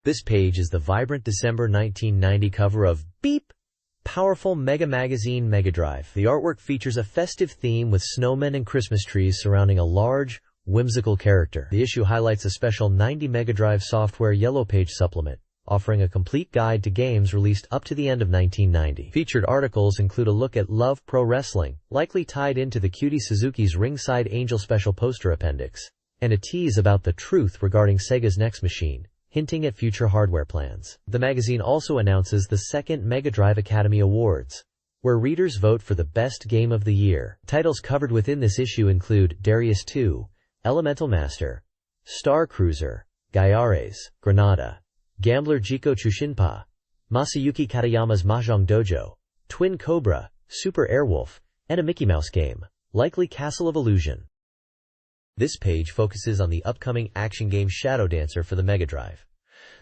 This page is the vibrant December 1990 cover of Beep! Powerful Mega Magazine Mega Drive. The artwork features a festive theme with snowmen and Christmas trees surrounding a large, whimsical character. The issue highlights a special 90 Mega Drive software yellow page supplement, offering a complete guide to games released up to the end of 1990. Featured articles include a look at Love Pro Wrestling, likely tied into the Cutie Suzuki's Ringside Angel special poster appendix, and a tease about the truth regarding Sega's next machine, hinting at future hardware plans. The magazine also announces the second Mega Drive Academy Awards, where readers vote for the best game of the year. Titles covered within this issue include Darius 2, Elemental Master, Star Cruiser, Gaiares, Granada, Gambler Jiko Chushinpa, Masayuki Katayama's Mahjong Dojo, Twin Cobra, Super Airwolf, and a Mickey Mouse game, likely Castle of Illusion. This page focuses on the upcoming action game Shadow Dancer for the Mega Drive.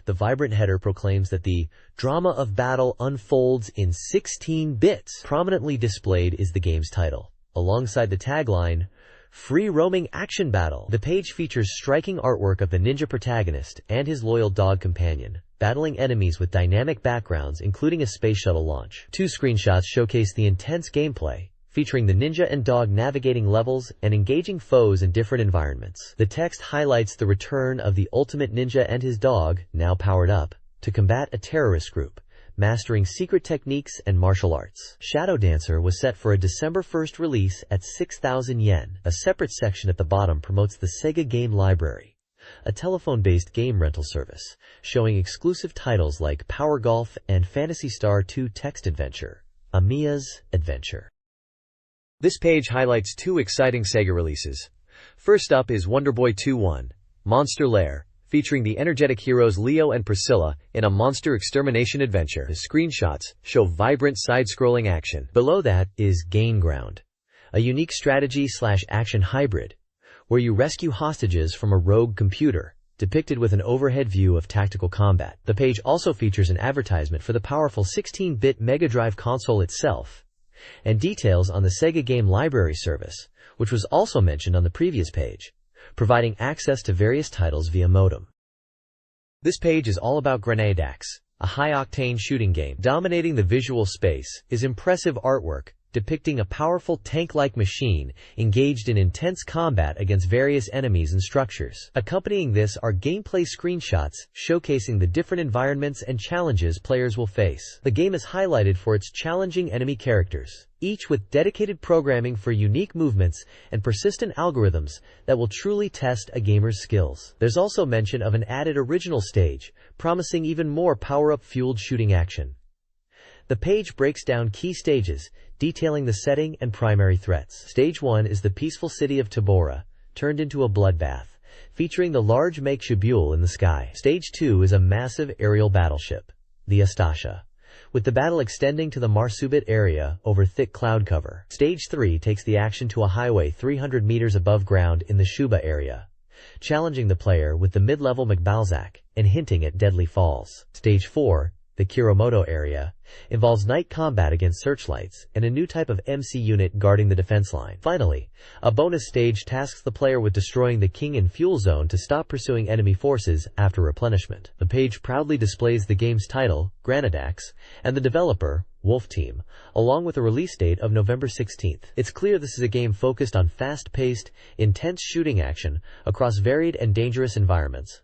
The vibrant header proclaims that the drama of battle unfolds in 16 bits. Prominently displayed is the game's title, alongside the tagline, Free Roaming Action Battle. The page features striking artwork of the ninja protagonist and his loyal dog companion, battling enemies with dynamic backgrounds including a space shuttle launch. Two screenshots showcase the intense gameplay, featuring the ninja and dog navigating levels and engaging foes in different environments. The text highlights the return of the ultimate ninja and his dog, now powered up, to combat a terrorist group, mastering secret techniques and martial arts. Shadow Dancer was set for a December 1st release at 6,000 yen. A separate section at the bottom promotes the Sega Game Library, a telephone-based game rental service, showing exclusive titles like Power Golf and Phantasy Star II Text Adventure, Amiya's Adventure. This page highlights two exciting Sega releases. First up is Wonder Boy 2-1, Monster Lair, featuring the energetic heroes Leo and Priscilla in a monster extermination adventure. The screenshots show vibrant side-scrolling action. Below that is Gain Ground, a unique strategy/action hybrid, where you rescue hostages from a rogue computer, depicted with an overhead view of tactical combat. The page also features an advertisement for the powerful 16-bit Mega Drive console itself, and details on the Sega Game Library service, which was also mentioned on the previous page, providing access to various titles via modem. This page is all about Narrated, a high-octane shooting game. Dominating the visual space is impressive artwork depicting a powerful tank-like machine engaged in intense combat against various enemies and structures. Accompanying this are gameplay screenshots showcasing the different environments and challenges players will face. The game is highlighted for its challenging enemy characters, each with dedicated programming for unique movements and persistent algorithms that will truly test a gamer's skills. There's also mention of an added original stage, promising even more power-up fueled shooting action. The page breaks down key stages, detailing the setting and primary threats. Stage 1 is the peaceful city of Tabora, turned into a bloodbath, featuring the large Makeshibule in the sky. Stage 2 is a massive aerial battleship, the Astasha, with the battle extending to the Marsubit area over thick cloud cover. Stage 3 takes the action to a highway 300 meters above ground in the Shuba area, challenging the player with the mid-level McBalzac and hinting at deadly falls. Stage 4, the Kiramoto area, involves night combat against searchlights and a new type of MC unit guarding the defense line. Finally, a bonus stage tasks the player with destroying the King and Fuel Zone to stop pursuing enemy forces after replenishment. The page proudly displays the game's title, Narrated, and the developer, Wolf Team, along with a release date of November 16th. It's clear this is a game focused on fast-paced, intense shooting action across varied and dangerous environments.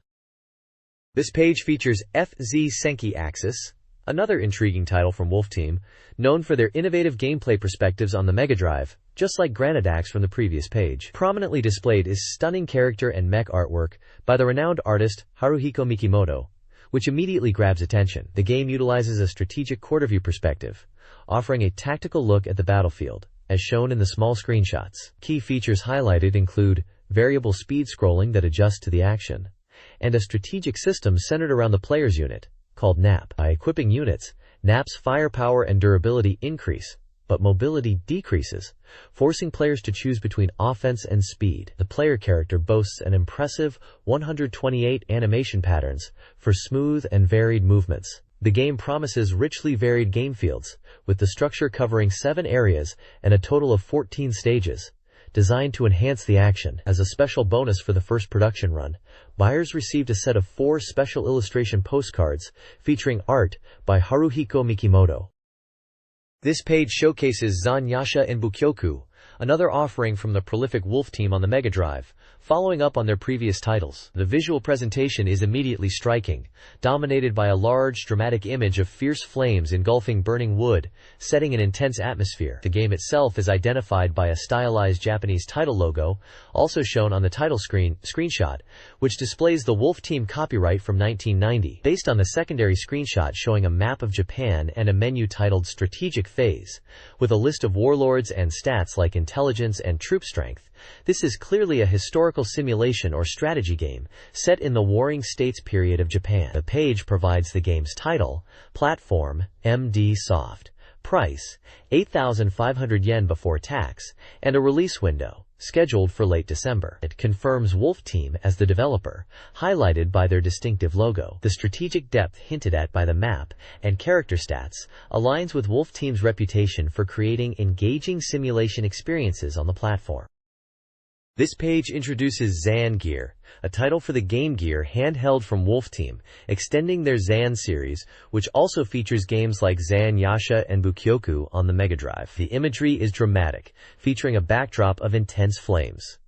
This page features FZ Senki Axis, another intriguing title from Wolf Team, known for their innovative gameplay perspectives on the Mega Drive, just like Narrated from the previous page. Prominently displayed is stunning character and mech artwork by the renowned artist Haruhiko Mikimoto, which immediately grabs attention. The game utilizes a strategic quarter-view perspective, offering a tactical look at the battlefield, as shown in the small screenshots. Key features highlighted include variable speed scrolling that adjusts to the action, and a strategic system centered around the player's unit, called NAP. By equipping units, NAP's firepower and durability increase, but mobility decreases, forcing players to choose between offense and speed. The player character boasts an impressive 128 animation patterns for smooth and varied movements. The game promises richly varied game fields, with the structure covering 7 areas and a total of 14 stages, designed to enhance the action. As a special bonus for the first production run, buyers received a set of 4 special illustration postcards featuring art by Haruhiko Mikimoto. This page showcases Zanyasha and Bukyoku, another offering from the prolific Wolf team on the Mega Drive, following up on their previous titles. The visual presentation is immediately striking, dominated by a large, dramatic image of fierce flames engulfing burning wood, setting an intense atmosphere. The game itself is identified by a stylized Japanese title logo, also shown on the title screenshot, which displays the Wolf team copyright from 1990, based on the secondary screenshot showing a map of Japan and a menu titled Strategic Phase, with a list of warlords and stats like intelligence and troop strength. This is clearly a historical simulation or strategy game, set in the Warring States period of Japan. The page provides the game's title, platform, MD Soft, price, 8,500 yen before tax, and a release window, scheduled for late December. It confirms Wolf Team as the developer, highlighted by their distinctive logo. The strategic depth hinted at by the map and character stats aligns with Wolf Team's reputation for creating engaging simulation experiences on the platform. This page introduces Zan Gear, a title for the Game Gear handheld from Wolf Team, extending their Zan series, which also features games like Zan Yasha and Bukyoku on the Mega Drive. The imagery is dramatic, featuring a backdrop of intense flames.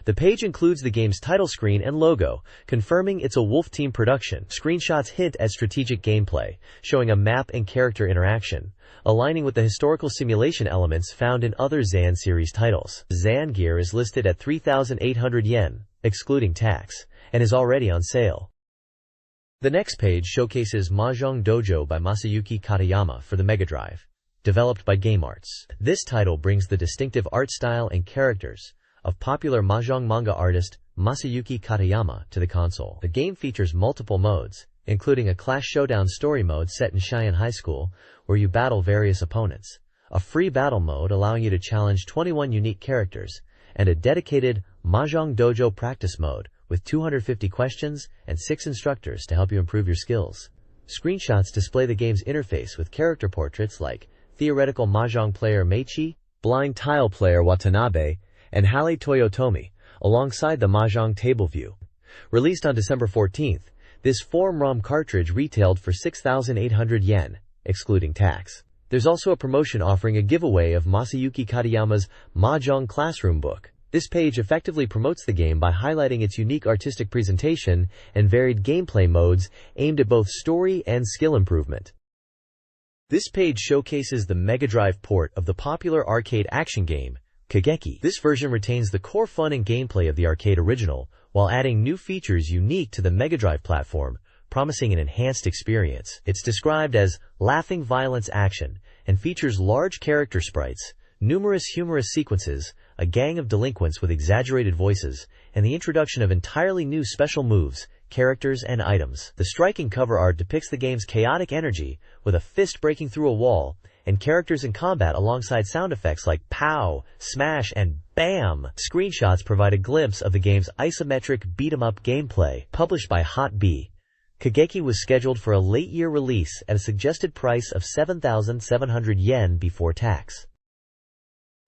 The page includes the game's title screen and logo, confirming it's a Wolf Team production. Screenshots hint at strategic gameplay, showing a map and character interaction, aligning with the historical simulation elements found in other Zan series titles. Zan Gear is listed at 3,800 yen, excluding tax, and is already on sale. The next page showcases Mahjong Dojo by Masayuki Katayama for the Mega Drive, developed by GameArts. This title brings the distinctive art style and characters of popular Mahjong manga artist Masayuki Katayama to the console. The game features multiple modes, including a Clash Showdown story mode set in Cheyenne High School, where you battle various opponents, a free battle mode allowing you to challenge 21 unique characters, and a dedicated Mahjong Dojo practice mode with 250 questions and 6 instructors to help you improve your skills. Screenshots display the game's interface with character portraits like theoretical Mahjong player Meichi, blind tile player Watanabe, and Hale Toyotomi, alongside the Mahjong table view. Released on December 14th, this form-ROM cartridge retailed for 6,800 yen, excluding tax. There's also a promotion offering a giveaway of Masayuki Katayama's Mahjong Classroom book. This page effectively promotes the game by highlighting its unique artistic presentation and varied gameplay modes aimed at both story and skill improvement. This page showcases the Mega Drive port of the popular arcade action game, Kageki. This version retains the core fun and gameplay of the arcade original, while adding new features unique to the Mega Drive platform, promising an enhanced experience. It's described as laughing violence action, and features large character sprites, numerous humorous sequences, a gang of delinquents with exaggerated voices, and the introduction of entirely new special moves, characters, and items. The striking cover art depicts the game's chaotic energy, with a fist breaking through a wall, and characters in combat alongside sound effects like pow, smash, and bam. Screenshots provide a glimpse of the game's isometric beat-em-up gameplay. Published by Hot B, Kageki was scheduled for a late-year release at a suggested price of 7,700 yen before tax.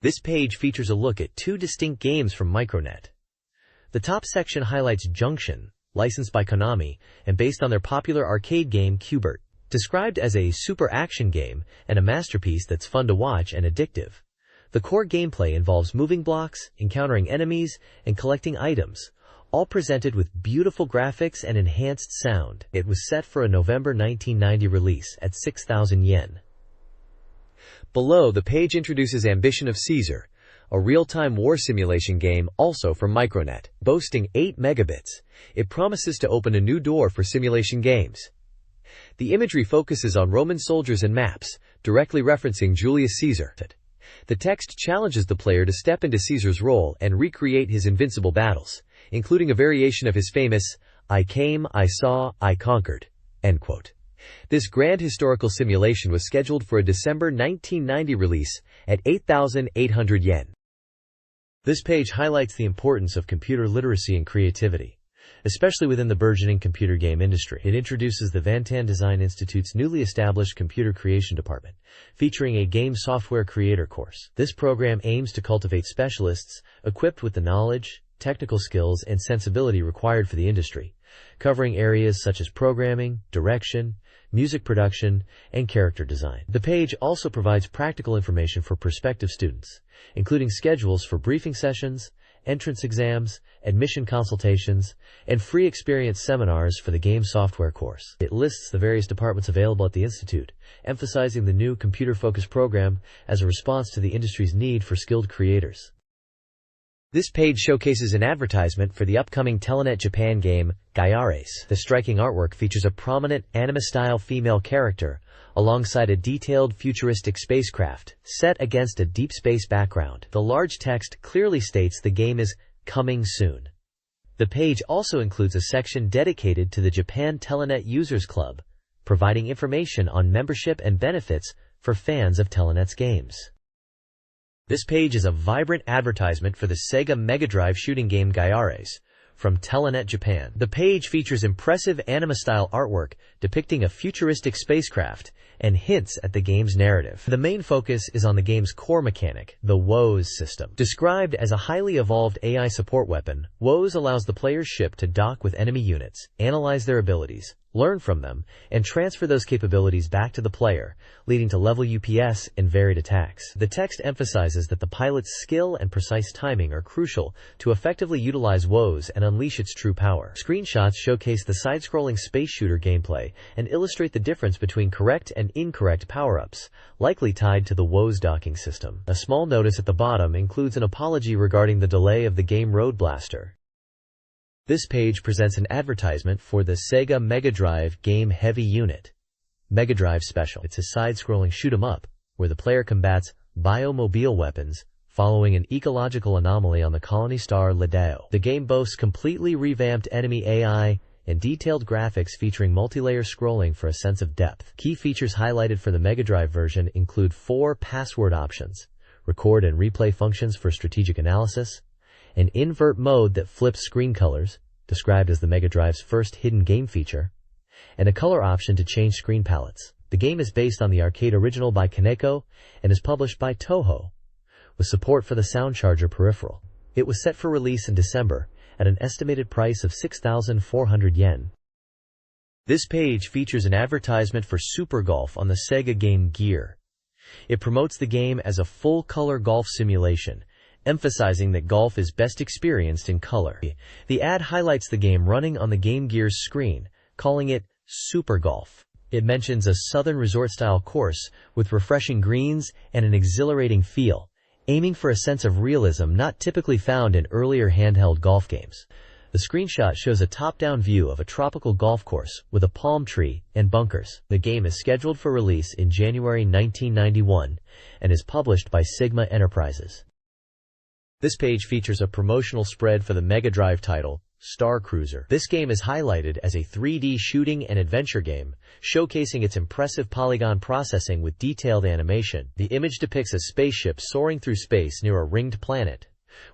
This page features a look at 2 distinct games from Micronet. The top section highlights Junction, licensed by Konami, and based on their popular arcade game Qbert. Described as a super action game and a masterpiece that's fun to watch and addictive. The core gameplay involves moving blocks, encountering enemies, and collecting items, all presented with beautiful graphics and enhanced sound. It was set for a November 1990 release at 6,000 yen. Below, the page introduces Ambition of Caesar, a real-time war simulation game also from Micronet. Boasting 8 megabits, it promises to open a new door for simulation games. The imagery focuses on Roman soldiers and maps, directly referencing Julius Caesar. The text challenges the player to step into Caesar's role and recreate his invincible battles, including a variation of his famous, "I came, I saw, I conquered," end quote. This grand historical simulation was scheduled for a December 1990 release at 8,800 yen. This page highlights the importance of computer literacy and creativity, especially within the burgeoning computer game industry. It introduces the Vantan Design Institute's newly established Computer Creation Department, featuring a game software creator course. This program aims to cultivate specialists equipped with the knowledge, technical skills and sensibility required for the industry, covering areas such as programming, direction, music production, and character design. The page also provides practical information for prospective students, including schedules for briefing sessions, entrance exams, admission consultations, and free experience seminars for the game software course. It lists the various departments available at the Institute, emphasizing the new computer-focused program as a response to the industry's need for skilled creators. This page showcases an advertisement for the upcoming Telenet Japan game, Gyares. The striking artwork features a prominent anime-style female character, alongside a detailed futuristic spacecraft, set against a deep space background. The large text clearly states the game is coming soon. The page also includes a section dedicated to the Japan Telenet Users Club, providing information on membership and benefits for fans of Telenet's games. This page is a vibrant advertisement for the Sega Mega Drive shooting game Gyares from Telenet Japan. The page features impressive anime-style artwork depicting a futuristic spacecraft and hints at the game's narrative. The main focus is on the game's core mechanic, the WOES system. Described as a highly evolved AI support weapon, WOES allows the player's ship to dock with enemy units, analyze their abilities, learn from them, and transfer those capabilities back to the player, leading to level UPS and varied attacks. The text emphasizes that the pilot's skill and precise timing are crucial to effectively utilize WOES and unleash its true power. Screenshots showcase the side-scrolling space shooter gameplay and illustrate the difference between correct and incorrect power-ups, likely tied to the WOES docking system. A small notice at the bottom includes an apology regarding the delay of the game Road Blaster. This page presents an advertisement for the Sega Mega Drive game Heavy Unit Mega Drive Special. It's a side-scrolling shoot-'em-up where the player combats biomobile weapons following an ecological anomaly on the colony star Ladao. The game boasts completely revamped enemy AI and detailed graphics featuring multi-layer scrolling for a sense of depth. Key features highlighted for the Mega Drive version include 4 password options, record and replay functions for strategic analysis, an invert mode that flips screen colors, described as the Mega Drive's first hidden game feature, and a color option to change screen palettes. The game is based on the arcade original by Kaneko and is published by Toho, with support for the Sound Charger peripheral. It was set for release in December at an estimated price of 6,400 yen. This page features an advertisement for Super Golf on the Sega Game Gear. It promotes the game as a full-color golf simulation, emphasizing that golf is best experienced in color. The ad highlights the game running on the Game Gear's screen, calling it Super Golf. It mentions a southern resort-style course with refreshing greens and an exhilarating feel, aiming for a sense of realism not typically found in earlier handheld golf games. The screenshot shows a top-down view of a tropical golf course with a palm tree and bunkers. The game is scheduled for release in January 1991 and is published by Sigma Enterprises. This page features a promotional spread for the Mega Drive title, Star Cruiser. This game is highlighted as a 3D shooting and adventure game, showcasing its impressive polygon processing with detailed animation. The image depicts a spaceship soaring through space near a ringed planet,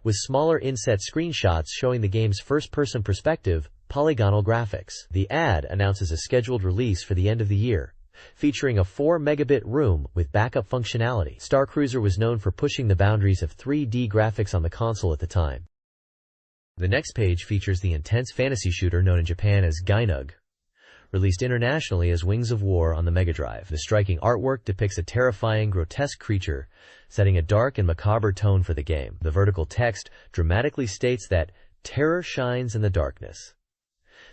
with smaller inset screenshots showing the game's first-person perspective, polygonal graphics. The ad announces a scheduled release for the end of the year, featuring a 4 megabit room with backup functionality. Star Cruiser was known for pushing the boundaries of 3D graphics on the console at the time. The next page features the intense fantasy shooter known in Japan as Gynog, released internationally as Wings of War on the Mega Drive. The striking artwork depicts a terrifying, grotesque creature, setting a dark and macabre tone for the game. The vertical text dramatically states that terror shines in the darkness.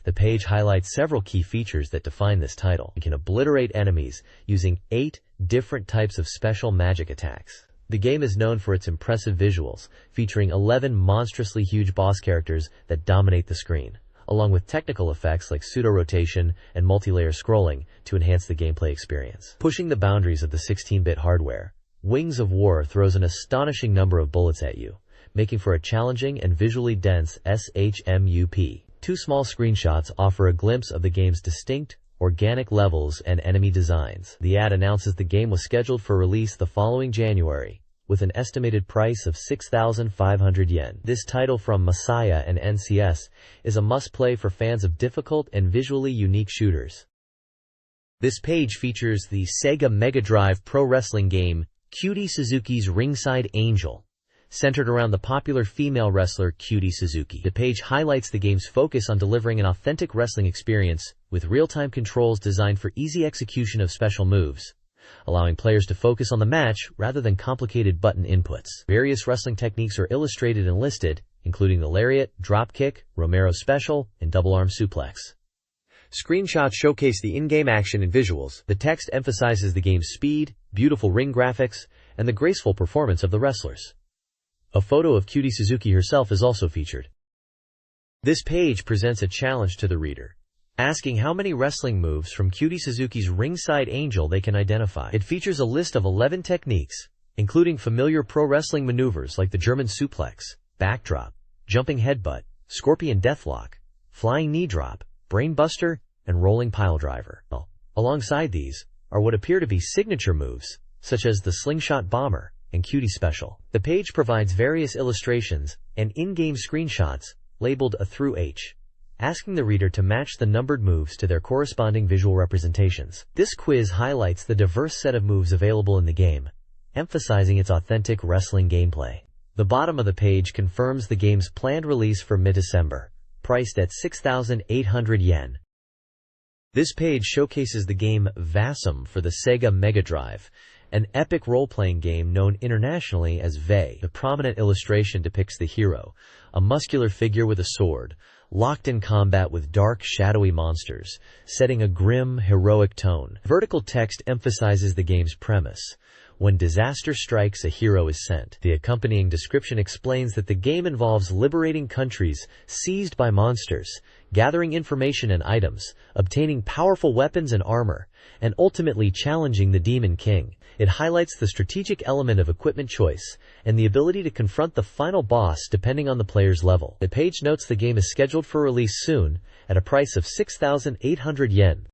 The page highlights several key features that define this title. You can obliterate enemies using 8 different types of special magic attacks. The game is known for its impressive visuals, featuring 11 monstrously huge boss characters that dominate the screen, along with technical effects like pseudo-rotation and multi-layer scrolling to enhance the gameplay experience. Pushing the boundaries of the 16-bit hardware, Wings of War throws an astonishing number of bullets at you, making for a challenging and visually dense SHMUP. 2 small screenshots offer a glimpse of the game's distinct, organic levels and enemy designs. The ad announces the game was scheduled for release the following January, with an estimated price of 6,500 yen. This title from Masaya and NCS is a must-play for fans of difficult and visually unique shooters. This page features the Sega Mega Drive pro wrestling game Cutie Suzuki's Ringside Angel, centered around the popular female wrestler Cutie Suzuki. The page highlights the game's focus on delivering an authentic wrestling experience with real-time controls designed for easy execution of special moves, allowing players to focus on the match rather than complicated button inputs. Various wrestling techniques are illustrated and listed, including the lariat, dropkick, Romero special, and double arm suplex. Screenshots showcase the in-game action and visuals. The text emphasizes the game's speed, beautiful ring graphics, and the graceful performance of the wrestlers. A photo of Cutie Suzuki herself is also featured. This page presents a challenge to the reader, asking how many wrestling moves from Cutie Suzuki's ringside angel they can identify. It features a list of 11 techniques, including familiar pro wrestling maneuvers like the German suplex, backdrop, jumping headbutt, scorpion deathlock, flying knee drop, brainbuster, and rolling piledriver. Alongside these are what appear to be signature moves, such as the slingshot bomber and Cutie special. The page provides various illustrations and in-game screenshots labeled A through H, asking the reader to match the numbered moves to their corresponding visual representations. This quiz highlights the diverse set of moves available in the game, emphasizing its authentic wrestling gameplay. The bottom of the page confirms the game's planned release for mid-December, priced at 6,800 yen. This page showcases the game Vassum for the Sega Mega Drive, an epic role-playing game known internationally as VE. The prominent illustration depicts the hero, a muscular figure with a sword, locked in combat with dark, shadowy monsters, setting a grim, heroic tone. Vertical text emphasizes the game's premise. When disaster strikes, a hero is sent. The accompanying description explains that the game involves liberating countries seized by monsters, gathering information and items, obtaining powerful weapons and armor, and ultimately challenging the Demon King. It highlights the strategic element of equipment choice and the ability to confront the final boss depending on the player's level. The page notes the game is scheduled for release soon at a price of 6,800 yen.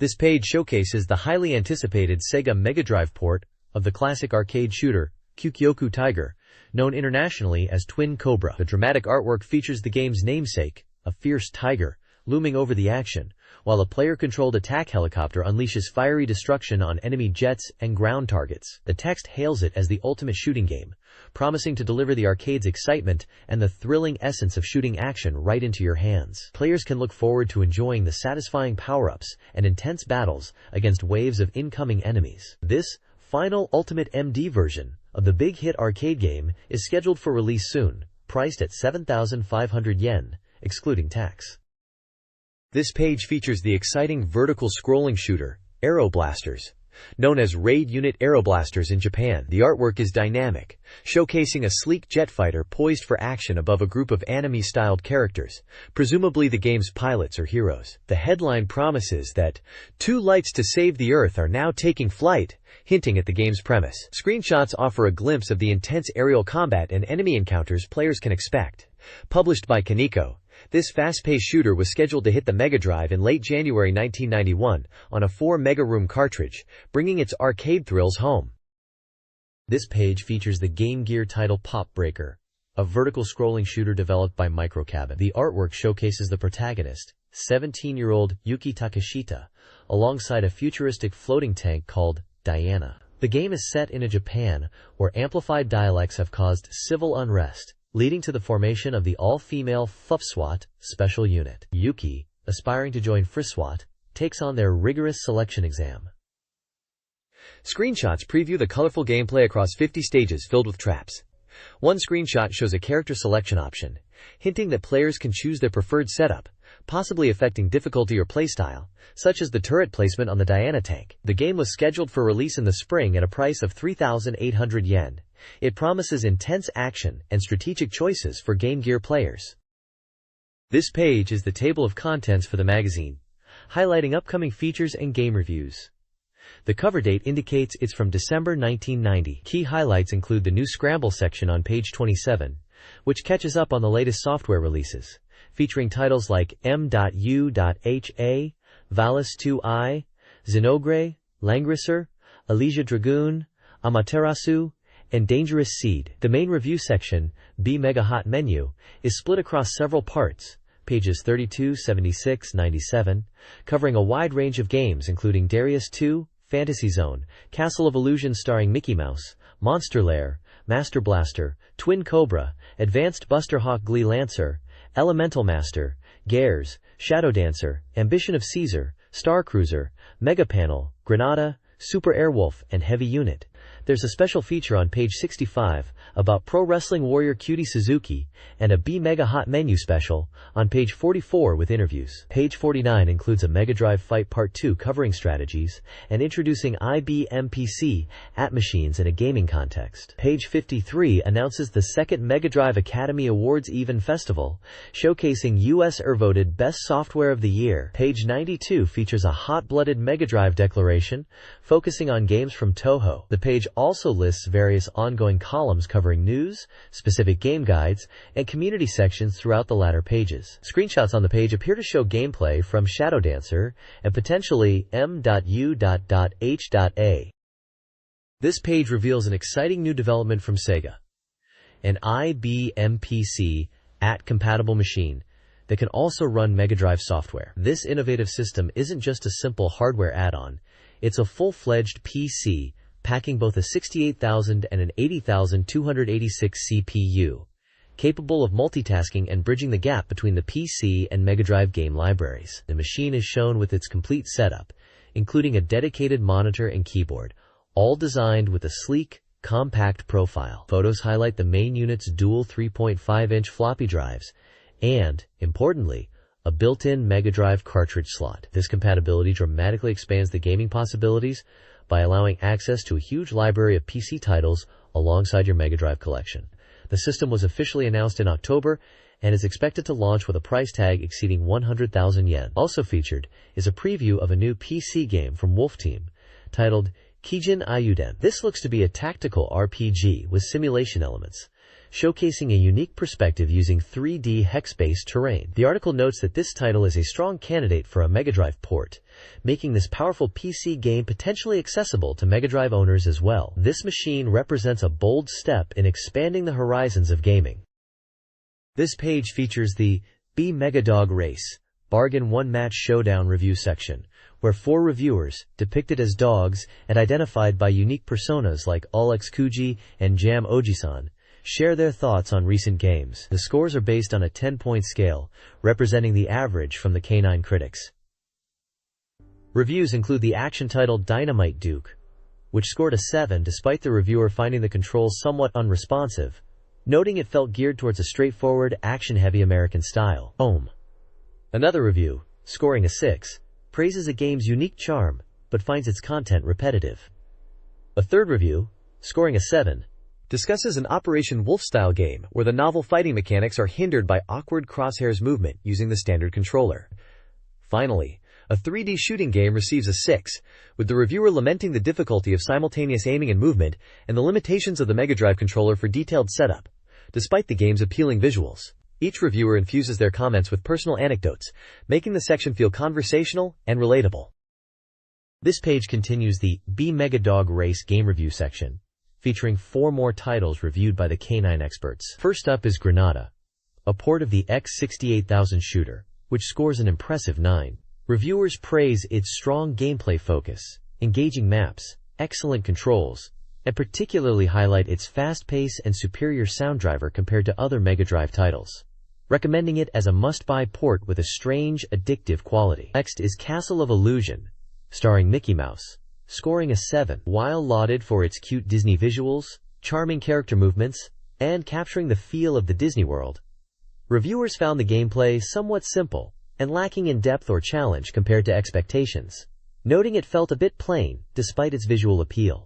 This page showcases the highly anticipated Sega Mega Drive port of the classic arcade shooter, Kukyoku Tiger, known internationally as Twin Cobra. The dramatic artwork features the game's namesake, a fierce tiger, looming over the action, while a player-controlled attack helicopter unleashes fiery destruction on enemy jets and ground targets. The text hails it as the ultimate shooting game, promising to deliver the arcade's excitement and the thrilling essence of shooting action right into your hands. Players can look forward to enjoying the satisfying power-ups and intense battles against waves of incoming enemies. This final Ultimate MD version of the big hit arcade game is scheduled for release soon, priced at 7,500 yen, excluding tax. This page features the exciting vertical scrolling shooter, Aero Blasters, known as Raid Unit Aero Blasters in Japan. The artwork is dynamic, showcasing a sleek jet fighter poised for action above a group of anime-styled characters, presumably the game's pilots or heroes. The headline promises that two lights to save the Earth are now taking flight, hinting at the game's premise. Screenshots offer a glimpse of the intense aerial combat and enemy encounters players can expect. Published by Kaneko, this fast-paced shooter was scheduled to hit the Mega Drive in late January 1991 on a 4 Mega Room cartridge, bringing its arcade thrills home. This page features the Game Gear title Pop Breaker, a vertical scrolling shooter developed by Microcabin. The artwork showcases the protagonist, 17-year-old Yuki Takeshita, alongside a futuristic floating tank called Diana. The game is set in a Japan where amplified dialects have caused civil unrest, leading to the formation of the all-female FUFSWAT special unit. Yuki, aspiring to join FRISWAT, takes on their rigorous selection exam. Screenshots preview the colorful gameplay across 50 stages filled with traps. One screenshot shows a character selection option, hinting that players can choose their preferred setup, possibly affecting difficulty or playstyle, such as the turret placement on the Diana tank. The game was scheduled for release in the spring at a price of 3,800 yen. It promises intense action and strategic choices for Game Gear players. This page is the table of contents for the magazine, highlighting upcoming features and game reviews. The cover date indicates it's from December 1990. Key highlights include the new Scramble section on page 27, which catches up on the latest software releases, featuring titles like M.U.HA, Valis 2i, Xenogre, Langrisser, Elysia Dragoon, Amaterasu, and Dangerous Seed. The main review section, B Mega Hot Menu, is split across several parts, pages 32, 76, 97, covering a wide range of games including Darius 2, Fantasy Zone, Castle of Illusion starring Mickey Mouse, Monster Lair, Master Blaster, Twin Cobra, Advanced Buster Hawk Glee Lancer, Elemental Master, Gares, Shadow Dancer, Ambition of Caesar, Star Cruiser, Mega Panel, Granada, Super Airwolf, and Heavy Unit. There's a special feature on page 65 about Pro Wrestling Warrior Cutie Suzuki and a B-Mega Hot Menu special on page 44 with interviews. Page 49 includes a Mega Drive Fight Part 2 covering strategies and introducing IBMPC at machines in a gaming context. Page 53 announces the second Mega Drive Academy Awards Even Festival, showcasing U.S. voted Best Software of the Year. Page 92 features a hot-blooded Mega Drive declaration, focusing on games from Toho. The page also lists various ongoing columns covering news, specific game guides, and community sections throughout the latter pages. Screenshots on the page appear to show gameplay from Shadow Dancer and potentially M.U.H.A. This page reveals an exciting new development from Sega, an IBMPC compatible machine that can also run Mega Drive software. This innovative system isn't just a simple hardware add-on, it's a full-fledged PC packing both a 68,000 and an 80,286 CPU, capable of multitasking and bridging the gap between the PC and Mega Drive game libraries. The machine is shown with its complete setup, including a dedicated monitor and keyboard, all designed with a sleek, compact profile. Photos highlight the main unit's dual 3.5-inch floppy drives and, importantly, a built-in Mega Drive cartridge slot. This compatibility dramatically expands the gaming possibilities by allowing access to a huge library of PC titles alongside your Mega Drive collection. The system was officially announced in October and is expected to launch with a price tag exceeding 100,000 yen. Also featured is a preview of a new PC game from Wolf Team titled Kijin Ayuden. This looks to be a tactical RPG with simulation elements, showcasing a unique perspective using 3D hex-based terrain. The article notes that this title is a strong candidate for a Mega Drive port, making this powerful PC game potentially accessible to Mega Drive owners as well. This machine represents a bold step in expanding the horizons of gaming. This page features the B-Mega Race Bargain One Match Showdown review section, where 4 reviewers, depicted as dogs and identified by unique personas like Alex Kuji and Jam Ojisan, share their thoughts on recent games. The scores are based on a 10-point scale, representing the average from the canine critics. Reviews include the action titled Dynamite Duke, which scored a 7 despite the reviewer finding the controls somewhat unresponsive, noting it felt geared towards a straightforward, action-heavy American style. Another review, scoring a 6, praises the game's unique charm, but finds its content repetitive. A third review, scoring a 7, discusses an Operation Wolf-style game where the novel fighting mechanics are hindered by awkward crosshairs movement using the standard controller. Finally, a 3D shooting game receives a 6, with the reviewer lamenting the difficulty of simultaneous aiming and movement and the limitations of the Mega Drive controller for detailed setup, despite the game's appealing visuals. Each reviewer infuses their comments with personal anecdotes, making the section feel conversational and relatable. This page continues the B-Mega Race game review section, featuring 4 more titles reviewed by the canine experts. First up is Granada, a port of the X68000 shooter, which scores an impressive 9. Reviewers praise its strong gameplay focus, engaging maps, excellent controls, and particularly highlight its fast pace and superior sound driver compared to other Mega Drive titles, recommending it as a must-buy port with a strange, addictive quality. Next is Castle of Illusion, starring Mickey Mouse, scoring a 7. While lauded for its cute Disney visuals, charming character movements, and capturing the feel of the Disney World, reviewers found the gameplay somewhat simple and lacking in depth or challenge compared to expectations, noting it felt a bit plain despite its visual appeal.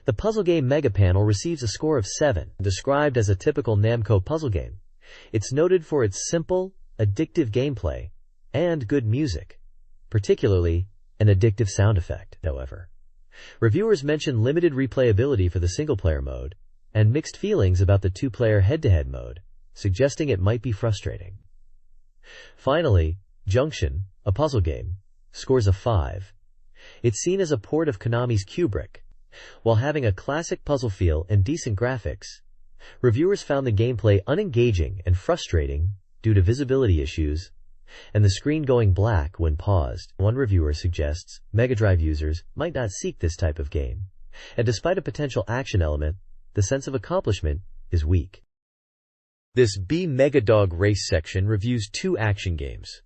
The puzzle game Mega Panel receives a score of 7. Described as a typical Namco puzzle game, it's noted for its simple, addictive gameplay and good music, particularly an addictive sound effect. However, reviewers mention limited replayability for the single-player mode and mixed feelings about the 2-player head-to-head mode, suggesting it might be frustrating. Finally, Junction, a puzzle game, scores a 5. It's seen as a port of Konami's Kubrick. While having a classic puzzle feel and decent graphics, reviewers found the gameplay unengaging and frustrating due to visibility issues and the screen going black when paused. One reviewer suggests Mega Drive users might not seek this type of game, and despite a potential action element, the sense of accomplishment is weak. This BeepMD race section reviews 2 action games.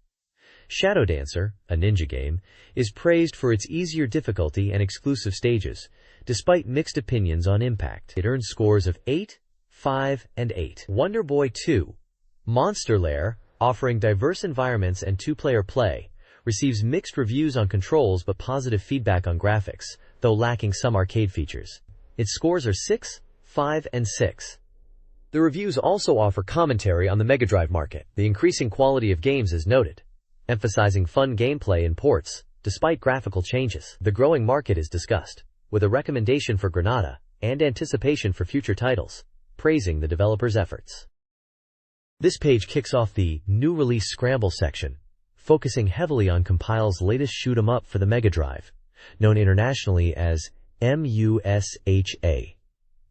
Shadow Dancer, a ninja game, is praised for its easier difficulty and exclusive stages, despite mixed opinions on impact. It earned scores of 8, 5, and 8. Wonder Boy 2, Monster Lair, offering diverse environments and 2-player play, receives mixed reviews on controls but positive feedback on graphics, though lacking some arcade features. Its scores are 6, 5, and 6. The reviews also offer commentary on the Mega Drive market. The increasing quality of games is noted, emphasizing fun gameplay and ports, despite graphical changes. The growing market is discussed, with a recommendation for Granada and anticipation for future titles, praising the developer's efforts. This page kicks off the New Release Scramble section, focusing heavily on Compile's latest shoot-'em-up for the Mega Drive, known internationally as MUSHA.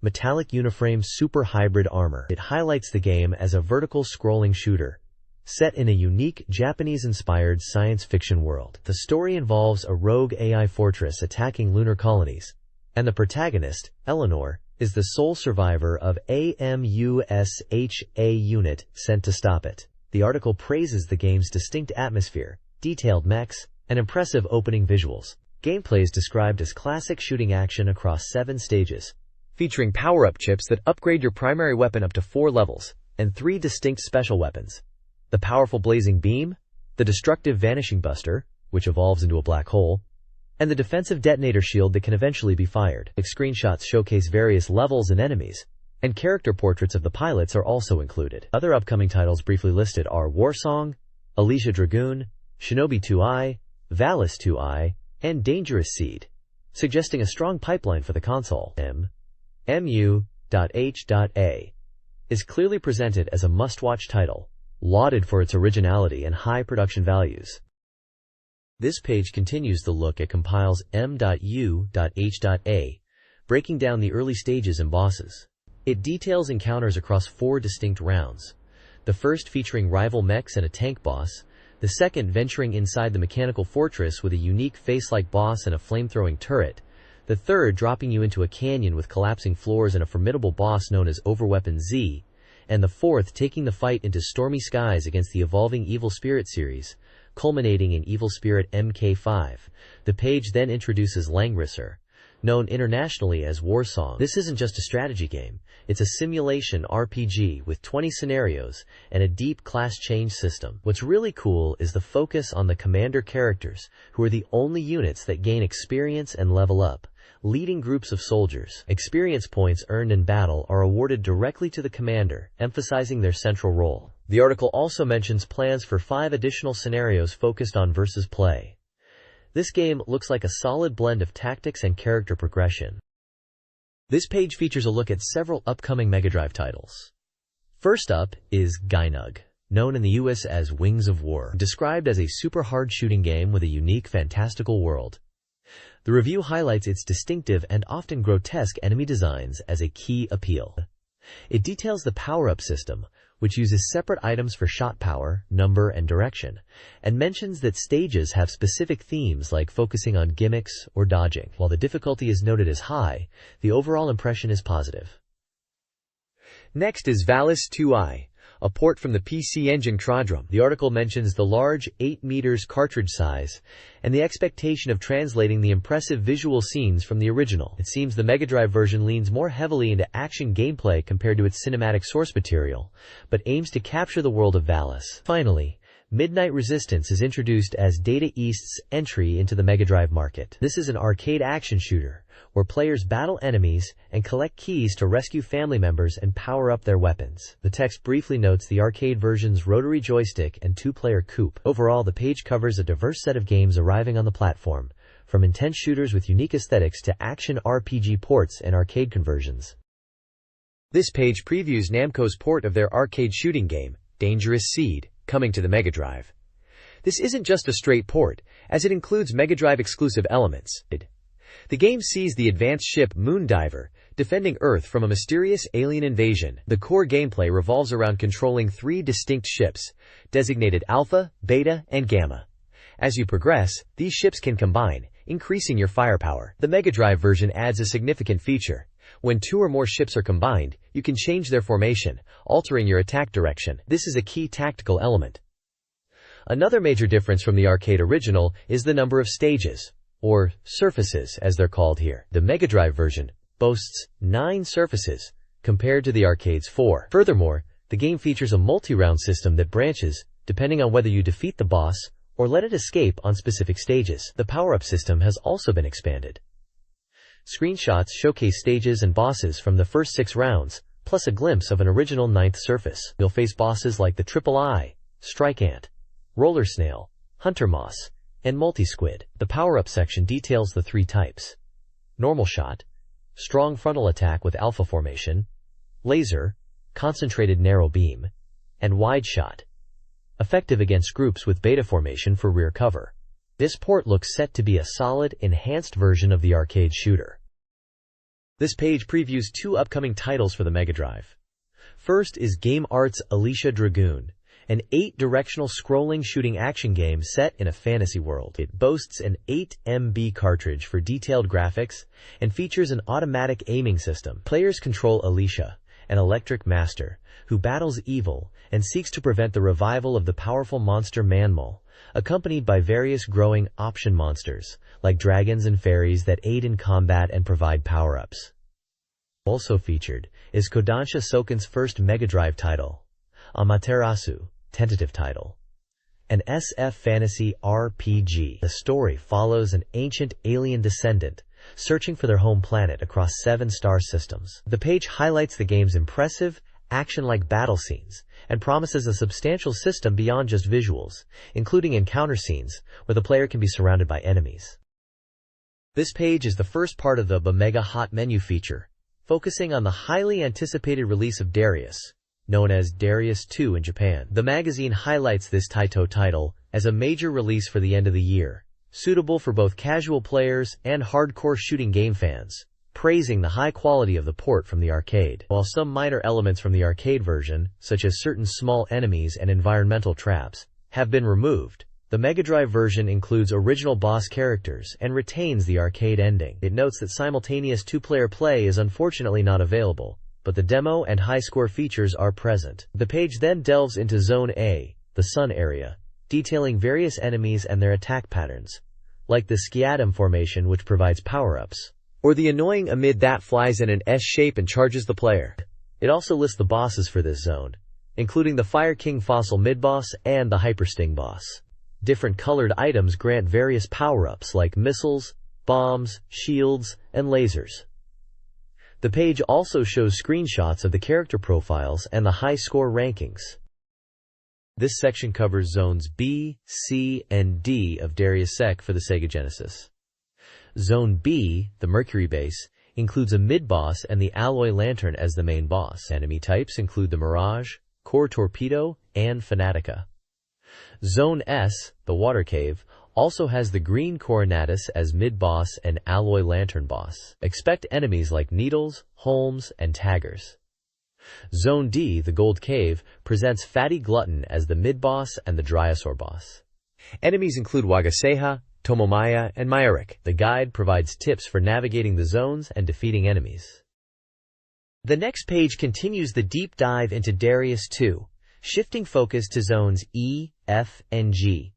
Metallic Uniframe Super Hybrid Armor. It highlights the game as a vertical scrolling shooter, set in a unique Japanese-inspired science fiction world. The story involves a rogue AI fortress attacking lunar colonies, and the protagonist, Eleanor, is the sole survivor of a MUSHA unit sent to stop it. The article praises the game's distinct atmosphere, detailed mechs, and impressive opening visuals. Gameplay is described as classic shooting action across 7 stages, featuring power-up chips that upgrade your primary weapon up to 4 levels, and 3 distinct special weapons: the powerful blazing beam, the destructive vanishing buster, which evolves into a black hole, and the defensive detonator shield that can eventually be fired. Screenshots showcase various levels and enemies, and character portraits of the pilots are also included. Other upcoming titles briefly listed are Warsong, Alicia Dragoon, Shinobi 2i, Valis 2i, and Dangerous Seed, suggesting a strong pipeline for the console. MU.H.A is clearly presented as a must-watch title, lauded for its originality and high production values. This page continues the look at Compile's M.U.H.A, breaking down the early stages and bosses. It details encounters across 4 distinct rounds, the first featuring rival mechs and a tank boss, the second venturing inside the mechanical fortress with a unique face-like boss and a flamethrowing turret, the third dropping you into a canyon with collapsing floors and a formidable boss known as Overweapon Z, and the fourth taking the fight into stormy skies against the evolving Evil Spirit series, culminating in Evil Spirit MK5. The page then introduces Langrisser, known internationally as Warsong. This isn't just a strategy game, it's a simulation RPG with 20 scenarios and a deep class change system. What's really cool is the focus on the commander characters, who are the only units that gain experience and level up, leading groups of soldiers. Experience points earned in battle are awarded directly to the commander, emphasizing their central role. The article also mentions plans for 5 additional scenarios focused on versus play. This game looks like a solid blend of tactics and character progression. This page features a look at several upcoming Mega Drive titles. First up is Gynug, known in the US as Wings of War, described as a super hard shooting game with a unique fantastical world. The review highlights its distinctive and often grotesque enemy designs as a key appeal. It details the power-up system, which uses separate items for shot power, number, and direction, and mentions that stages have specific themes like focusing on gimmicks or dodging. While the difficulty is noted as high, the overall impression is positive. Next is Valis 2i, a port from the PC Engine Trodrum. The article mentions the large 8 meters cartridge size and the expectation of translating the impressive visual scenes from the original. It seems the Mega Drive version leans more heavily into action gameplay compared to its cinematic source material, but aims to capture the world of Valis. Finally, Midnight Resistance is introduced as Data East's entry into the Mega Drive market. This is an arcade action shooter, where players battle enemies and collect keys to rescue family members and power up their weapons. The text briefly notes the arcade version's rotary joystick and 2-player coupe. Overall, the page covers a diverse set of games arriving on the platform, from intense shooters with unique aesthetics to action RPG ports and arcade conversions. This page previews Namco's port of their arcade shooting game, Dangerous Seed, coming to the Mega Drive. This isn't just a straight port, as it includes Mega Drive exclusive elements. The game sees the advanced ship Moondiver defending Earth from a mysterious alien invasion. The core gameplay revolves around controlling 3 distinct ships, designated Alpha, Beta, and Gamma. As you progress, these ships can combine, increasing your firepower. The Mega Drive version adds a significant feature, When two or more ships are combined, you can change their formation, altering your attack direction. This is a key tactical element. Another major difference from the arcade original is the number of stages, or surfaces as they're called here. The Mega Drive version boasts 9 surfaces, compared to the arcade's 4. Furthermore, the game features a multi-round system that branches depending on whether you defeat the boss or let it escape on specific stages. The power-up system has also been expanded. Screenshots showcase stages and bosses from the first 6 rounds, plus a glimpse of an original 9th surface. You'll face bosses like the Triple I, Strike Ant, Roller Snail, Hunter Moss, and Multi-Squid. The power-up section details the 3 types: normal shot, strong frontal attack with alpha formation, laser, concentrated narrow beam, and wide shot, effective against groups with beta formation for rear cover. This port looks set to be a solid, enhanced version of the arcade shooter. This page previews 2 upcoming titles for the Mega Drive. First is Game Art's Alicia Dragoon, an 8-directional scrolling shooting action game set in a fantasy world. It boasts an 8 MB cartridge for detailed graphics and features an automatic aiming system. Players control Alicia, an electric master, who battles evil and seeks to prevent the revival of the powerful monster Manmul, accompanied by various growing option monsters, like dragons and fairies that aid in combat and provide power-ups. Also featured is Kodansha Soken's first Mega Drive title, Amaterasu, tentative title, an SF fantasy RPG. The story follows an ancient alien descendant searching for their home planet across 7 star systems. The page highlights the game's impressive, action-like battle scenes and promises a substantial system beyond just visuals, including encounter scenes where the player can be surrounded by enemies. This page is the first part of the Mega Hot Menu feature, focusing on the highly anticipated release of Darius, known as Darius 2 in Japan. The magazine highlights this Taito title as a major release for the end of the year, suitable for both casual players and hardcore shooting game fans, praising the high quality of the port from the arcade. While some minor elements from the arcade version, such as certain small enemies and environmental traps, have been removed, the Mega Drive version includes original boss characters and retains the arcade ending. It notes that simultaneous 2-player play is unfortunately not available, but the demo and high-score features are present. The page then delves into Zone A, the Sun area, detailing various enemies and their attack patterns, like the Skiatum formation, which provides power-ups, or the annoying Amid that flies in an S shape and charges the player. It also lists the bosses for this zone, including the Fire King Fossil mid-boss and the Hyper Sting boss. Different colored items grant various power-ups like missiles, bombs, shields, and lasers. The page also shows screenshots of the character profiles and the high-score rankings. This section covers zones B, C, and D of Darius Sec for the Sega Genesis. Zone B, the Mercury base, includes a mid-boss and the Alloy Lantern as the main boss. Enemy types include the Mirage, Core Torpedo, and Fanatica. Zone S, the Water Cave, also has the Green Coronatus as mid-boss and Alloy Lantern boss. Expect enemies like Needles, Holmes, and Taggers. Zone D, the Gold Cave, presents Fatty Glutton as the mid-boss and the Dryosaur boss. Enemies include Wagaseha, Tomomaya, and Myarik. The guide provides tips for navigating the zones and defeating enemies. The next page continues the deep dive into Darius 2, shifting focus to zones E, F, and G.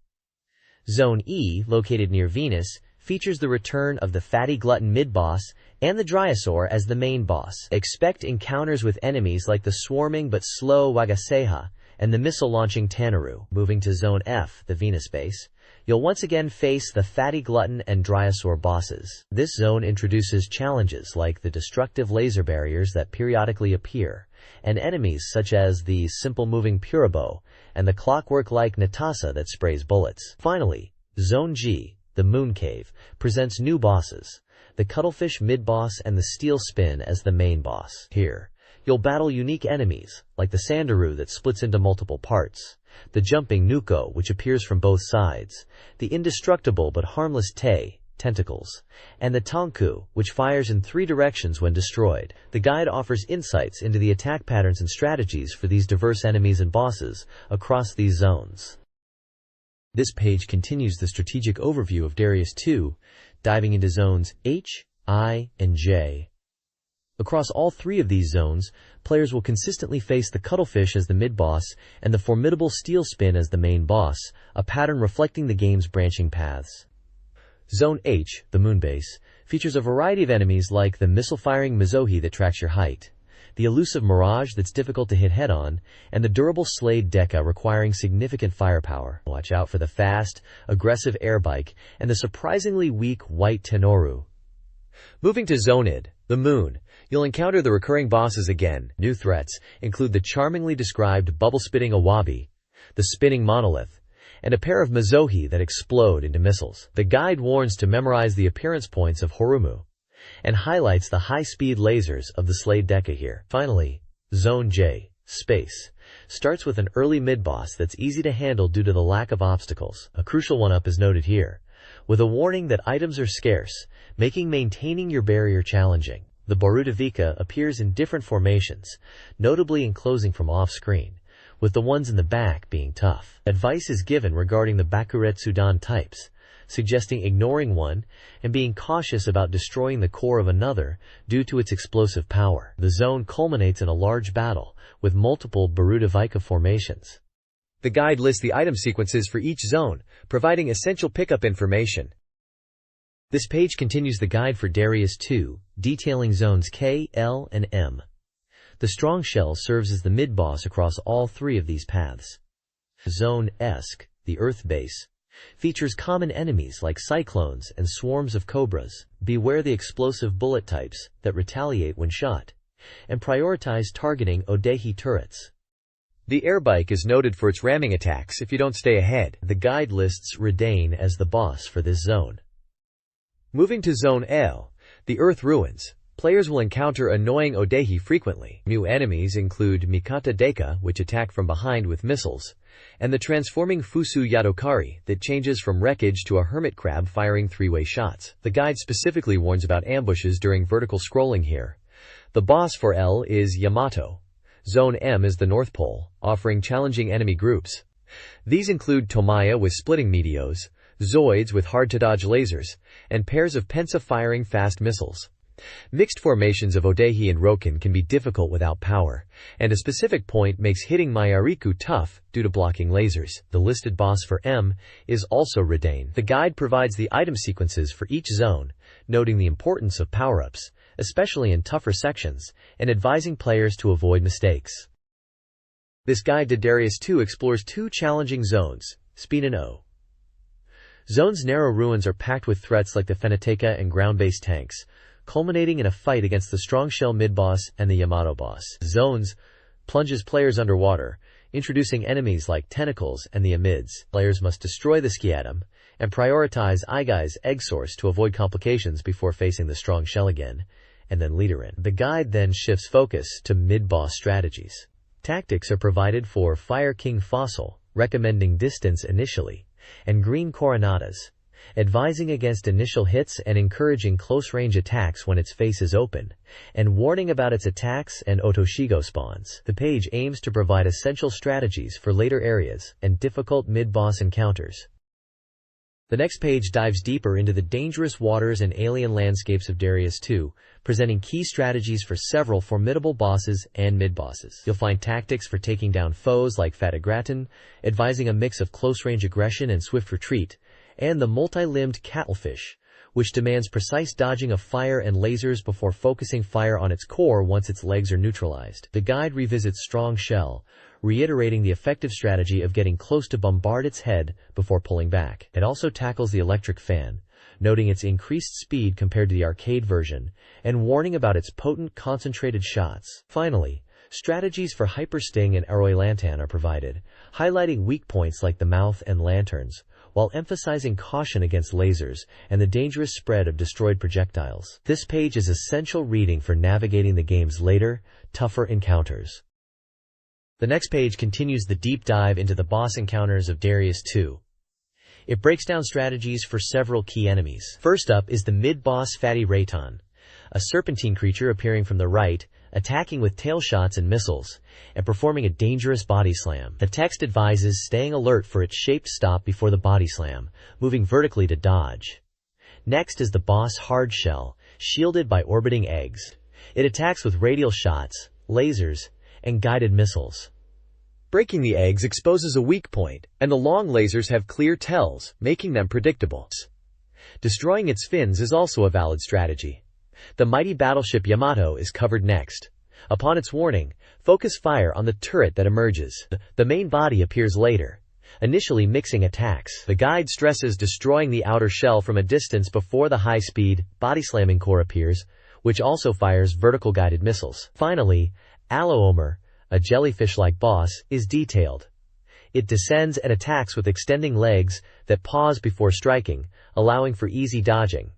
Zone E, located near Venus, features the return of the Fatty Glutton mid-boss and the Dryosaur as the main boss. Expect encounters with enemies like the swarming but slow Wagaseha and the missile-launching Tanaru. Moving to Zone F, the Venus base, you'll once again face the Fatty Glutton and Dryosaur bosses. This zone introduces challenges like the destructive laser barriers that periodically appear, and enemies such as the simple-moving Purabo and the clockwork-like Natasa that sprays bullets. Finally, Zone G, the Moon Cave, presents new bosses, the Cuttlefish mid-boss and the Steel Spin as the main boss. Here, you'll battle unique enemies, like the Sandaru that splits into multiple parts, the jumping Nuko which appears from both sides, the indestructible but harmless Te, tentacles, and the Tonku, which fires in 3 directions when destroyed. The guide offers insights into the attack patterns and strategies for these diverse enemies and bosses across these zones. This page continues the strategic overview of Darius 2, diving into zones H, I, and J. Across all three of these zones, players will consistently face the cuttlefish as the mid-boss and the formidable steel spin as the main boss, a pattern reflecting the game's branching paths. Zone H, the moonbase, features a variety of enemies like the missile-firing Mizohi that tracks your height, the elusive Mirage that's difficult to hit head-on, and the durable Slade Deca requiring significant firepower. Watch out for the fast, aggressive airbike and the surprisingly weak white Tenoru. Moving to Zone ID, the moon, you'll encounter the recurring bosses again. New threats include the charmingly described bubble-spitting Awabi, the spinning monolith, and a pair of Mizohi that explode into missiles. The guide warns to memorize the appearance points of Horumu, and highlights the high-speed lasers of the Slade Deca here. Finally, Zone J, space, starts with an early mid-boss that's easy to handle due to the lack of obstacles. A crucial one-up is noted here, with a warning that items are scarce, making maintaining your barrier challenging. The Borudavika appears in different formations, notably enclosing from off-screen, with the ones in the back being tough. Advice is given regarding the Bakuretsudan types, suggesting ignoring one and being cautious about destroying the core of another due to its explosive power. The zone culminates in a large battle with multiple Borudavika formations. The guide lists the item sequences for each zone, providing essential pickup information. This page continues the guide for Darius 2, detailing zones K, L, and M. The strong shell serves as the mid-boss across all three of these paths. Zone S, the Earth base, features common enemies like cyclones and swarms of cobras. Beware the explosive bullet types that retaliate when shot, and prioritize targeting Odehi turrets. The airbike is noted for its ramming attacks if you don't stay ahead. The guide lists Redane as the boss for this zone. Moving to Zone L, the Earth ruins, players will encounter annoying Odehi frequently. New enemies include Mikata Deka, which attack from behind with missiles, and the transforming Fusu Yadokari that changes from wreckage to a hermit crab firing three-way shots. The guide specifically warns about ambushes during vertical scrolling here. The boss for L is Yamato. Zone M is the North Pole, offering challenging enemy groups. These include Tomaya with splitting meteors, Zoids with hard-to-dodge lasers, and pairs of Pensa-firing fast missiles. Mixed formations of Odehi and Roken can be difficult without power, and a specific point makes hitting Mayariku tough due to blocking lasers. The listed boss for M is also Redane. The guide provides the item sequences for each zone, noting the importance of power-ups, especially in tougher sections, and advising players to avoid mistakes. This guide to Darius 2 explores two challenging zones, Spin and O. Zone's narrow ruins are packed with threats like the Fenateka and ground-based tanks, culminating in a fight against the strong shell mid-boss and the Yamato boss. Zones plunges players underwater, introducing enemies like tentacles and the Amids. Players must destroy the Skiatum and prioritize Igai's egg source to avoid complications before facing the strong shell again, and then Leaderin. The guide then shifts focus to mid-boss strategies. Tactics are provided for Fire King Fossil, recommending distance initially, and Green Coronadas, advising against initial hits and encouraging close-range attacks when its face is open, and warning about its attacks and Otoshigo spawns. The page aims to provide essential strategies for later areas and difficult mid-boss encounters. The next page dives deeper into the dangerous waters and alien landscapes of Darius 2, presenting key strategies for several formidable bosses and mid-bosses. You'll find tactics for taking down foes like Fatagratin, advising a mix of close-range aggression and swift retreat, and the multi-limbed Cattlefish, which demands precise dodging of fire and lasers before focusing fire on its core once its legs are neutralized. The guide revisits Strong Shell, reiterating the effective strategy of getting close to bombard its head before pulling back. It also tackles the Electric Fan, noting its increased speed compared to the arcade version, and warning about its potent concentrated shots. Finally, strategies for Hyper Sting and Aroi Lantan are provided, highlighting weak points like the mouth and lanterns, while emphasizing caution against lasers and the dangerous spread of destroyed projectiles. This page is essential reading for navigating the game's later, tougher encounters. The next page continues the deep dive into the boss encounters of Darius 2. It breaks down strategies for several key enemies. First up is the mid-boss Fatty Rayton, a serpentine creature appearing from the right, attacking with tail shots and missiles, and performing a dangerous body slam. The text advises staying alert for its shaped stop before the body slam, moving vertically to dodge. Next is the boss Hard Shell, shielded by orbiting eggs. It attacks with radial shots, lasers, and guided missiles. Breaking the eggs exposes a weak point, and the long lasers have clear tells, making them predictable. Destroying its fins is also a valid strategy. The mighty battleship Yamato is covered next. Upon its warning, focus fire on the turret that emerges. The main body appears later, initially mixing attacks. The guide stresses destroying the outer shell from a distance before the high-speed, body-slamming core appears, which also fires vertical guided missiles. Finally, Aloomer, a jellyfish-like boss, is detailed. It descends and attacks with extending legs that pause before striking, allowing for easy dodging.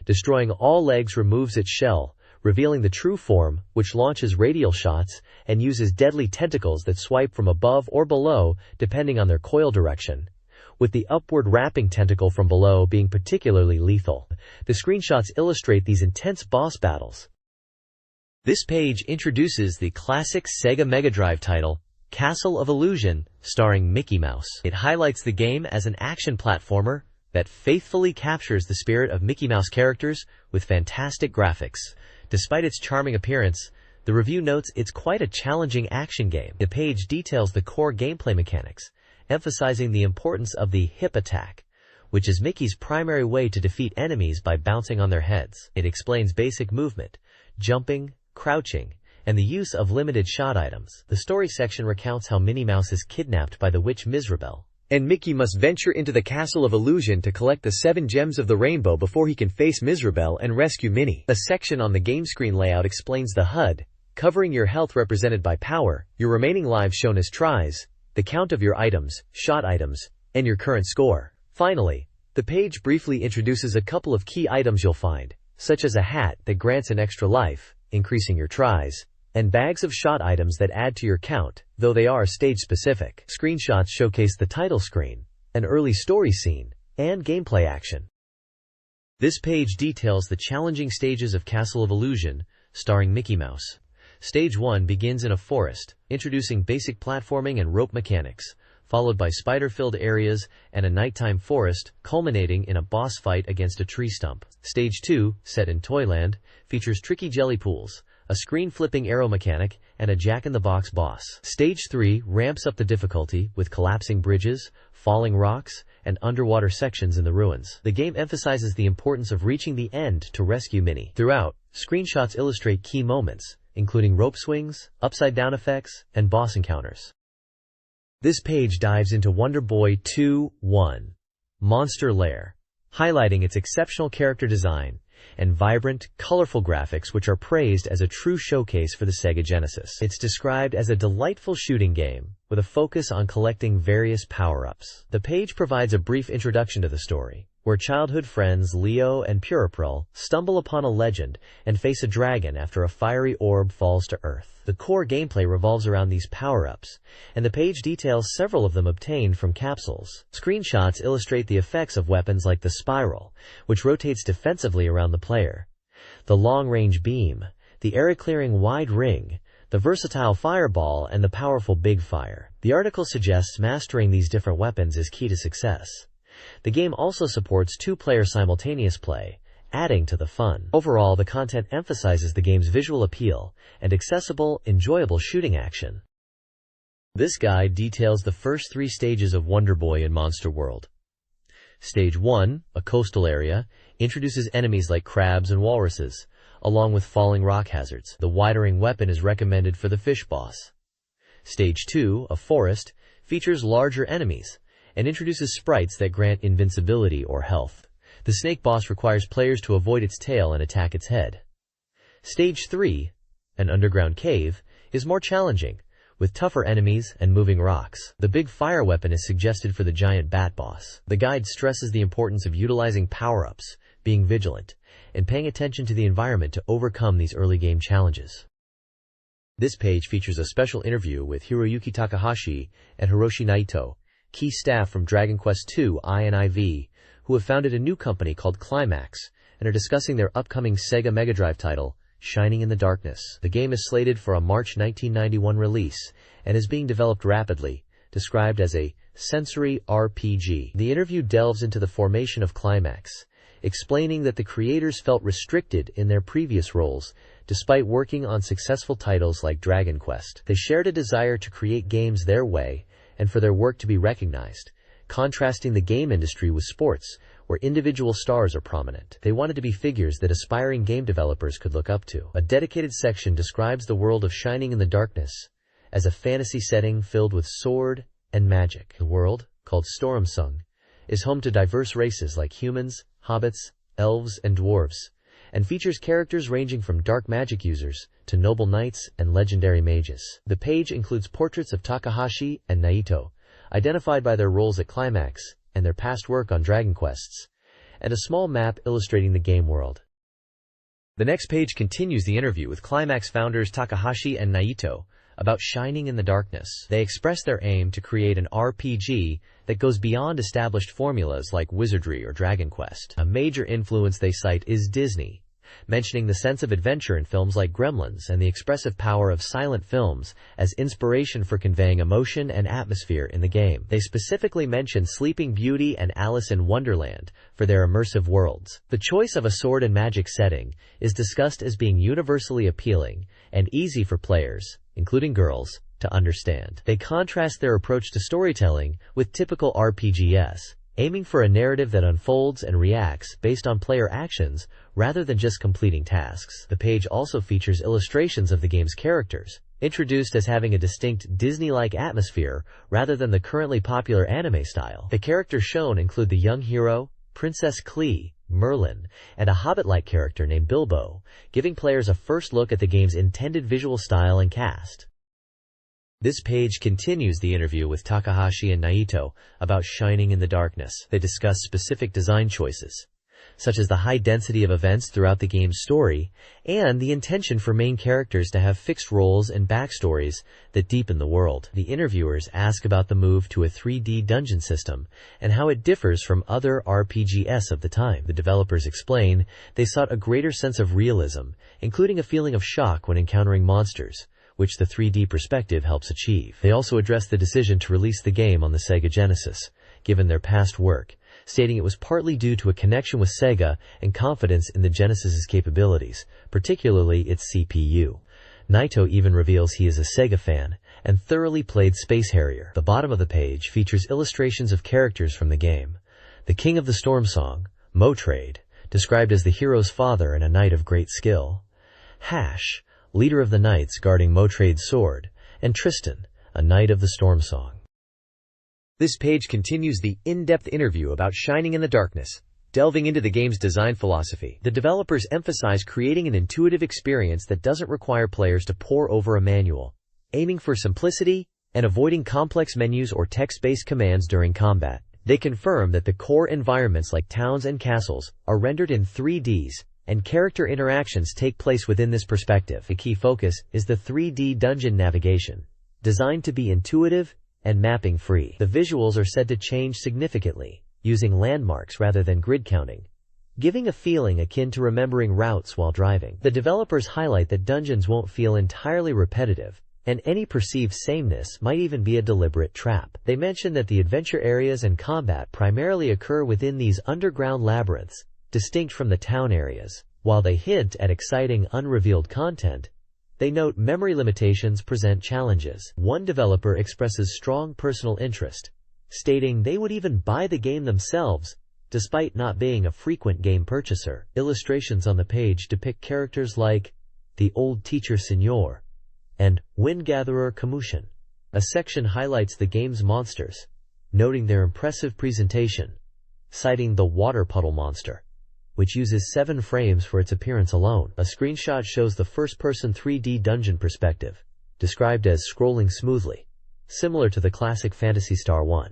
Destroying all legs removes its shell, revealing the true form, which launches radial shots and uses deadly tentacles that swipe from above or below depending on their coil direction, with the upward wrapping tentacle from below being particularly lethal. The screenshots illustrate these intense boss battles. This page introduces the classic Sega Mega Drive title, Castle of Illusion, starring Mickey Mouse. It highlights the game as an action platformer that faithfully captures the spirit of Mickey Mouse characters with fantastic graphics. Despite its charming appearance, the review notes it's quite a challenging action game. The page details the core gameplay mechanics, emphasizing the importance of the hip attack, which is Mickey's primary way to defeat enemies by bouncing on their heads. It explains basic movement, jumping, crouching, and the use of limited shot items. The story section recounts how Minnie Mouse is kidnapped by the witch Mizrabel, and Mickey must venture into the Castle of Illusion to collect the 7 gems of the rainbow before he can face Mizrabel and rescue Minnie. A section on the game screen layout explains the HUD, covering your health represented by power, your remaining lives shown as tries, the count of your items, shot items, and your current score. Finally, the page briefly introduces a couple of key items you'll find, such as a hat that grants an extra life, increasing your tries, and bags of shot items that add to your count, though they are stage-specific. Screenshots showcase the title screen, an early story scene, and gameplay action. This page details the challenging stages of Castle of Illusion, starring Mickey Mouse. Stage 1 begins in a forest, introducing basic platforming and rope mechanics, followed by spider-filled areas and a nighttime forest, culminating in a boss fight against a tree stump. Stage 2, set in Toyland, features tricky jelly pools, a screen-flipping arrow mechanic, and a jack-in-the-box boss. Stage 3 ramps up the difficulty with collapsing bridges, falling rocks, and underwater sections in the ruins. The game emphasizes the importance of reaching the end to rescue Minnie. Throughout, screenshots illustrate key moments, including rope swings, upside-down effects, and boss encounters. This page dives into Wonder Boy 2-1, Monster Lair, highlighting its exceptional character design and vibrant, colorful graphics which are praised as a true showcase for the Sega Genesis. It's described as a delightful shooting game, with a focus on collecting various power-ups. The page provides a brief introduction to the story, where childhood friends Leo and Puripril stumble upon a legend and face a dragon after a fiery orb falls to Earth. The core gameplay revolves around these power-ups, and the page details several of them obtained from capsules. Screenshots illustrate the effects of weapons like the Spiral, which rotates defensively around the player, the long-range beam, the area-clearing wide ring, the versatile fireball, and the powerful big fire. The article suggests mastering these different weapons is key to success. The game also supports 2-player simultaneous play, adding to the fun. Overall, the content emphasizes the game's visual appeal and accessible, enjoyable shooting action. This guide details the first 3 stages of Wonder Boy in Monster World. Stage 1, a coastal area, introduces enemies like crabs and walruses, along with falling rock hazards. The widering weapon is recommended for the fish boss. Stage 2, a forest, features larger enemies and introduces sprites that grant invincibility or health. The snake boss requires players to avoid its tail and attack its head. Stage 3, an underground cave, is more challenging, with tougher enemies and moving rocks. The big fire weapon is suggested for the giant bat boss. The guide stresses the importance of utilizing power-ups, being vigilant, and paying attention to the environment to overcome these early game challenges. This page features a special interview with Hiroyuki Takahashi and Hiroshi Naito, key staff from Dragon Quest II I and IV, who have founded a new company called Climax and are discussing their upcoming Sega Mega Drive title, Shining in the Darkness. The game is slated for a March 1991 release and is being developed rapidly, described as a sensory RPG. The interview delves into the formation of Climax explaining that the creators felt restricted in their previous roles, despite working on successful titles like Dragon Quest. They shared a desire to create games their way and for their work to be recognized, contrasting the game industry with sports, where individual stars are prominent. They wanted to be figures that aspiring game developers could look up to. A dedicated section describes the world of Shining in the Darkness as a fantasy setting filled with sword and magic. The world, called Stormsung, is home to diverse races like humans, hobbits, elves, and dwarves, and features characters ranging from dark magic users to noble knights and legendary mages. The page includes portraits of Takahashi and Naito, identified by their roles at Climax and their past work on Dragon Quests, and a small map illustrating the game world. The next page continues the interview with Climax founders Takahashi and Naito about Shining in the Darkness. They express their aim to create an RPG that goes beyond established formulas like Wizardry or Dragon Quest. A major influence they cite is Disney, mentioning the sense of adventure in films like Gremlins and the expressive power of silent films as inspiration for conveying emotion and atmosphere in the game. They specifically mention Sleeping Beauty and Alice in Wonderland for their immersive worlds. The choice of a sword and magic setting is discussed as being universally appealing and easy for players, including girls, to understand. They contrast their approach to storytelling with typical RPGs, aiming for a narrative that unfolds and reacts based on player actions rather than just completing tasks. The page also features illustrations of the game's characters, introduced as having a distinct Disney-like atmosphere rather than the currently popular anime style. The characters shown include the young hero, Princess Klee, Merlin, and a hobbit-like character named Bilbo, giving players a first look at the game's intended visual style and cast. This page continues the interview with Takahashi and Naito about Shining in the Darkness. They discuss specific design choices, such as the high density of events throughout the game's story, and the intention for main characters to have fixed roles and backstories that deepen the world. The interviewers ask about the move to a 3D dungeon system and how it differs from other RPGs of the time. The developers explain they sought a greater sense of realism, including a feeling of shock when encountering monsters, which the 3D perspective helps achieve. They also address the decision to release the game on the Sega Genesis, given their past work, stating it was partly due to a connection with Sega and confidence in the Genesis's capabilities, particularly its CPU. Naito even reveals he is a Sega fan and thoroughly played Space Harrier. The bottom of the page features illustrations of characters from the game. The King of the Stormsong, Motrade, described as the hero's father and a knight of great skill. Hash, leader of the knights guarding Motrade's sword, and Tristan, a knight of the Stormsong. This page continues the in-depth interview about Shining in the Darkness, delving into the game's design philosophy. The developers emphasize creating an intuitive experience that doesn't require players to pore over a manual, aiming for simplicity and avoiding complex menus or text-based commands during combat. They confirm that the core environments like towns and castles are rendered in 3Ds, and character interactions take place within this perspective. The key focus is the 3D dungeon navigation, designed to be intuitive and mapping-free. The visuals are said to change significantly, using landmarks rather than grid counting, giving a feeling akin to remembering routes while driving. The developers highlight that dungeons won't feel entirely repetitive, and any perceived sameness might even be a deliberate trap. They mention that the adventure areas and combat primarily occur within these underground labyrinths, distinct from the town areas. While they hint at exciting unrevealed content, they note memory limitations present challenges. One developer expresses strong personal interest, stating they would even buy the game themselves, despite not being a frequent game purchaser. Illustrations on the page depict characters like the Old Teacher Signor and Windgatherer Camushin. A section highlights the game's monsters, noting their impressive presentation, citing the Water Puddle monster, which uses 7 frames for its appearance alone. A screenshot shows the first-person 3D dungeon perspective, described as scrolling smoothly, similar to the classic Phantasy Star I.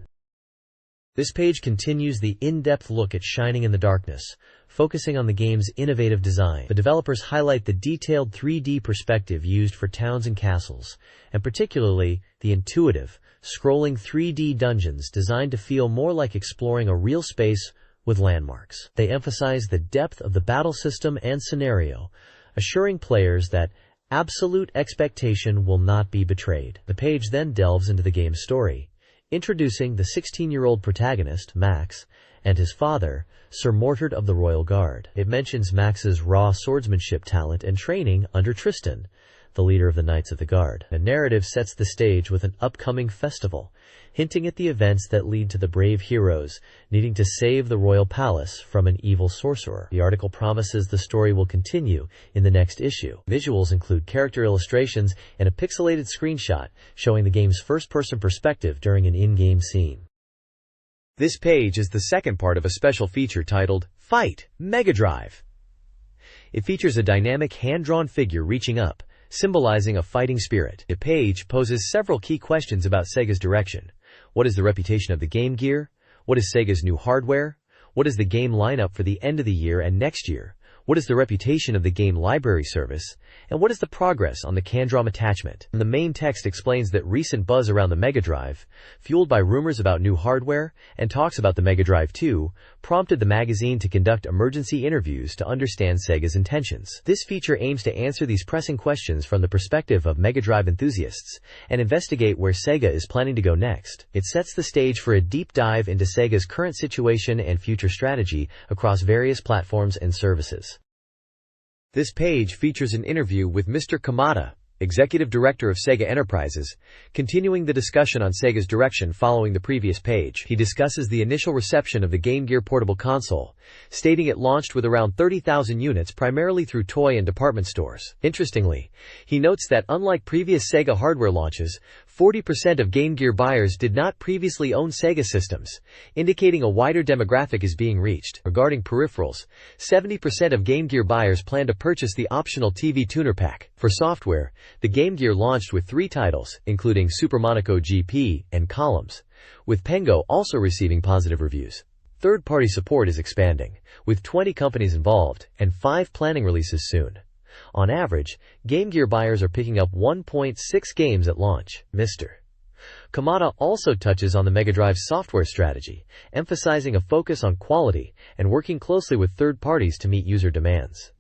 This page continues the in-depth look at Shining in the Darkness, focusing on the game's innovative design. The developers highlight the detailed 3D perspective used for towns and castles, and particularly the intuitive, scrolling 3D dungeons designed to feel more like exploring a real space with landmarks. They emphasize the depth of the battle system and scenario, assuring players that absolute expectation will not be betrayed. The page then delves into the game's story, introducing the 16-year-old protagonist, Max, and his father, Sir Mordred of the Royal Guard. It mentions Max's raw swordsmanship talent and training under Tristan, the leader of the Knights of the Guard. The narrative sets the stage with an upcoming festival, hinting at the events that lead to the brave heroes needing to save the royal palace from an evil sorcerer. The article promises the story will continue in the next issue. Visuals include character illustrations and a pixelated screenshot showing the game's first-person perspective during an in-game scene. This page is the second part of a special feature titled Fight Mega Drive. It features a dynamic hand-drawn figure reaching up, symbolizing a fighting spirit. The page poses several key questions about Sega's direction. What is the reputation of the Game Gear? What is Sega's new hardware? What is the game lineup for the end of the year and next year? What is the reputation of the game library service? And what is the progress on the CanDROM attachment? The main text explains that recent buzz around the Mega Drive, fueled by rumors about new hardware and talks about the Mega Drive 2, prompted the magazine to conduct emergency interviews to understand Sega's intentions. This feature aims to answer these pressing questions from the perspective of Mega Drive enthusiasts and investigate where Sega is planning to go next. It sets the stage for a deep dive into Sega's current situation and future strategy across various platforms and services. This page features an interview with Mr. Kamada, Executive Director of Sega Enterprises, continuing the discussion on Sega's direction following the previous page. He discusses the initial reception of the Game Gear portable console, stating it launched with around 30,000 units primarily through toy and department stores. Interestingly, he notes that unlike previous Sega hardware launches, 40% of Game Gear buyers did not previously own Sega systems, indicating a wider demographic is being reached. Regarding peripherals, 70% of Game Gear buyers plan to purchase the optional TV tuner pack. For software, the Game Gear launched with 3 titles, including Super Monaco GP and Columns, with Pengo also receiving positive reviews. Third-party support is expanding, with 20 companies involved and 5 planning releases soon. On average, Game Gear buyers are picking up 1.6 games at launch. Mr. Kamada also touches on the Mega Drive's software strategy, emphasizing a focus on quality and working closely with third parties to meet user demands.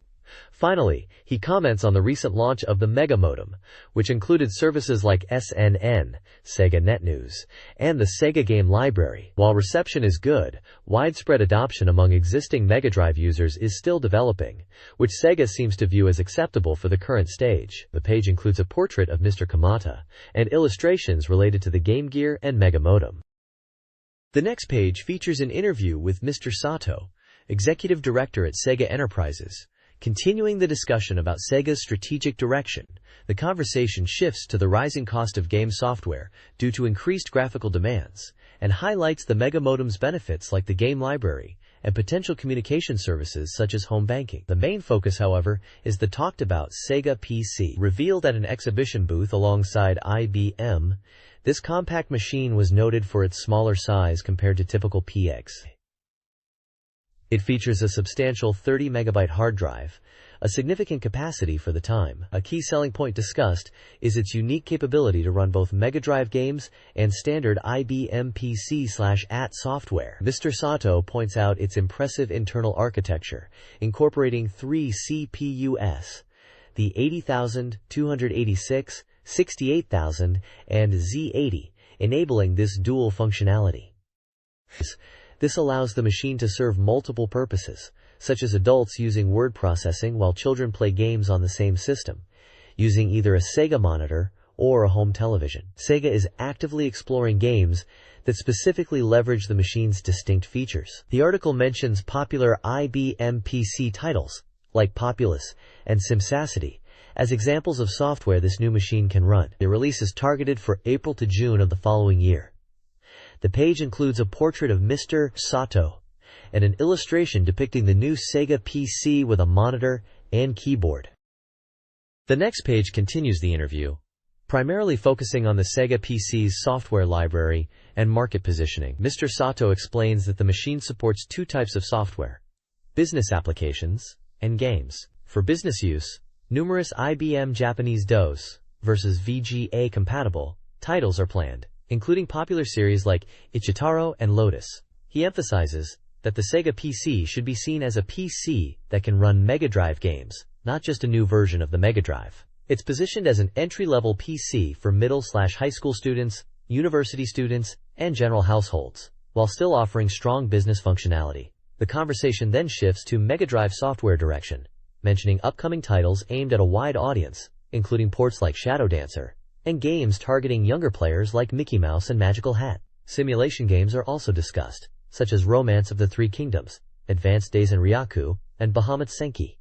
Finally, he comments on the recent launch of the Mega Modem, which included services like SNN, Sega Net News, and the Sega Game Library. While reception is good, widespread adoption among existing Mega Drive users is still developing, which Sega seems to view as acceptable for the current stage. The page includes a portrait of Mr. Kamata and illustrations related to the Game Gear and Mega Modem. The next page features an interview with Mr. Sato, Executive Director at Sega Enterprises. Continuing the discussion about Sega's strategic direction, the conversation shifts to the rising cost of game software due to increased graphical demands, and highlights the Mega Modem's benefits like the game library and potential communication services such as home banking. The main focus, however, is the talked-about Sega PC. Revealed at an exhibition booth alongside IBM, this compact machine was noted for its smaller size compared to typical PX. It features a substantial 30-megabyte hard drive, a significant capacity for the time. A key selling point discussed is its unique capability to run both Mega Drive games and standard IBM PC/AT software. Mr. Sato points out its impressive internal architecture, incorporating 3 CPUs, the 80,000, 286, 68,000, and Z80, enabling this dual functionality. This allows the machine to serve multiple purposes, such as adults using word processing while children play games on the same system, using either a Sega monitor or a home television. Sega is actively exploring games that specifically leverage the machine's distinct features. The article mentions popular IBM PC titles, like Populous and SimSacity, as examples of software this new machine can run. The release is targeted for April to June of the following year. The page includes a portrait of Mr. Sato and an illustration depicting the new Sega PC with a monitor and keyboard. The next page continues the interview, primarily focusing on the Sega PC's software library and market positioning. Mr. Sato explains that the machine supports 2 types of software: business applications and games. For business use, numerous IBM Japanese DOS versus VGA compatible titles are planned, including popular series like Ichitaro and Lotus. He emphasizes that the Sega PC should be seen as a PC that can run Mega Drive games, not just a new version of the Mega Drive. It's positioned as an entry-level PC for middle/high school students, university students, and general households. while still offering strong business functionality. The conversation then shifts to MegaDrive software direction, mentioning upcoming titles aimed at a wide audience, including ports like Shadow Dancer, and games targeting younger players like Mickey Mouse and Magical Hat. Simulation games are also discussed, such as Romance of the Three Kingdoms, Advanced Days in Ryaku, and Bahamut Senki.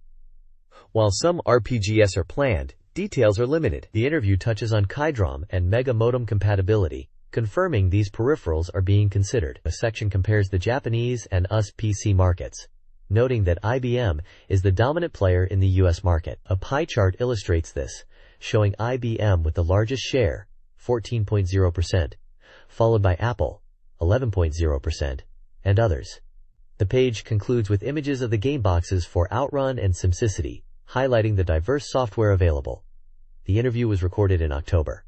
While some RPGs are planned, details are limited. The interview touches on Kydrom and Mega Modem compatibility, confirming these peripherals are being considered. A section compares the Japanese and US PC markets, noting that IBM is the dominant player in the US market. A pie chart illustrates this, showing IBM with the largest share, 14.0%, followed by Apple, 11.0%, and others. The page concludes with images of the game boxes for Outrun and SimCity, highlighting the diverse software available. The interview was recorded in October.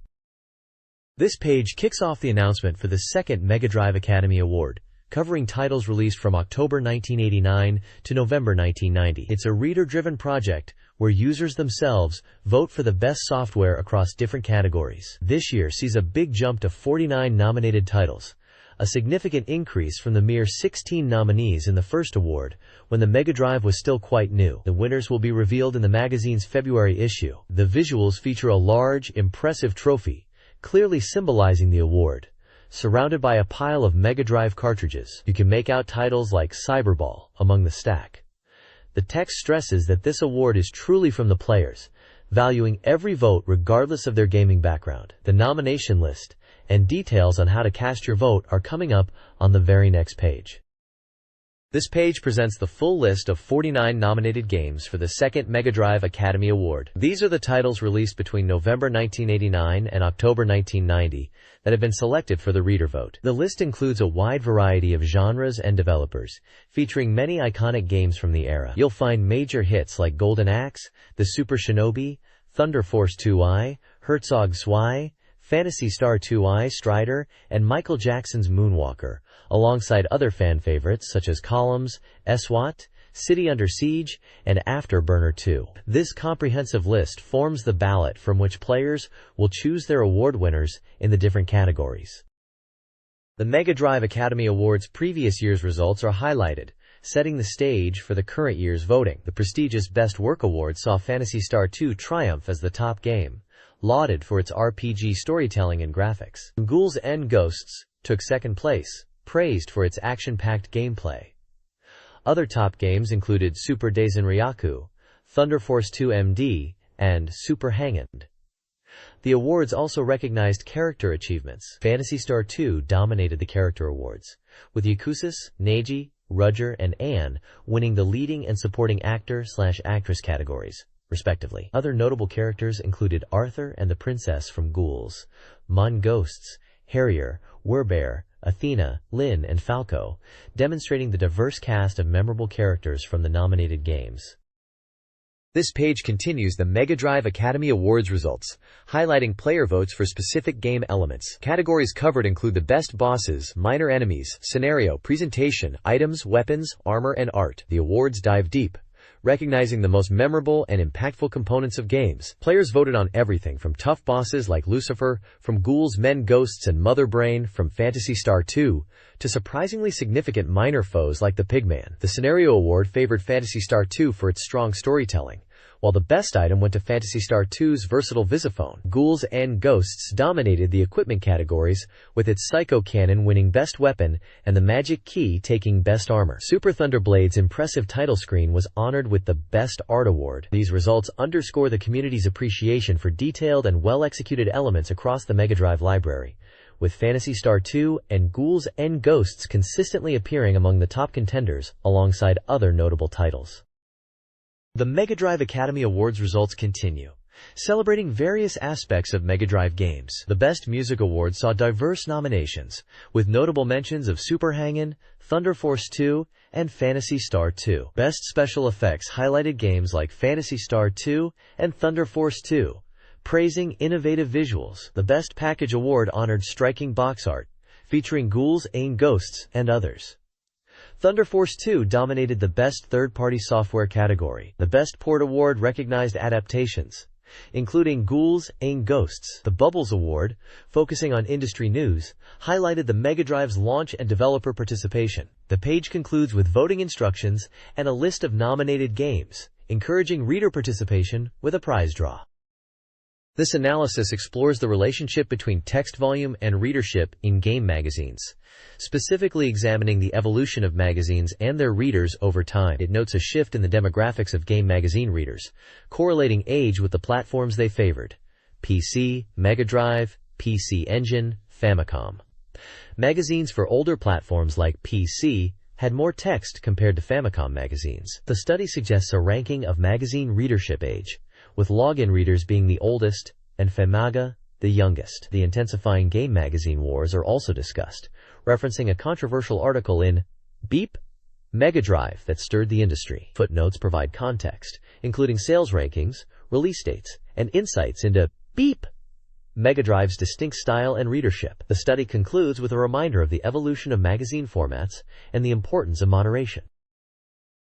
This page kicks off the announcement for the second MegaDrive Academy Award, covering titles released from October 1989 to November 1990. It's a reader-driven project where users themselves vote for the best software across different categories. This year sees a big jump to 49 nominated titles, a significant increase from the mere 16 nominees in the first award, when the MegaDrive was still quite new. The winners will be revealed in the magazine's February issue. The visuals feature a large, impressive trophy, clearly symbolizing the award, surrounded by a pile of MegaDrive cartridges. You can make out titles like Cyberball among the stack. The text stresses that this award is truly from the players, valuing every vote regardless of their gaming background. The nomination list and details on how to cast your vote are coming up on the very next page. This page presents the full list of 49 nominated games for the second MegaDrive Academy Award. These are the titles released between November 1989 and October 1990 that have been selected for the reader vote. The list includes a wide variety of genres and developers, featuring many iconic games from the era. You'll find major hits like Golden Axe, The Super Shinobi, Thunder Force 2i, Herzog Zwei, Phantasy Star II Strider, and Michael Jackson's Moonwalker, alongside other fan favorites such as Columns, SWAT, City Under Siege, and Afterburner 2. This comprehensive list forms the ballot from which players will choose their award winners in the different categories. The MegaDrive Academy Awards' previous year's results are highlighted, setting the stage for the current year's voting. The prestigious Best Work Award saw Phantasy Star II triumph as the top game, lauded for its RPG storytelling and graphics. Ghouls and Ghosts took second place, praised for its action-packed gameplay. Other top games included Super Days in Ryaku, Thunder Force 2 MD, and Super Hangend. The awards also recognized character achievements. Phantasy Star II dominated the character awards, with Yakusis, Neji, Rudger, and Anne winning the leading and supporting actor/actress categories, respectively. Other notable characters included Arthur and the Princess from Ghouls, Mon Ghosts, Harrier, Werbear, Athena, Lynn, and Falco, demonstrating the diverse cast of memorable characters from the nominated games. This page continues the MegaDrive Academy Awards results, highlighting player votes for specific game elements. Categories covered include the best bosses, minor enemies, scenario, presentation, items, weapons, armor, and art. The awards dive deep, recognizing the most memorable and impactful components of games. Players voted on everything from tough bosses like Lucifer, from Ghouls, Men, Ghosts, and Mother Brain, from Phantasy Star II, to surprisingly significant minor foes like the Pigman. The Scenario Award favored Phantasy Star II for its strong storytelling, while the best item went to Phantasy Star II's versatile Visiphone. Ghouls and Ghosts dominated the equipment categories, with its Psycho Cannon winning Best Weapon and the Magic Key taking Best Armor. Super Thunderblade's impressive title screen was honored with the Best Art Award. These results underscore the community's appreciation for detailed and well-executed elements across the MegaDrive library, with Phantasy Star II and Ghouls and Ghosts consistently appearing among the top contenders alongside other notable titles. The MegaDrive Academy Awards results continue, celebrating various aspects of MegaDrive games. The Best Music Award saw diverse nominations, with notable mentions of Super Hangin', Thunder Force 2, and Phantasy Star II. Best Special Effects highlighted games like Phantasy Star II and Thunder Force 2, praising innovative visuals. The Best Package Award honored striking box art, featuring Ghouls and Ghosts and others. Thunder Force 2 dominated the Best Third-Party Software category. The Best Port Award recognized adaptations, including Ghouls and Ghosts. The Bubbles Award, focusing on industry news, highlighted the Mega Drive's launch and developer participation. The page concludes with voting instructions and a list of nominated games, encouraging reader participation with a prize draw. This analysis explores the relationship between text volume and readership in game magazines, specifically examining the evolution of magazines and their readers over time. It notes a shift in the demographics of game magazine readers, correlating age with the platforms they favored: PC, Mega Drive, PC Engine, Famicom. Magazines for older platforms like PC had more text compared to Famicom magazines. The study suggests a ranking of magazine readership age, with login readers being the oldest and Famaga the youngest. The intensifying game magazine wars are also discussed, referencing a controversial article in BeepMD that stirred the industry. Footnotes provide context, including sales rankings, release dates, and insights into BeepMD's distinct style and readership. The study concludes with a reminder of the evolution of magazine formats and the importance of moderation.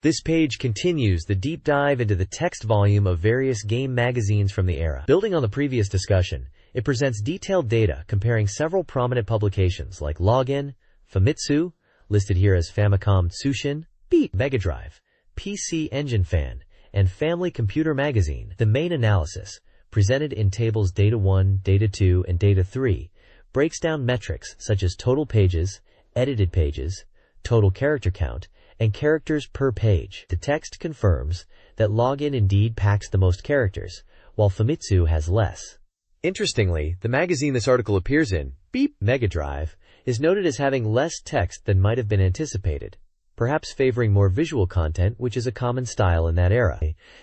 This page continues the deep dive into the text volume of various game magazines from the era. Building on the previous discussion, it presents detailed data comparing several prominent publications like Login, Famitsu, listed here as Famicom Tsushin, Beep Mega Drive, PC Engine Fan, and Family Computer Magazine. The main analysis, presented in tables Data 1, Data 2, and Data 3, breaks down metrics such as total pages, edited pages, total character count, and characters per page. The text confirms that Login indeed packs the most characters, while Famitsu has less. Interestingly, the magazine this article appears in, Beep Mega Drive, is noted as having less text than might have been anticipated, perhaps favoring more visual content, which is a common style in that era.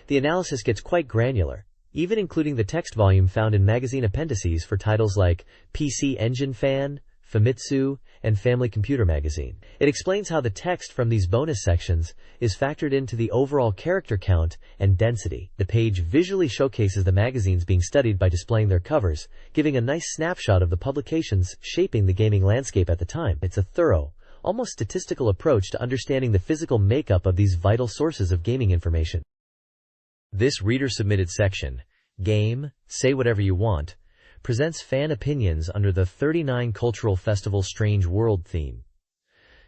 The analysis gets quite granular, even including the text volume found in magazine appendices for titles like PC Engine Fan, Famitsu, and Family Computer Magazine. It explains how the text from these bonus sections is factored into the overall character count and density. The page visually showcases the magazines being studied by displaying their covers, giving a nice snapshot of the publications shaping the gaming landscape at the time. It's a thorough, almost statistical approach to understanding the physical makeup of these vital sources of gaming information. This reader-submitted section, Game, Say Whatever You Want, presents fan opinions under the 39 Cultural Festival Strange World theme.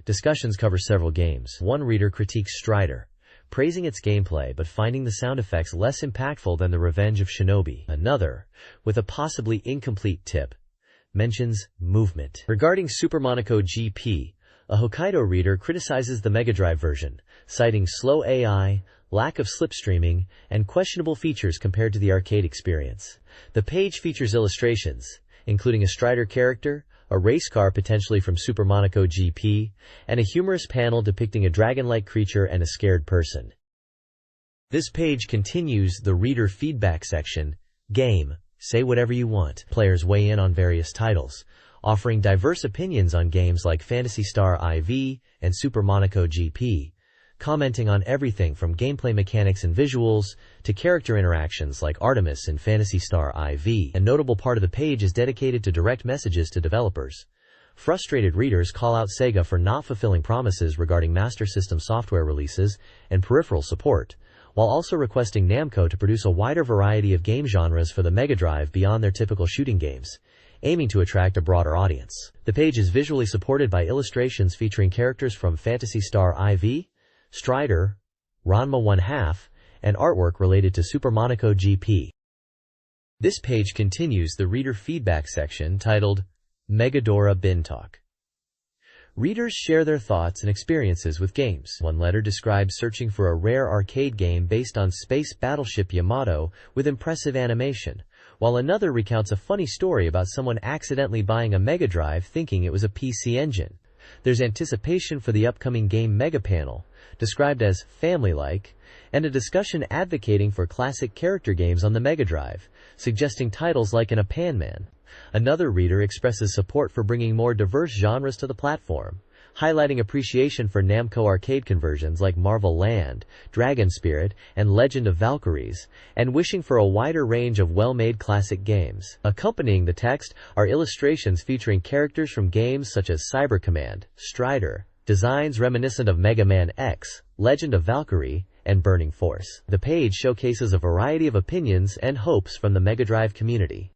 Discussions cover several games. One reader critiques Strider, praising its gameplay but finding the sound effects less impactful than The Revenge of Shinobi. Another, with a possibly incomplete tip, mentions movement. Regarding Super Monaco GP, a Hokkaido reader criticizes the Mega Drive version, citing slow AI, lack of slipstreaming, and questionable features compared to the arcade experience. The page features illustrations, including a Strider character, a race car potentially from Super Monaco GP, and a humorous panel depicting a dragon-like creature and a scared person. This page continues the reader feedback section, Game, Say Whatever You Want. Players weigh in on various titles, offering diverse opinions on games like Phantasy Star IV and Super Monaco GP, commenting on everything from gameplay mechanics and visuals to character interactions like Artemis in Phantasy Star IV. A notable part of the page is dedicated to direct messages to developers. Frustrated readers call out Sega for not fulfilling promises regarding Master System software releases and peripheral support, while also requesting Namco to produce a wider variety of game genres for the Mega Drive beyond their typical shooting games, aiming to attract a broader audience. The page is visually supported by illustrations featuring characters from Phantasy Star IV, Strider, Ranma 1/2, and artwork related to Super Monaco GP. This page continues the reader feedback section titled Megadora Bin Talk. Readers share their thoughts and experiences with games. One letter describes searching for a rare arcade game based on Space Battleship Yamato with impressive animation, while another recounts a funny story about someone accidentally buying a Mega Drive thinking it was a PC Engine. There's anticipation for the upcoming game Mega Panel, described as family-like, and a discussion advocating for classic character games on the Mega Drive, suggesting titles like a Pan Man. Another reader expresses support for bringing more diverse genres to the platform, highlighting appreciation for Namco arcade conversions like Marvel Land, Dragon Spirit, and Legend of Valkyries, and wishing for a wider range of well-made classic games. Accompanying the text are illustrations featuring characters from games such as Cyber Command, Strider, designs reminiscent of Mega Man X, Legend of Valkyrie, and burning force. The page showcases a variety of opinions and hopes from the Mega Drive community.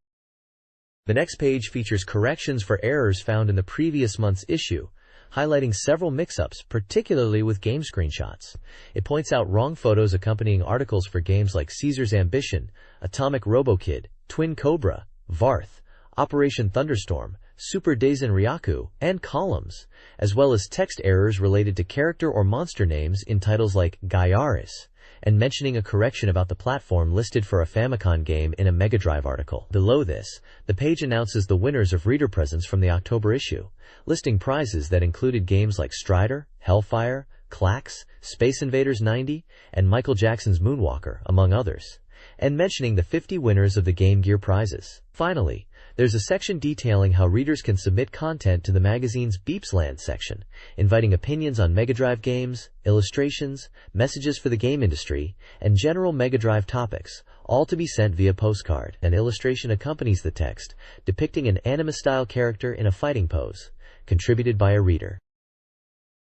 The next page features corrections for errors found in the previous month's issue, highlighting several mix-ups, particularly with game screenshots. It points out wrong photos accompanying articles for games like Caesar's Ambition, Atomic RoboKid, Twin Cobra, Varth, Operation Thunderstorm, Super Daisen Ryaku, and columns, as well as text errors related to character or monster names in titles like Gaiaris, and mentioning a correction about the platform listed for a Famicom game in a Mega Drive article. Below this, the page announces the winners of reader presents from the October issue, listing prizes that included games like Strider, Hellfire, Clax, Space Invaders 90, and Michael Jackson's Moonwalker, among others, and mentioning the 50 winners of the Game Gear prizes. Finally, there's a section detailing how readers can submit content to the magazine's Beepsland section, inviting opinions on Mega Drive games, illustrations, messages for the game industry, and general Mega Drive topics, all to be sent via postcard. An illustration accompanies the text, depicting an anime-style character in a fighting pose, contributed by a reader.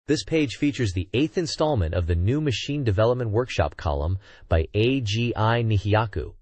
This page features the 8th installment of the New Machine Development Workshop column by AGI Nihiyaku,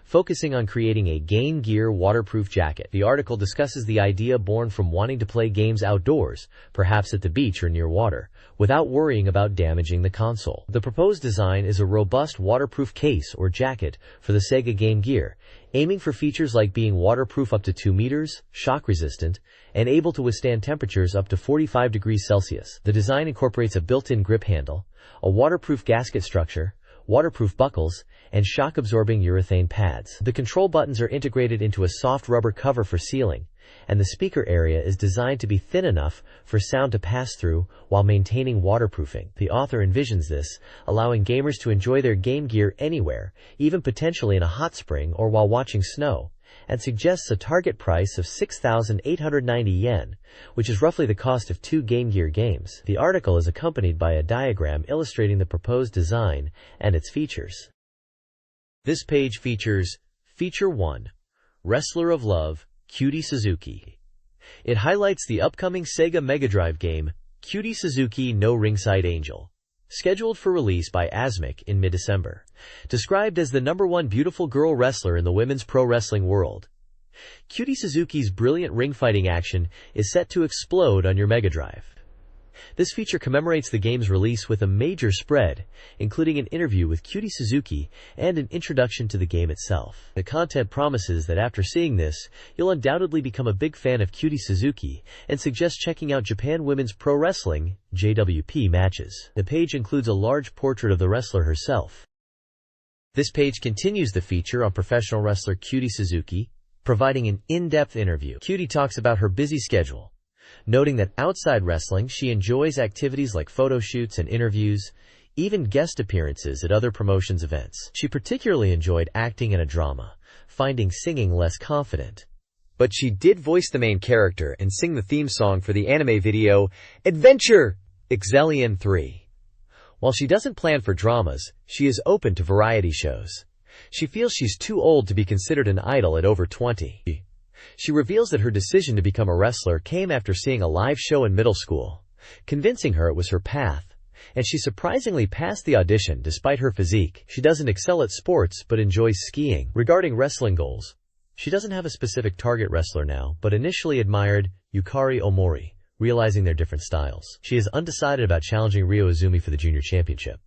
focusing on creating a Game Gear waterproof jacket. The article discusses the idea born from wanting to play games outdoors, perhaps at the beach or near water, without worrying about damaging the console. The proposed design is a robust waterproof case or jacket for the Sega Game Gear, aiming for features like being waterproof up to 2 meters, shock-resistant, and able to withstand temperatures up to 45 degrees Celsius. The design incorporates a built-in grip handle, a waterproof gasket structure, waterproof buckles, and shock-absorbing urethane pads. The control buttons are integrated into a soft rubber cover for sealing, and the speaker area is designed to be thin enough for sound to pass through while maintaining waterproofing. The author envisions this, allowing gamers to enjoy their Game Gear anywhere, even potentially in a hot spring or while watching snow, and suggests a target price of 6,890 yen, which is roughly the cost of 2 Game Gear games. The article is accompanied by a diagram illustrating the proposed design and its features. This page features Feature 1, Wrestler of Love, Cutie Suzuki. It highlights the upcoming Sega Mega Drive game, Cutie Suzuki no Ringside Angel, scheduled for release by Asmik in mid-December. Described as the #1 beautiful girl wrestler in the women's pro wrestling world, Cutie Suzuki's brilliant ring fighting action is set to explode on your Mega Drive. This feature commemorates the game's release with a major spread, including an interview with Cutie Suzuki and an introduction to the game itself. The content promises that after seeing this, you'll undoubtedly become a big fan of Cutie Suzuki and suggests checking out Japan Women's Pro Wrestling (JWP) matches. The page includes a large portrait of the wrestler herself. This page continues the feature on professional wrestler Cutie Suzuki, providing an in-depth interview. Cutie talks about her busy schedule, noting that outside wrestling she enjoys activities like photo shoots and interviews, even guest appearances at other promotions events. She particularly enjoyed acting in a drama, finding singing less confident. But she did voice the main character and sing the theme song for the anime video Adventure Exelion 3. While she doesn't plan for dramas, she is open to variety shows. She feels she's too old to be considered an idol at over 20. She reveals that her decision to become a wrestler came after seeing a live show in middle school, convincing her it was her path, and she surprisingly passed the audition despite her physique. She doesn't excel at sports but enjoys skiing. Regarding wrestling goals, she doesn't have a specific target wrestler now, but initially admired Yukari Omori, realizing their different styles. She is undecided about challenging Ryo Izumi for the junior championship,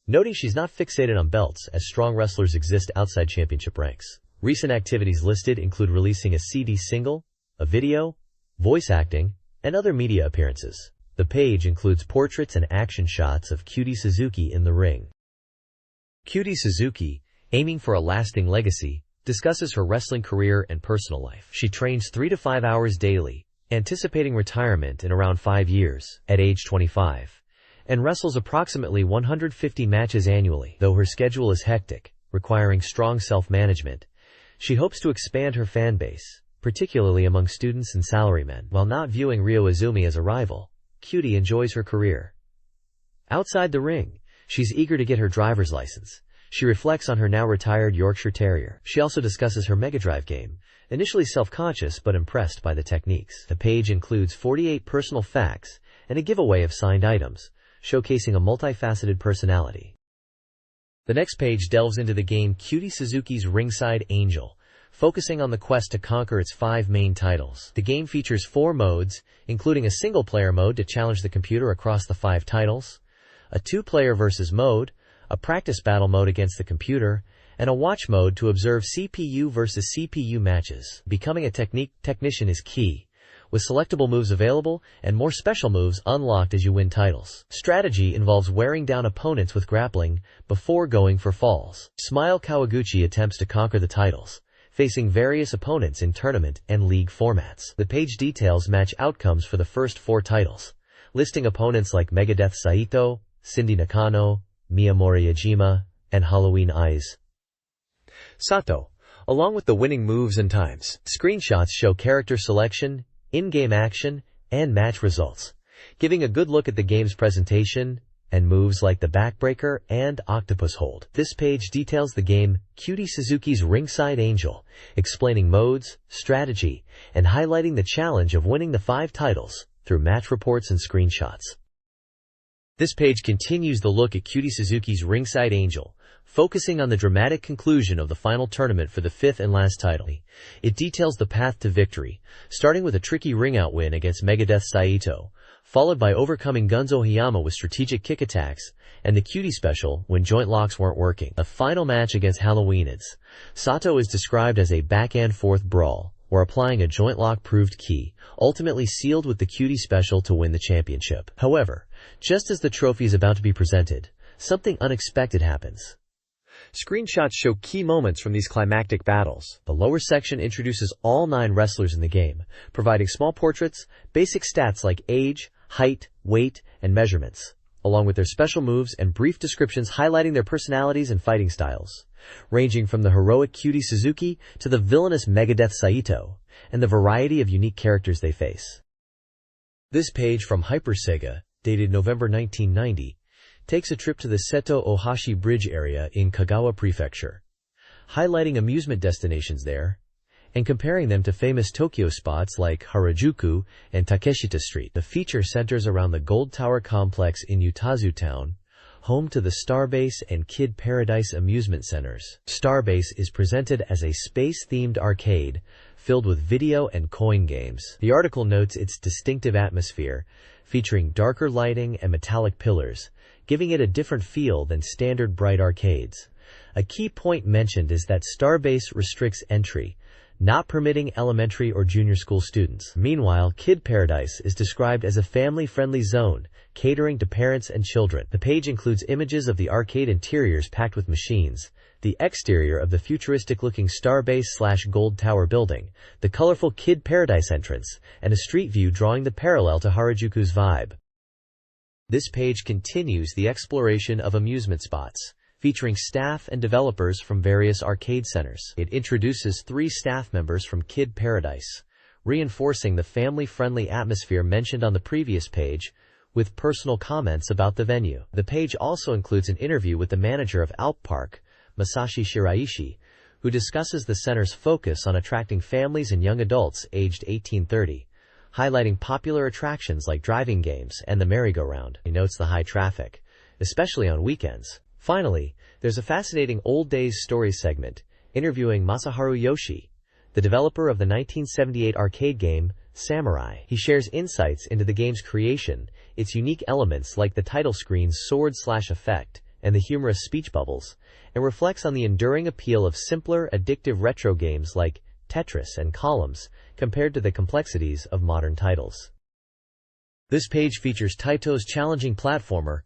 noting she's not fixated on belts as strong wrestlers exist outside championship ranks. Recent activities listed include releasing a CD single, a video, voice acting, and other media appearances. The page includes portraits and action shots of Cutie Suzuki in the ring. Cutie Suzuki, aiming for a lasting legacy, discusses her wrestling career and personal life. She trains 3 to 5 hours daily, anticipating retirement in around 5 years, at age 25, and wrestles approximately 150 matches annually. Though her schedule is hectic, requiring strong self-management, she hopes to expand her fan base, particularly among students and salarymen. While not viewing Ryo Izumi as a rival, Cutie enjoys her career. Outside the ring, she's eager to get her driver's license. She reflects on her now retired Yorkshire Terrier. She also discusses her Mega Drive game, initially self-conscious but impressed by the techniques. The page includes 48 personal facts and a giveaway of signed items, showcasing a multifaceted personality. The next page delves into the game Cutie Suzuki's Ringside Angel, focusing on the quest to conquer its 5 main titles. The game features 4 modes, including a single-player mode to challenge the computer across the 5 titles, a 2-player versus mode, a practice battle mode against the computer, and a watch mode to observe CPU versus CPU matches. Becoming a technician is key, with selectable moves available and more special moves unlocked as you win titles. Strategy involves wearing down opponents with grappling before going for falls. Smile Kawaguchi attempts to conquer the titles, facing various opponents in tournament and league formats. The page details match outcomes for the first 4 titles, listing opponents like Megadeth Saito, Cindy Nakano, Miyamori Ajima, and Halloween Eyes Sato, along with the winning moves and times. Screenshots show character selection, in-game action, and match results, giving a good look at the game's presentation and moves like the backbreaker and octopus hold. This page details the game Cutie Suzuki's Ringside Angel, explaining modes, strategy, and highlighting the challenge of winning the 5 titles through match reports and screenshots. This page continues the look at Cutie Suzuki's Ringside Angel, focusing on the dramatic conclusion of the final tournament for the 5th and last title. It details the path to victory, starting with a tricky ring-out win against Megadeth Saito, followed by overcoming Gunzo Hiyama with strategic kick attacks, and the Cutie special when joint locks weren't working. A final match against Halloween Eyes Sato is described as a back-and-forth brawl, where applying a joint lock proved key, ultimately sealed with the Cutie special to win the championship. However, just as the trophy is about to be presented, something unexpected happens. Screenshots show key moments from these climactic battles. The lower section introduces all 9 wrestlers in the game, providing small portraits, basic stats like age, height, weight, and measurements, along with their special moves and brief descriptions highlighting their personalities and fighting styles, ranging from the heroic Cutie Suzuki to the villainous Megadeth Saito, and the variety of unique characters they face. This page from Hyper Sega, dated November 1990, takes a trip to the Seto Ohashi Bridge area in Kagawa Prefecture, highlighting amusement destinations there, and comparing them to famous Tokyo spots like Harajuku and Takeshita Street. The feature centers around the Gold Tower complex in Utazu Town, home to the Starbase and Kid Paradise amusement centers. Starbase is presented as a space-themed arcade filled with video and coin games. The article notes its distinctive atmosphere, featuring darker lighting and metallic pillars, giving it a different feel than standard bright arcades. A key point mentioned is that Starbase restricts entry, not permitting elementary or junior school students. Meanwhile, Kid Paradise is described as a family-friendly zone, catering to parents and children. The page includes images of the arcade interiors packed with machines, the exterior of the futuristic-looking Starbase/Gold Tower building, the colorful Kid Paradise entrance, and a street view drawing the parallel to Harajuku's vibe. This page continues the exploration of amusement spots, featuring staff and developers from various arcade centers. It introduces 3 staff members from Kid Paradise, reinforcing the family-friendly atmosphere mentioned on the previous page, with personal comments about the venue. The page also includes an interview with the manager of Alp Park, Masashi Shiraishi, who discusses the center's focus on attracting families and young adults aged 18-30, highlighting popular attractions like driving games and the merry-go-round. He notes the high traffic, especially on weekends. Finally, there's a fascinating Old Days Stories segment, interviewing Masaharu Yoshi, the developer of the 1978 arcade game, Samurai. He shares insights into the game's creation, its unique elements like the title screen's sword/effect, and the humorous speech bubbles, and reflects on the enduring appeal of simpler, addictive retro games like Tetris and Columns, compared to the complexities of modern titles. This page features Taito's challenging platformer,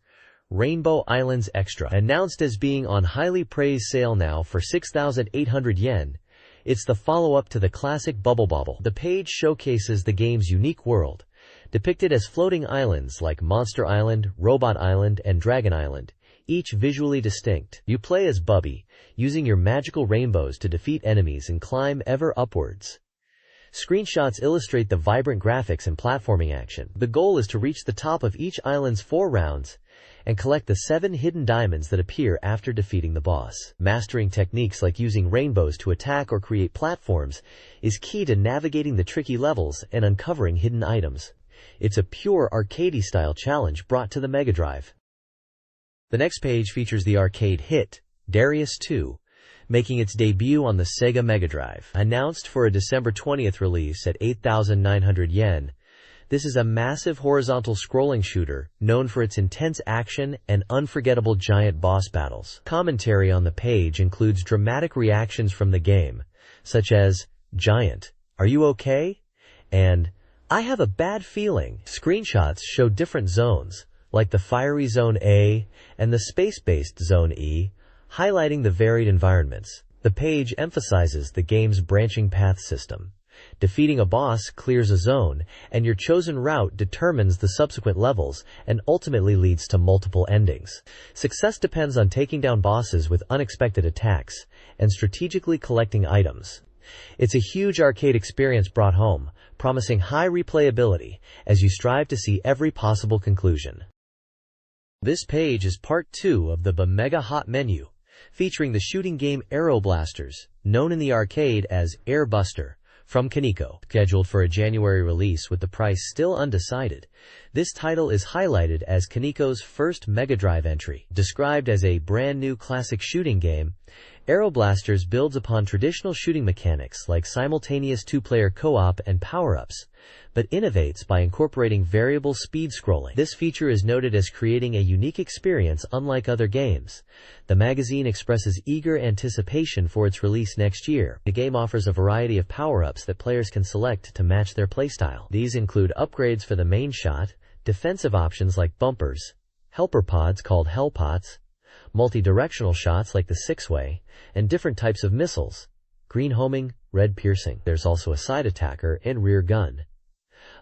Rainbow Islands Extra. Announced as being on highly praised sale now for 6,800 yen, it's the follow-up to the classic Bubble Bobble. The page showcases the game's unique world, depicted as floating islands like Monster Island, Robot Island, and Dragon Island, each visually distinct. You play as Bubby, using your magical rainbows to defeat enemies and climb ever upwards. Screenshots illustrate the vibrant graphics and platforming action. The goal is to reach the top of each island's 4 rounds and collect the 7 hidden diamonds that appear after defeating the boss. Mastering techniques like using rainbows to attack or create platforms is key to navigating the tricky levels and uncovering hidden items. It's a pure arcade-style challenge brought to the Mega Drive. The next page features the arcade hit, Darius 2, making its debut on the Sega Mega Drive. Announced for a December 20th release at 8,900 yen, this is a massive horizontal scrolling shooter known for its intense action and unforgettable giant boss battles. Commentary on the page includes dramatic reactions from the game, such as, "Giant, are you okay?" and "I have a bad feeling." Screenshots show different zones, like the fiery Zone A and the space-based Zone E, highlighting the varied environments. The page emphasizes the game's branching path system. Defeating a boss clears a zone, and your chosen route determines the subsequent levels and ultimately leads to multiple endings. Success depends on taking down bosses with unexpected attacks and strategically collecting items. It's a huge arcade experience brought home, promising high replayability as you strive to see every possible conclusion. This page is part 2 of the Mega Hot menu, featuring the shooting game Aero Blasters, known in the arcade as Air Buster, from Knuckle. Scheduled for a January release with the price still undecided, this title is highlighted as Knuckle's first Mega Drive entry. Described as a brand new classic shooting game, Aero Blasters builds upon traditional shooting mechanics like simultaneous two-player co-op and power-ups, but innovates by incorporating variable speed scrolling. This feature is noted as creating a unique experience unlike other games. The magazine expresses eager anticipation for its release next year. The game offers a variety of power-ups that players can select to match their playstyle. These include upgrades for the main shot, defensive options like bumpers, helper pods called hellpots, multi-directional shots like the six-way, and different types of missiles, green homing, red piercing. There's also a side attacker and rear gun.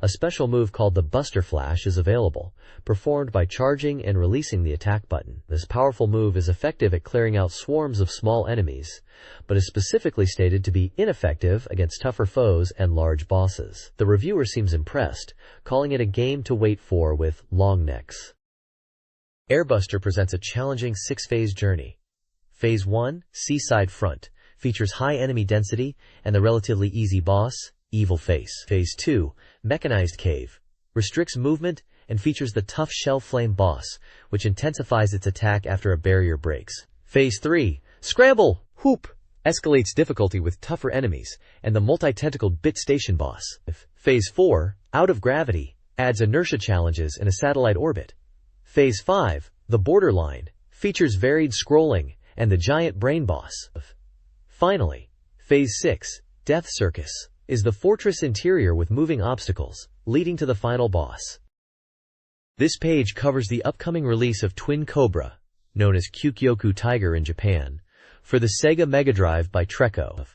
A special move called the Buster Flash is available, performed by charging and releasing the attack button. This powerful move is effective at clearing out swarms of small enemies, but is specifically stated to be ineffective against tougher foes and large bosses. The reviewer seems impressed, calling it a game to wait for with long necks. Airbuster presents a challenging 6-phase journey. Phase 1, Seaside Front, features high enemy density and the relatively easy boss, Evil Face. Phase 2, Mechanized Cave, restricts movement and features the tough Shell Flame boss, which intensifies its attack after a barrier breaks. Phase 3, Scramble! Whoop! Escalates difficulty with tougher enemies and the multi-tentacled Bit Station boss. Phase 4, Out of Gravity, adds inertia challenges in a satellite orbit. Phase 5, The Borderline, features varied scrolling and the giant brain boss. Finally, Phase 6, Death Circus, is the fortress interior with moving obstacles, leading to the final boss. This page covers the upcoming release of Twin Cobra, known as Kyukyoku Tiger in Japan, for the Sega Mega Drive by Treco.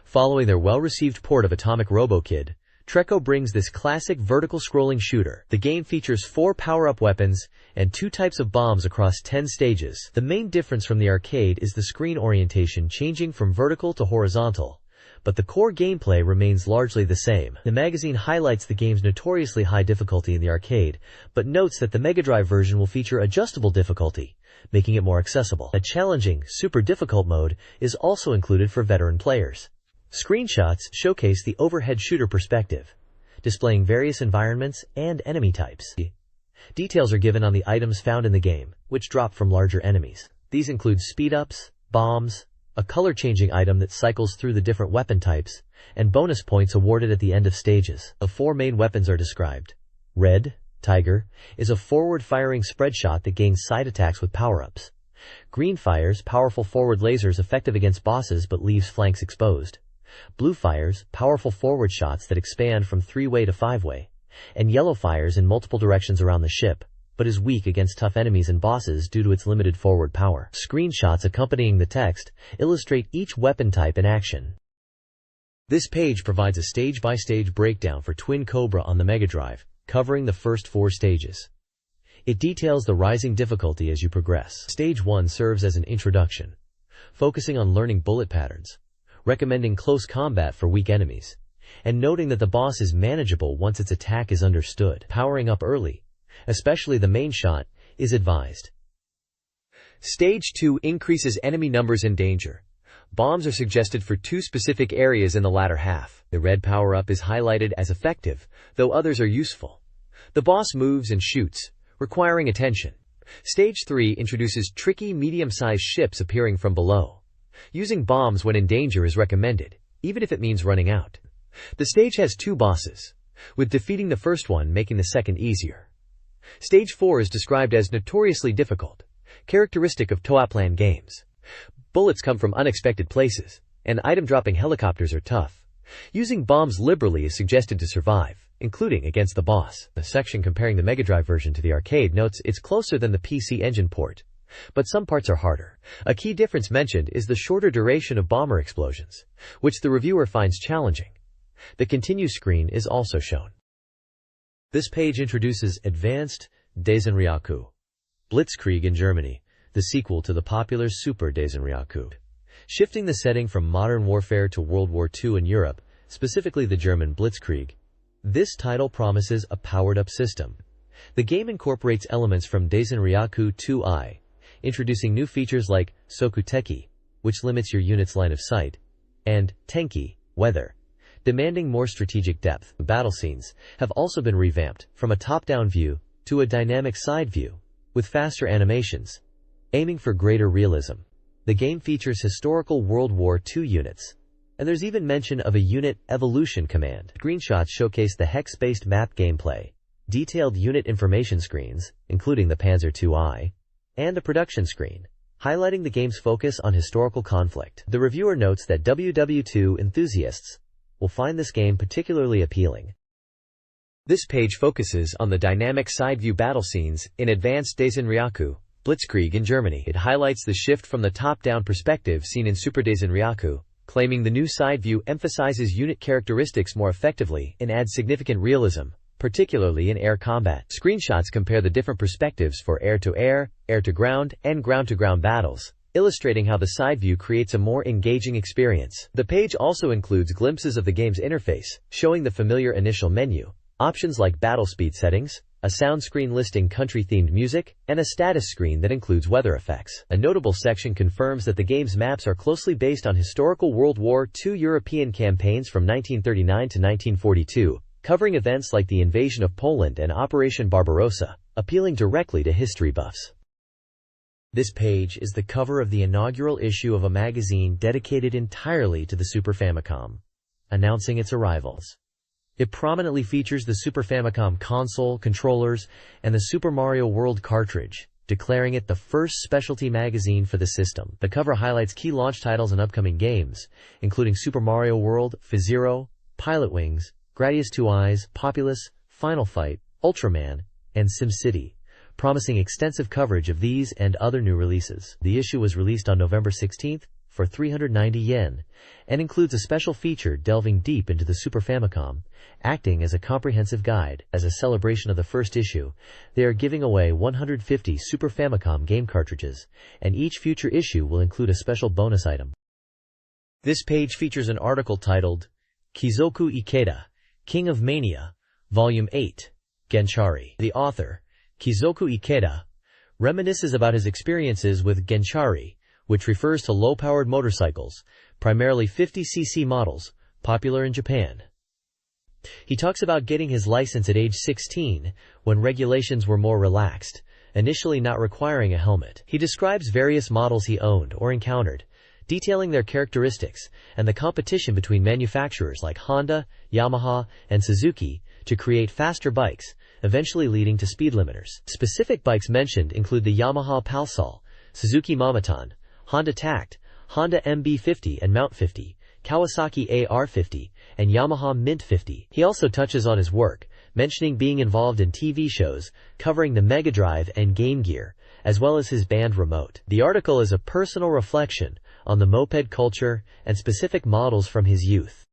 Following their well-received port of Atomic Robo-Kid, Treco brings this classic vertical scrolling shooter. The game features 4 power-up weapons and 2 types of bombs across 10 stages. The main difference from the arcade is the screen orientation changing from vertical to horizontal, but the core gameplay remains largely the same. The magazine highlights the game's notoriously high difficulty in the arcade, but notes that the Mega Drive version will feature adjustable difficulty, making it more accessible. A challenging, super difficult mode is also included for veteran players. Screenshots showcase the overhead shooter perspective, displaying various environments and enemy types. Details are given on the items found in the game, which drop from larger enemies. These include speed-ups, bombs, a color-changing item that cycles through the different weapon types, and bonus points awarded at the end of stages. The 4 main weapons are described. Red, Tiger, is a forward-firing spread shot that gains side attacks with power-ups. Green fires powerful forward lasers effective against bosses but leaves flanks exposed. Blue fires powerful forward shots that expand from 3-way to 5-way. And yellow fires in multiple directions around the ship, but is weak against tough enemies and bosses due to its limited forward power. Screenshots accompanying the text illustrate each weapon type in action. This page provides a stage-by-stage breakdown for Twin Cobra on the Mega Drive, covering the first 4 stages. It details the rising difficulty as you progress. Stage 1 serves as an introduction, focusing on learning bullet patterns, recommending close combat for weak enemies, and noting that the boss is manageable once its attack is understood. Powering up early, especially the main shot, is advised. Stage 2 increases enemy numbers and danger. Bombs are suggested for 2 specific areas in the latter half. The red power-up is highlighted as effective, though others are useful. The boss moves and shoots, requiring attention. Stage 3 introduces tricky medium-sized ships appearing from below. Using bombs when in danger is recommended, even if it means running out. The stage has 2 bosses, with defeating the first one making the second easier. Stage 4 is described as notoriously difficult, characteristic of Toaplan games. Bullets come from unexpected places, and item-dropping helicopters are tough. Using bombs liberally is suggested to survive, including against the boss. The section comparing the Mega Drive version to the arcade notes it's closer than the PC Engine port, but some parts are harder. A key difference mentioned is the shorter duration of bomber explosions, which the reviewer finds challenging. The continue screen is also shown. This page introduces Advanced Daisenryaku Blitzkrieg in Germany, the sequel to the popular Super Daisenryaku. Shifting the setting from modern warfare to World War II in Europe, specifically the German Blitzkrieg, this title promises a powered-up system. The game incorporates elements from Daisenryaku 2i, introducing new features like Sokuteki, which limits your unit's line of sight, and Tenki, weather, demanding more strategic depth. Battle scenes have also been revamped from a top-down view to a dynamic side view, with faster animations, aiming for greater realism. The game features historical World War II units, and there's even mention of a unit evolution command. Screenshots showcase the hex-based map gameplay, detailed unit information screens, including the Panzer IIi, and a production screen, highlighting the game's focus on historical conflict. The reviewer notes that WW2 enthusiasts will find this game particularly appealing. This page focuses on the dynamic side-view battle scenes in Advanced Daisenryaku Blitzkrieg in Germany. It highlights the shift from the top-down perspective seen in Super Daisenryaku, claiming the new side view emphasizes unit characteristics more effectively and adds significant realism, particularly in air combat. Screenshots compare the different perspectives for air-to-air, air-to-ground, and ground-to-ground battles, illustrating how the side view creates a more engaging experience. The page also includes glimpses of the game's interface, showing the familiar initial menu, options like battle speed settings, a sound screen listing country-themed music, and a status screen that includes weather effects. A notable section confirms that the game's maps are closely based on historical World War II European campaigns from 1939 to 1942, covering events like the invasion of Poland and Operation Barbarossa, appealing directly to history buffs. This page is the cover of the inaugural issue of a magazine dedicated entirely to the Super Famicom, announcing its arrivals. It prominently features the Super Famicom console, controllers, and the Super Mario World cartridge, declaring it the first specialty magazine for the system. The cover highlights key launch titles and upcoming games, including Super Mario World, F-Zero, Pilot Wings, Gradius 2 Eyes, Populous, Final Fight, Ultraman, and SimCity, promising extensive coverage of these and other new releases. The issue was released on November 16th for 390 yen, and includes a special feature delving deep into the Super Famicom, acting as a comprehensive guide. As a celebration of the first issue, they are giving away 150 Super Famicom game cartridges, and each future issue will include a special bonus item. This page features an article titled, Kizoku Ikeda, King of Mania, Volume 8, Genchari. The author, Kizoku Ikeda, reminisces about his experiences with Genchari, which refers to low-powered motorcycles, primarily 50cc models, popular in Japan. He talks about getting his license at age 16, when regulations were more relaxed, initially not requiring a helmet. He describes various models he owned or encountered, detailing their characteristics and the competition between manufacturers like Honda, Yamaha, and Suzuki to create faster bikes, eventually leading to speed limiters. Specific bikes mentioned include the Yamaha Palsol, Suzuki Momoton, Honda Tact, Honda MB50 and Mount 50, Kawasaki AR50, and Yamaha Mint 50. He also touches on his work, mentioning being involved in TV shows covering the Mega Drive and Game Gear, as well as his band Remote. The article is a personal reflection on the moped culture and specific models from his youth.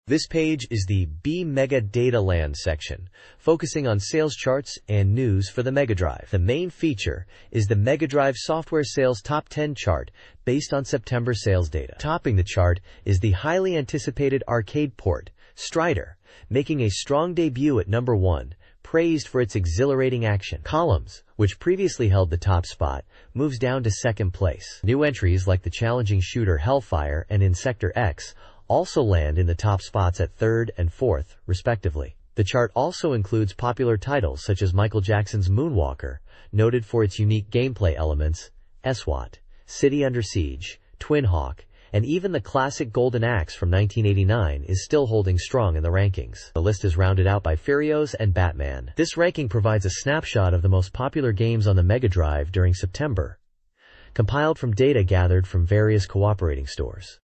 This page is the B-Mega Dataland section, focusing on sales charts and news for the Mega Drive. The main feature is the Mega Drive software sales top 10 chart based on September sales data. Topping the chart is the highly anticipated arcade port, Strider, making a strong debut at number 1, praised for its exhilarating action. Columns, which previously held the top spot, moves down to second place. New entries like the challenging shooter Hellfire and In Sector X also land in the top spots at 3rd and 4th, respectively. The chart also includes popular titles such as Michael Jackson's Moonwalker, noted for its unique gameplay elements, SWAT, City Under Siege, Twin Hawk, and even the classic Golden Axe from 1989 is still holding strong in the rankings. The list is rounded out by Furios and Batman. This ranking provides a snapshot of the most popular games on the Mega Drive during September, compiled from data gathered from various cooperating stores.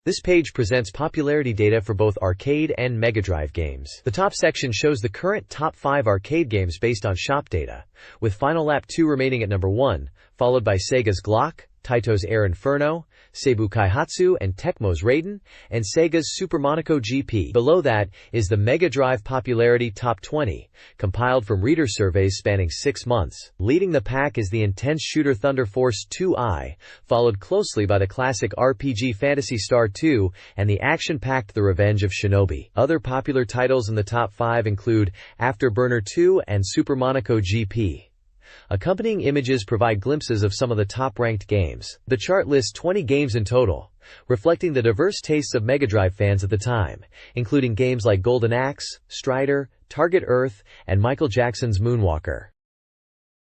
This page presents popularity data for both arcade and Mega Drive games. The top section shows the current top 5 arcade games based on shop data, with Final Lap 2 remaining at number 1, followed by Sega's Glock, Taito's Air Inferno, Seibu Kaihatsu and Tecmo's Raiden, and Sega's Super Monaco GP. Below that is the Mega Drive Popularity Top 20, compiled from reader surveys spanning 6 months. Leading the pack is the intense shooter Thunder Force 2i, followed closely by the classic RPG Phantasy Star II and the action-packed The Revenge of Shinobi. Other popular titles in the top 5 include Afterburner 2 and Super Monaco GP. Accompanying images provide glimpses of some of the top-ranked games. The chart lists 20 games in total, reflecting the diverse tastes of Mega Drive fans at the time, including games like Golden Axe, Strider, Target Earth, and Michael Jackson's Moonwalker.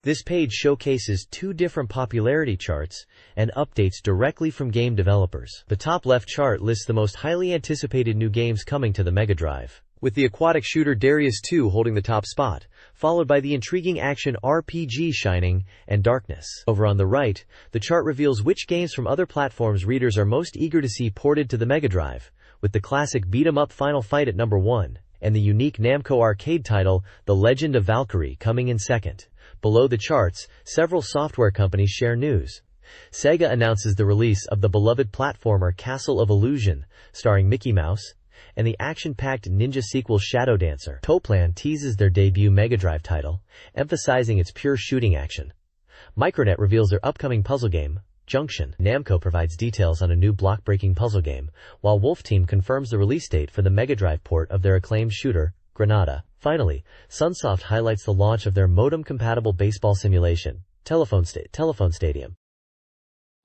This page showcases 2 different popularity charts and updates directly from game developers. The top left chart lists the most highly anticipated new games coming to the Mega Drive, with the aquatic shooter Darius 2 holding the top spot, followed by the intriguing action RPG Shining and Darkness. Over on the right, the chart reveals which games from other platforms readers are most eager to see ported to the Mega Drive, with the classic beat-em-up Final Fight at number 1, and the unique Namco arcade title The Legend of Valkyrie coming in second. Below the charts, several software companies share news. Sega announces the release of the beloved platformer Castle of Illusion, starring Mickey Mouse, and the action-packed ninja sequel Shadow Dancer. Toplan teases their debut Mega Drive title, emphasizing its pure shooting action. Micronet reveals their upcoming puzzle game, Junction. Namco provides details on a new block-breaking puzzle game, while Wolf Team confirms the release date for the Mega Drive port of their acclaimed shooter, Granada. Finally, Sunsoft highlights the launch of their modem-compatible baseball simulation, Telephone Stadium.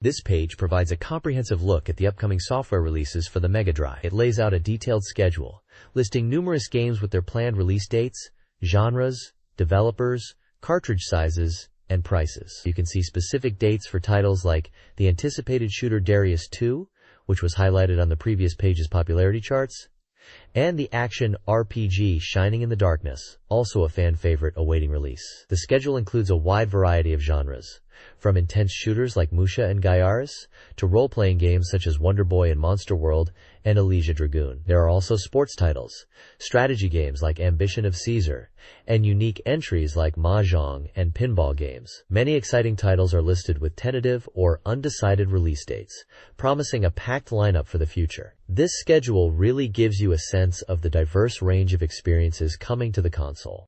This page provides a comprehensive look at the upcoming software releases for the Mega Drive. It lays out a detailed schedule, listing numerous games with their planned release dates, genres, developers, cartridge sizes, and prices. You can see specific dates for titles like the anticipated shooter Darius 2, which was highlighted on the previous page's popularity charts, and the action RPG Shining in the Darkness, also a fan favorite awaiting release. The schedule includes a wide variety of genres, from intense shooters like Musha and Gaiaris, to role-playing games such as Wonder Boy and Monster World and Elysia Dragoon. There are also sports titles, strategy games like Ambition of Caesar, and unique entries like Mahjong and pinball games. Many exciting titles are listed with tentative or undecided release dates, promising a packed lineup for the future. This schedule really gives you a sense of the diverse range of experiences coming to the console.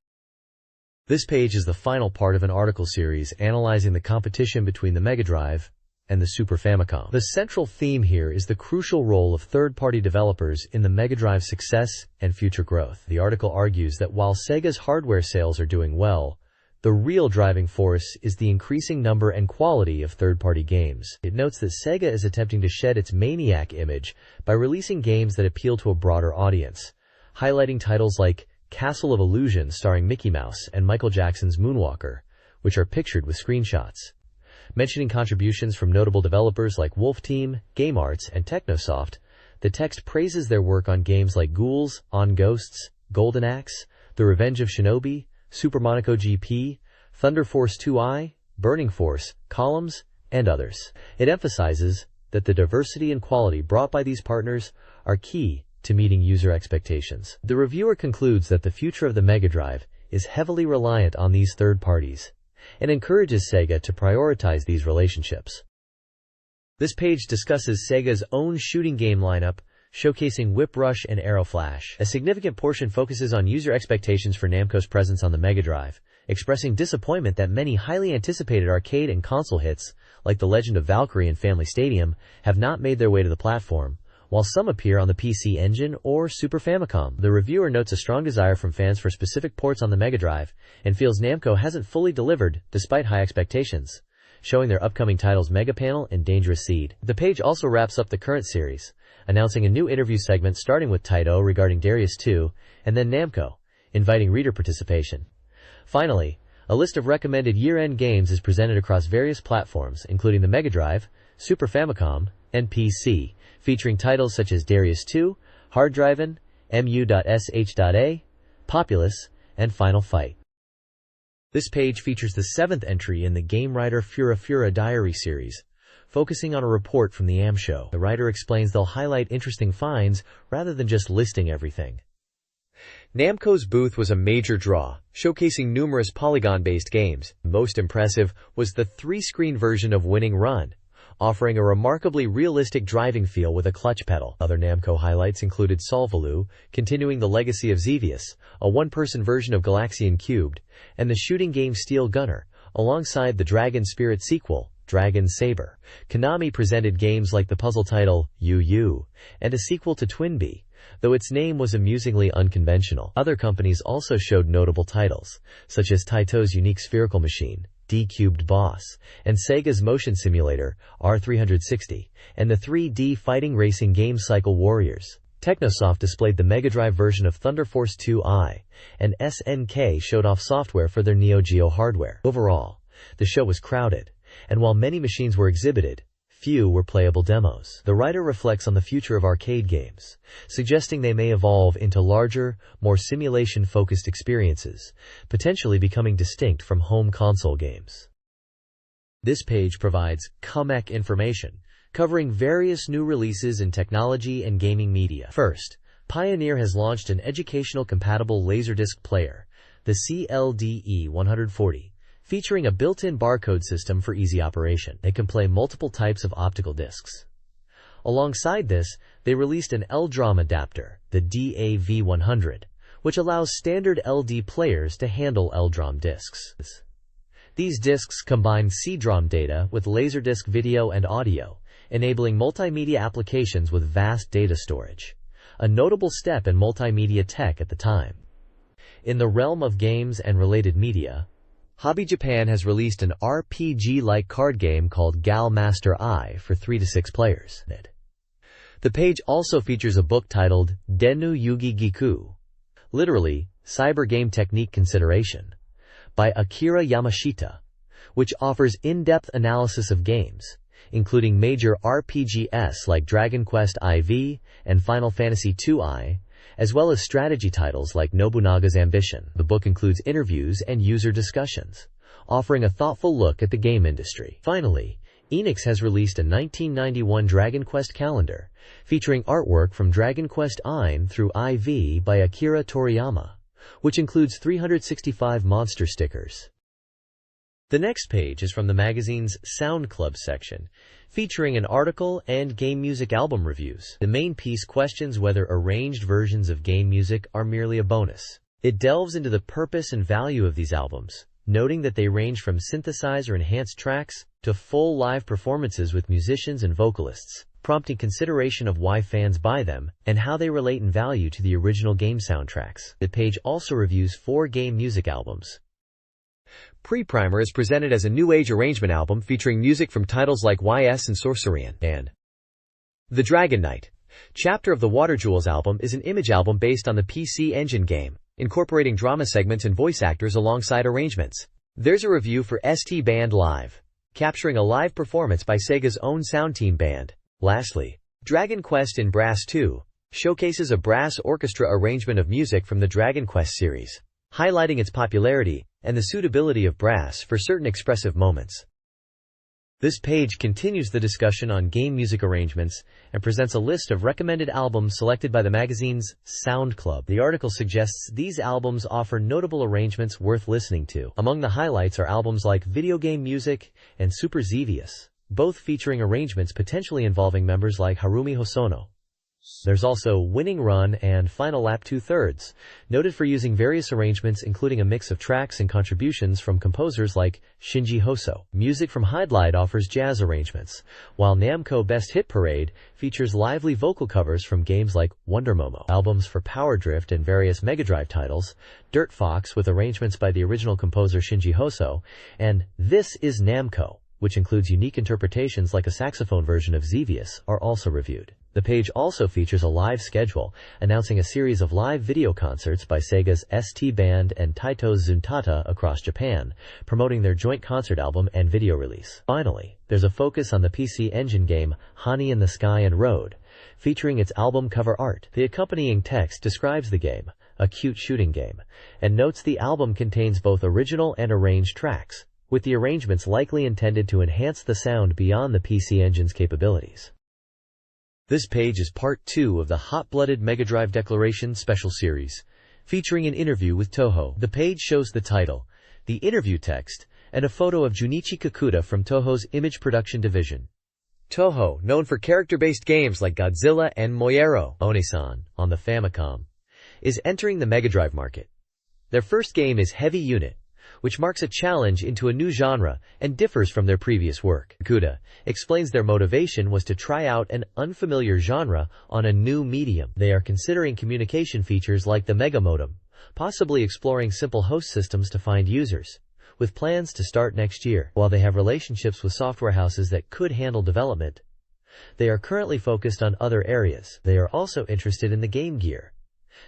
This page is the final part of an article series analyzing the competition between the Mega Drive and the Super Famicom. The central theme here is the crucial role of third-party developers in the Mega Drive's success and future growth. The article argues that while Sega's hardware sales are doing well, the real driving force is the increasing number and quality of third-party games. It notes that Sega is attempting to shed its maniac image by releasing games that appeal to a broader audience, highlighting titles like Castle of Illusion starring Mickey Mouse and Michael Jackson's Moonwalker, which are pictured with screenshots. Mentioning contributions from notable developers like Wolf Team, Game Arts, and Technosoft, the text praises their work on games like Ghouls, On Ghosts, Golden Axe, The Revenge of Shinobi, Super Monaco GP, Thunder Force 2i, Burning Force, Columns, and others. It emphasizes that the diversity and quality brought by these partners are key to meeting user expectations. The reviewer concludes that the future of the Mega Drive is heavily reliant on these third parties and encourages Sega to prioritize these relationships. This page discusses Sega's own shooting game lineup, showcasing Whip Rush and Arrow Flash. A significant portion focuses on user expectations for Namco's presence on the Mega Drive, expressing disappointment that many highly anticipated arcade and console hits, like The Legend of Valkyrie and Family Stadium, have not made their way to the platform, while some appear on the PC Engine or Super Famicom. The reviewer notes a strong desire from fans for specific ports on the Mega Drive and feels Namco hasn't fully delivered despite high expectations, showing their upcoming titles Mega Panel and Dangerous Seed. The page also wraps up the current series, announcing a new interview segment starting with Taito regarding Darius 2, and then Namco, inviting reader participation. Finally, a list of recommended year-end games is presented across various platforms, including the Mega Drive, Super Famicom, and PC, featuring titles such as Darius 2, Hard Driven, MU.SH.A, Populous, and Final Fight. This page features the 7th entry in the Game Writer Fura Fura Diary series, focusing on a report from the AM show. The writer explains they'll highlight interesting finds rather than just listing everything. Namco's booth was a major draw, showcasing numerous polygon-based games. Most impressive was the 3-screen version of Winning Run, offering a remarkably realistic driving feel with a clutch pedal. Other Namco highlights included Solvaloo, continuing the legacy of Xevious, a one-person version of Galaxian Cubed, and the shooting game Steel Gunner, alongside the Dragon Spirit sequel, Dragon Saber. Konami presented games like the puzzle title Yu and a sequel to Twinbee, though its name was amusingly unconventional. Other companies also showed notable titles, such as Taito's unique spherical machine, D-Cubed Boss, and Sega's motion simulator, R360, and the 3D fighting racing game Cycle Warriors. Technosoft displayed the Mega Drive version of Thunder Force 2i, and SNK showed off software for their Neo Geo hardware. Overall, the show was crowded, and while many machines were exhibited, few were playable demos. The writer reflects on the future of arcade games, suggesting they may evolve into larger, more simulation-focused experiences, potentially becoming distinct from home console games. This page provides comeback information, covering various new releases in technology and gaming media. First, Pioneer has launched an educational-compatible Laserdisc player, the CLDE-140, featuring a built-in barcode system for easy operation. It can play multiple types of optical discs. Alongside this, they released an LDROM adapter, the DAV100, which allows standard LD players to handle LDROM discs. These discs combine CD-ROM data with Laserdisc video and audio, enabling multimedia applications with vast data storage, a notable step in multimedia tech at the time. In the realm of games and related media, Hobby Japan has released an RPG-like card game called Gal Master I for 3 to 6 players. The page also features a book titled Dennu Yugi Giku, literally, Cyber Game Technique Consideration, by Akira Yamashita, which offers in-depth analysis of games, including major RPGs like Dragon Quest IV and Final Fantasy II-I, as well as strategy titles like Nobunaga's Ambition. The book includes interviews and user discussions, offering a thoughtful look at the game industry. Finally, Enix has released a 1991 Dragon Quest calendar, featuring artwork from Dragon Quest I through IV by Akira Toriyama, which includes 365 monster stickers. The next page is from the magazine's Sound Club section, featuring an article and game music album reviews. The main piece questions whether arranged versions of game music are merely a bonus. It delves into the purpose and value of these albums, noting that they range from synthesizer enhanced tracks to full live performances with musicians and vocalists, prompting consideration of why fans buy them and how they relate in value to the original game soundtracks. The page also reviews 4 game music albums. Pre-Primer is presented as a New Age arrangement album featuring music from titles like YS and Sorcerian, and The Dragon Knight. Chapter of the Water Jewels album is an image album based on the PC Engine game, incorporating drama segments and voice actors alongside arrangements. There's a review for ST Band Live, capturing a live performance by Sega's own sound team band. Lastly, Dragon Quest in Brass 2 showcases a brass orchestra arrangement of music from the Dragon Quest series, highlighting its popularity and the suitability of brass for certain expressive moments. This page continues the discussion on game music arrangements and presents a list of recommended albums selected by the magazine's Sound Club. The article suggests these albums offer notable arrangements worth listening to. Among the highlights are albums like Video Game Music and Super Xevious, both featuring arrangements potentially involving members like Harumi Hosono. There's also Winning Run and Final Lap 2/3, noted for using various arrangements including a mix of tracks and contributions from composers like Shinji Hoso. Music from Hydlide offers jazz arrangements, while Namco Best Hit Parade features lively vocal covers from games like Wonder Momo. Albums for Power Drift and various Mega Drive titles, Dirt Fox with arrangements by the original composer Shinji Hoso, and This Is Namco which includes unique interpretations like a saxophone version of Xevious, are also reviewed. The page also features a live schedule, announcing a series of live video concerts by Sega's ST Band and Taito's Zuntata across Japan, promoting their joint concert album and video release. Finally, there's a focus on the PC Engine game Honey in the Sky and Road, featuring its album cover art. The accompanying text describes the game, a cute shooting game, and notes the album contains both original and arranged tracks, with the arrangements likely intended to enhance the sound beyond the PC Engine's capabilities. This page is part 2 of the Hot-Blooded Mega Drive Declaration Special Series, featuring an interview with Toho. The page shows the title, the interview text, and a photo of Junichi Kakuta from Toho's image production division. Toho, known for character-based games like Godzilla and Moyero Onisan on the Famicom, is entering the Mega Drive market. Their first game is Heavy Unit, which marks a challenge into a new genre and differs from their previous work. Kakuta explains their motivation was to try out an unfamiliar genre on a new medium. They are considering communication features like the Mega Modem, possibly exploring simple host systems to find users, with plans to start next year. While they have relationships with software houses that could handle development, they are currently focused on other areas. They are also interested in the Game Gear,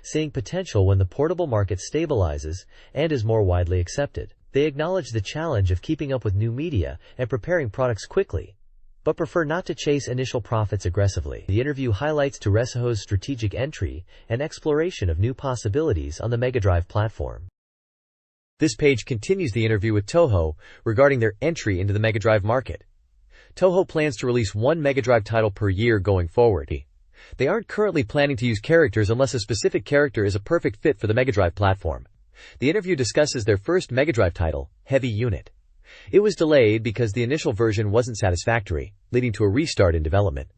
seeing potential when the portable market stabilizes and is more widely accepted. They acknowledge the challenge of keeping up with new media and preparing products quickly, but prefer not to chase initial profits aggressively. The interview highlights Teresaho's strategic entry and exploration of new possibilities on the Mega Drive platform. This page continues the interview with Toho regarding their entry into the Mega Drive market. Toho plans to release one Mega Drive title per year going forward. They aren't currently planning to use characters unless a specific character is a perfect fit for the Mega Drive platform. The interview discusses their first Mega Drive title, Heavy Unit. It was delayed because the initial version wasn't satisfactory, leading to a restart in development.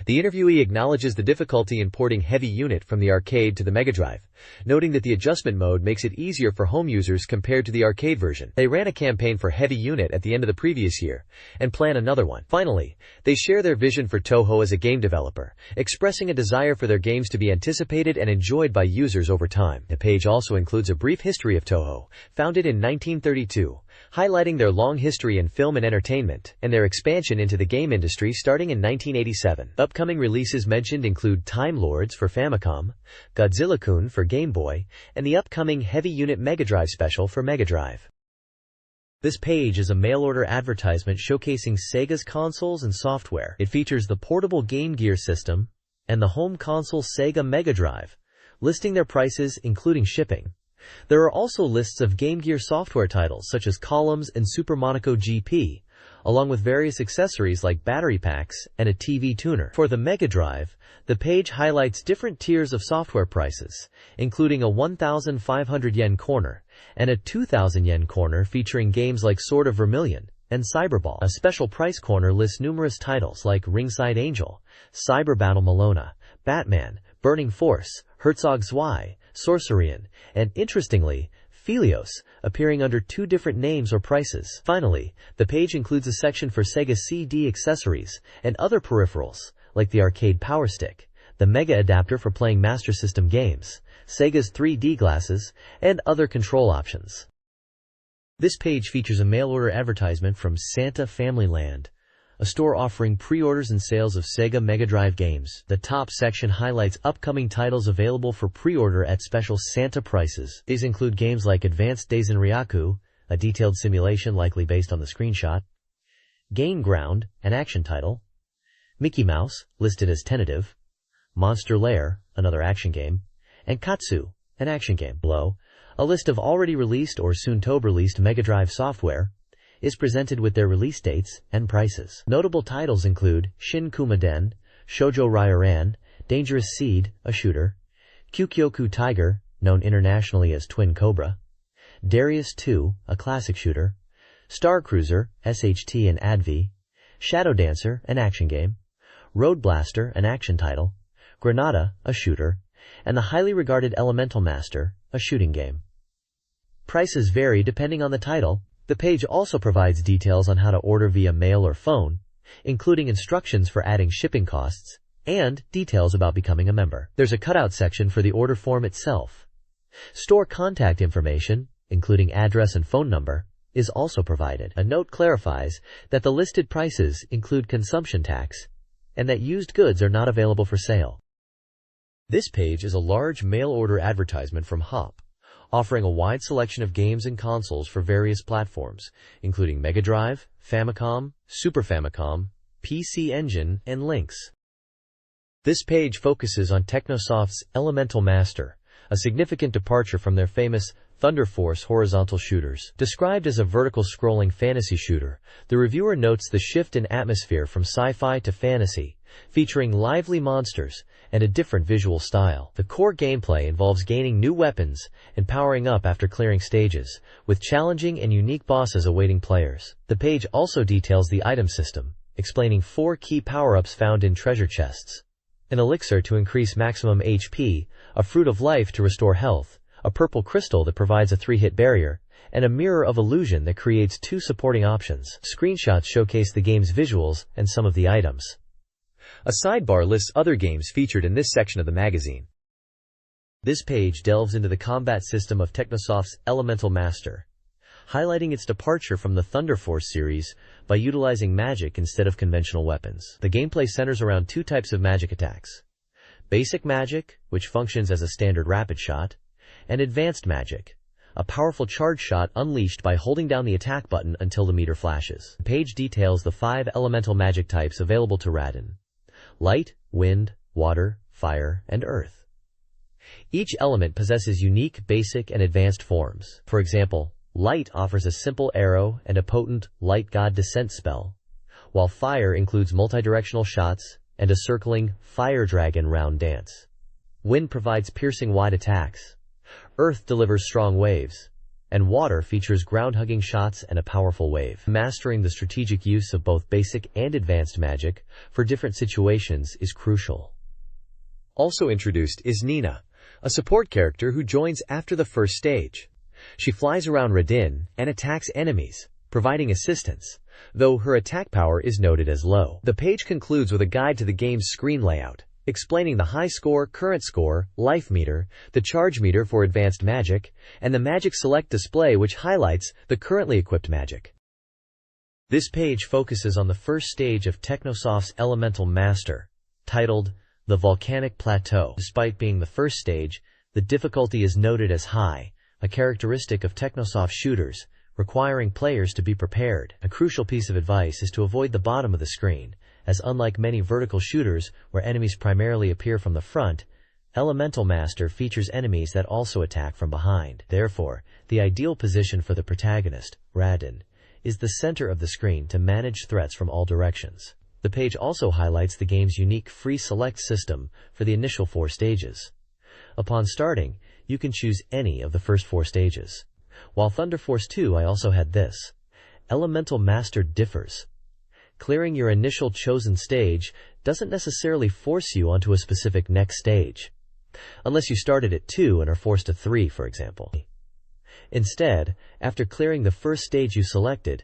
The interviewee acknowledges the difficulty in porting Heavy Unit from the arcade to the Mega Drive, noting that the adjustment mode makes it easier for home users compared to the arcade version. They ran a campaign for Heavy Unit at the end of the previous year, and plan another one. Finally, they share their vision for Toho as a game developer, expressing a desire for their games to be anticipated and enjoyed by users over time. The page also includes a brief history of Toho, founded in 1932, highlighting their long history in film and entertainment, and their expansion into the game industry starting in 1987. Upcoming releases mentioned include Time Lords for Famicom, Godzilla-kun for Game Boy, and the upcoming Heavy Unit Mega Drive Special for Mega Drive. This page is a mail-order advertisement showcasing Sega's consoles and software. It features the portable Game Gear system and the home console Sega Mega Drive, listing their prices including shipping. There are also lists of Game Gear software titles such as Columns and Super Monaco GP, along with various accessories like battery packs and a TV tuner. For the Mega Drive, the page highlights different tiers of software prices, including a 1,500 yen corner and a 2,000 yen corner featuring games like Sword of Vermilion and Cyberball. A special price corner lists numerous titles like Ringside Angel, Cyber Battle Malona, Batman, Burning Force, Herzog Zwei, Sorcerian, and interestingly, Philios, appearing under 2 different names or prices. Finally, the page includes a section for Sega CD accessories and other peripherals, like the arcade power stick, the Mega adapter for playing Master System games, Sega's 3D glasses, and other control options. This page features a mail-order advertisement from Santa Family Land, a store offering pre-orders and sales of Sega Mega Drive games. The top section highlights upcoming titles available for pre-order at special Santa prices. These include games like Advanced Daisen Ryaku, a detailed simulation likely based on the screenshot, Gain Ground, an action title, Mickey Mouse, listed as tentative, Monster Lair, another action game, and Katsu, an action game. Below, a list of already released or soon-to-be-released Mega Drive software is presented with their release dates and prices. Notable titles include Shin Kumaden, Shoujo Ryoran, Dangerous Seed, a shooter, Kyukyoku Tiger, known internationally as Twin Cobra, Darius 2, a classic shooter, Star Cruiser, SHT and Advi, Shadow Dancer, an action game, Road Blaster, an action title, Granada, a shooter, and the highly regarded Elemental Master, a shooting game. Prices vary depending on the title. The page also provides details on how to order via mail or phone, including instructions for adding shipping costs, and details about becoming a member. There's a cutout section for the order form itself. Store contact information, including address and phone number, is also provided. A note clarifies that the listed prices include consumption tax and that used goods are not available for sale. This page is a large mail-order advertisement from Hop, offering a wide selection of games and consoles for various platforms, including Mega Drive, Famicom, Super Famicom, PC Engine, and Lynx. This page focuses on Technosoft's Elemental Master, a significant departure from their famous Thunder Force horizontal shooters. Described as a vertical scrolling fantasy shooter, the reviewer notes the shift in atmosphere from sci-fi to fantasy, featuring lively monsters and a different visual style. The core gameplay involves gaining new weapons and powering up after clearing stages, with challenging and unique bosses awaiting players. The page also details the item system, explaining 4 key power-ups found in treasure chests: an elixir to increase maximum HP, a fruit of life to restore health, a purple crystal that provides a 3-hit barrier, and a mirror of illusion that creates 2 supporting options. Screenshots showcase the game's visuals and some of the items. A sidebar lists other games featured in this section of the magazine. This page delves into the combat system of Technosoft's Elemental Master, highlighting its departure from the Thunder Force series by utilizing magic instead of conventional weapons. The gameplay centers around 2 types of magic attacks: basic magic, which functions as a standard rapid shot, and advanced magic, a powerful charge shot unleashed by holding down the attack button until the meter flashes. The page details the 5 elemental magic types available to Radin: light, wind, water, fire, and earth. Each element possesses unique, basic, and advanced forms. For example, light offers a simple arrow and a potent light god descent spell, while fire includes multidirectional shots and a circling fire dragon round dance. Wind provides piercing wide attacks. Earth delivers strong waves, and water features ground-hugging shots and a powerful wave. Mastering the strategic use of both basic and advanced magic for different situations is crucial. Also introduced is Nina, a support character who joins after the first stage. She flies around Radin and attacks enemies, providing assistance, though her attack power is noted as low. The page concludes with a guide to the game's screen layout, explaining the high score, current score, life meter, the charge meter for advanced magic, and the magic select display which highlights the currently equipped magic. This page focuses on the first stage of Technosoft's Elemental Master, titled The Volcanic Plateau. Despite being the first stage, the difficulty is noted as high, a characteristic of Technosoft shooters, requiring players to be prepared. A crucial piece of advice is to avoid the bottom of the screen, as unlike many vertical shooters where enemies primarily appear from the front, Elemental Master features enemies that also attack from behind. Therefore, the ideal position for the protagonist, Radin, is the center of the screen to manage threats from all directions. The page also highlights the game's unique free select system for the initial 4 stages. Upon starting, you can choose any of the first 4 stages. While Thunder Force 2 I also had this. Elemental Master differs. Clearing your initial chosen stage doesn't necessarily force you onto a specific next stage, unless you started at 2 and are forced to 3, for example. Instead, after clearing the first stage you selected,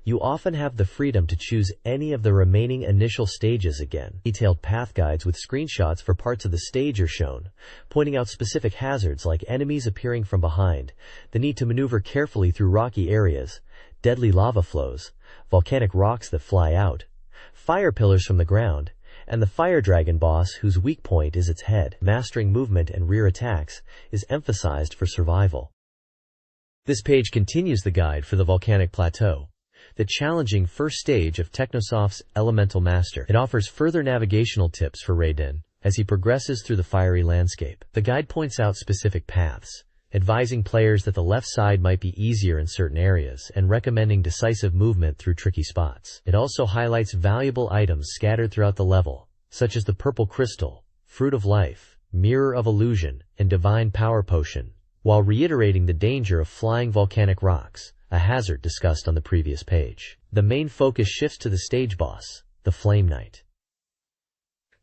you often have the freedom to choose any of the remaining initial stages again. Detailed path guides with screenshots for parts of the stage are shown, pointing out specific hazards like enemies appearing from behind, the need to maneuver carefully through rocky areas, deadly lava flows, volcanic rocks that fly out, fire pillars from the ground, and the fire dragon boss whose weak point is its head. Mastering movement and rear attacks is emphasized for survival. This page continues the guide for the Volcanic Plateau, the challenging first stage of Technosoft's Elemental Master. It offers further navigational tips for Radin as he progresses through the fiery landscape. The guide points out specific paths, advising players that the left side might be easier in certain areas and recommending decisive movement through tricky spots. It also highlights valuable items scattered throughout the level, such as the purple crystal, fruit of life, mirror of illusion, and divine power potion, while reiterating the danger of flying volcanic rocks, a hazard discussed on the previous page. The main focus shifts to the stage boss, the Flame Knight.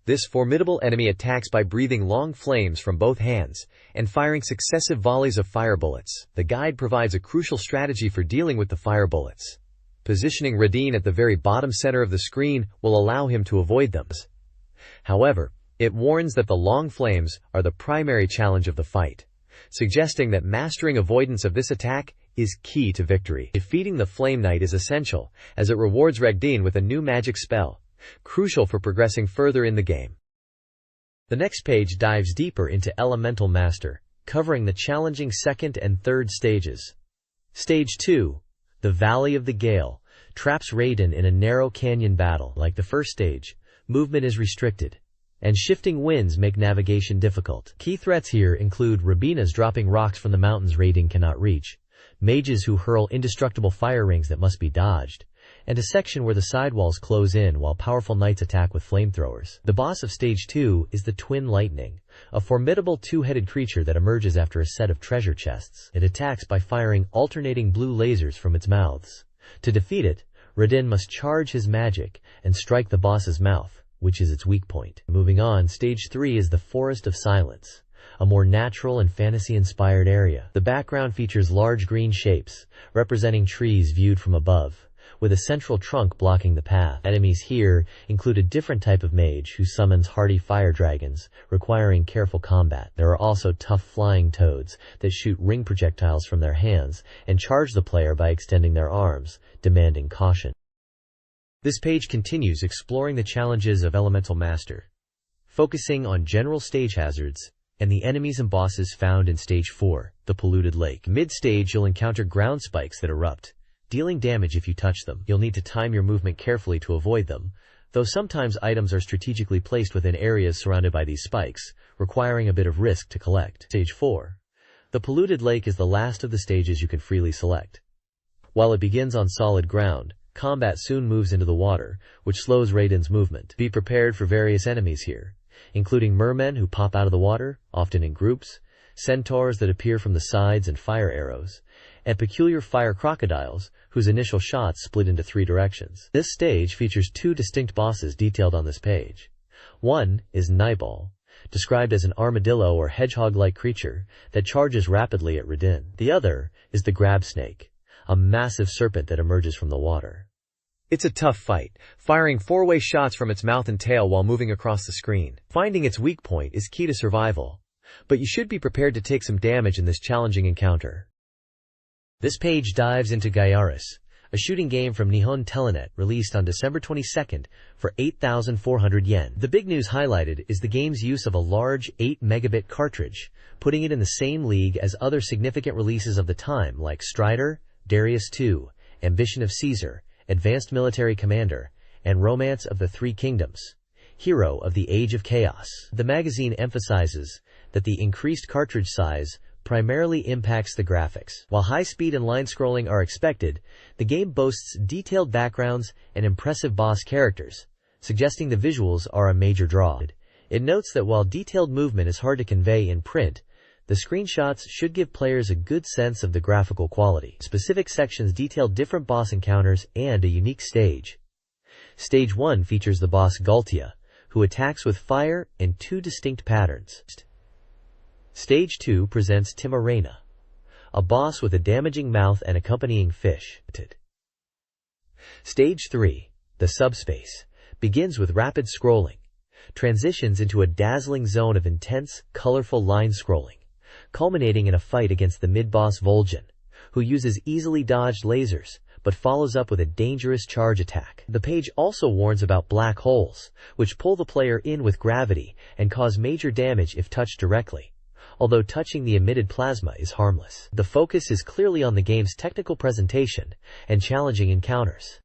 This formidable enemy attacks by breathing long flames from both hands and firing successive volleys of fire bullets. The guide provides a crucial strategy for dealing with the fire bullets. Positioning Radin at the very bottom center of the screen will allow him to avoid them. However, it warns that the long flames are the primary challenge of the fight, suggesting that mastering avoidance of this attack is key to victory. Defeating the Flame Knight is essential, as it rewards Regdin with a new magic spell, crucial for progressing further in the game. The next page dives deeper into Elemental Master, covering the challenging second and third stages. Stage 2, the Valley of the Gale, traps Raiden in a narrow canyon battle. Like the first stage, movement is restricted, and shifting winds make navigation difficult. Key threats here include Rabinas dropping rocks from the mountains Raiden cannot reach, mages who hurl indestructible fire rings that must be dodged, and a section where the sidewalls close in while powerful knights attack with flamethrowers. The boss of Stage 2 is the Twin Lightning, a formidable two-headed creature that emerges after a set of treasure chests. It attacks by firing alternating blue lasers from its mouths. To defeat it, Raiden must charge his magic and strike the boss's mouth, which is its weak point. Moving on, Stage 3 is the Forest of Silence, a more natural and fantasy-inspired area. The background features large green shapes, representing trees viewed from above, with a central trunk blocking the path. Enemies here include a different type of mage who summons hardy fire dragons, requiring careful combat. There are also tough flying toads that shoot ring projectiles from their hands and charge the player by extending their arms, demanding caution. This page continues exploring the challenges of Elemental Master, focusing on general stage hazards and the enemies and bosses found in Stage 4, the Polluted Lake. Mid-stage, you'll encounter ground spikes that erupt, dealing damage if you touch them. You'll need to time your movement carefully to avoid them, though sometimes items are strategically placed within areas surrounded by these spikes, requiring a bit of risk to collect. Stage 4. The Polluted Lake is the last of the stages you can freely select. While it begins on solid ground, combat soon moves into the water, which slows Raiden's movement. Be prepared for various enemies here, including mermen who pop out of the water, often in groups, centaurs that appear from the sides and fire arrows, and peculiar fire crocodiles, whose initial shots split into 3 directions. This stage features 2 distinct bosses detailed on this page. One is Nightball, described as an armadillo or hedgehog-like creature that charges rapidly at Raiden. The other is the Grab Snake, a massive serpent that emerges from the water. It's a tough fight, firing 4-way shots from its mouth and tail while moving across the screen. Finding its weak point is key to survival, but you should be prepared to take some damage in this challenging encounter. This page dives into Gyarus, a shooting game from Nihon Telenet released on December 22nd for 8,400 yen. The big news highlighted is the game's use of a large 8 megabit cartridge, putting it in the same league as other significant releases of the time like Strider, Darius II, Ambition of Caesar, Advanced Military Commander, and Romance of the Three Kingdoms, Hero of the Age of Chaos. The magazine emphasizes that the increased cartridge size primarily impacts the graphics. While high speed and line scrolling are expected, the game boasts detailed backgrounds and impressive boss characters, suggesting the visuals are a major draw. It notes that while detailed movement is hard to convey in print, the screenshots should give players a good sense of the graphical quality. Specific sections detail different boss encounters and a unique stage. Stage 1 features the boss Galtia, who attacks with fire in 2 distinct patterns. Stage 2 presents Timarena, a boss with a damaging mouth and accompanying fish. Stage 3, the Subspace, begins with rapid scrolling, transitions into a dazzling zone of intense, colorful line scrolling, culminating in a fight against the mid-boss Vol'jin, who uses easily dodged lasers, but follows up with a dangerous charge attack. The page also warns about black holes, which pull the player in with gravity and cause major damage if touched directly, although touching the emitted plasma is harmless. The focus is clearly on the game's technical presentation and challenging encounters.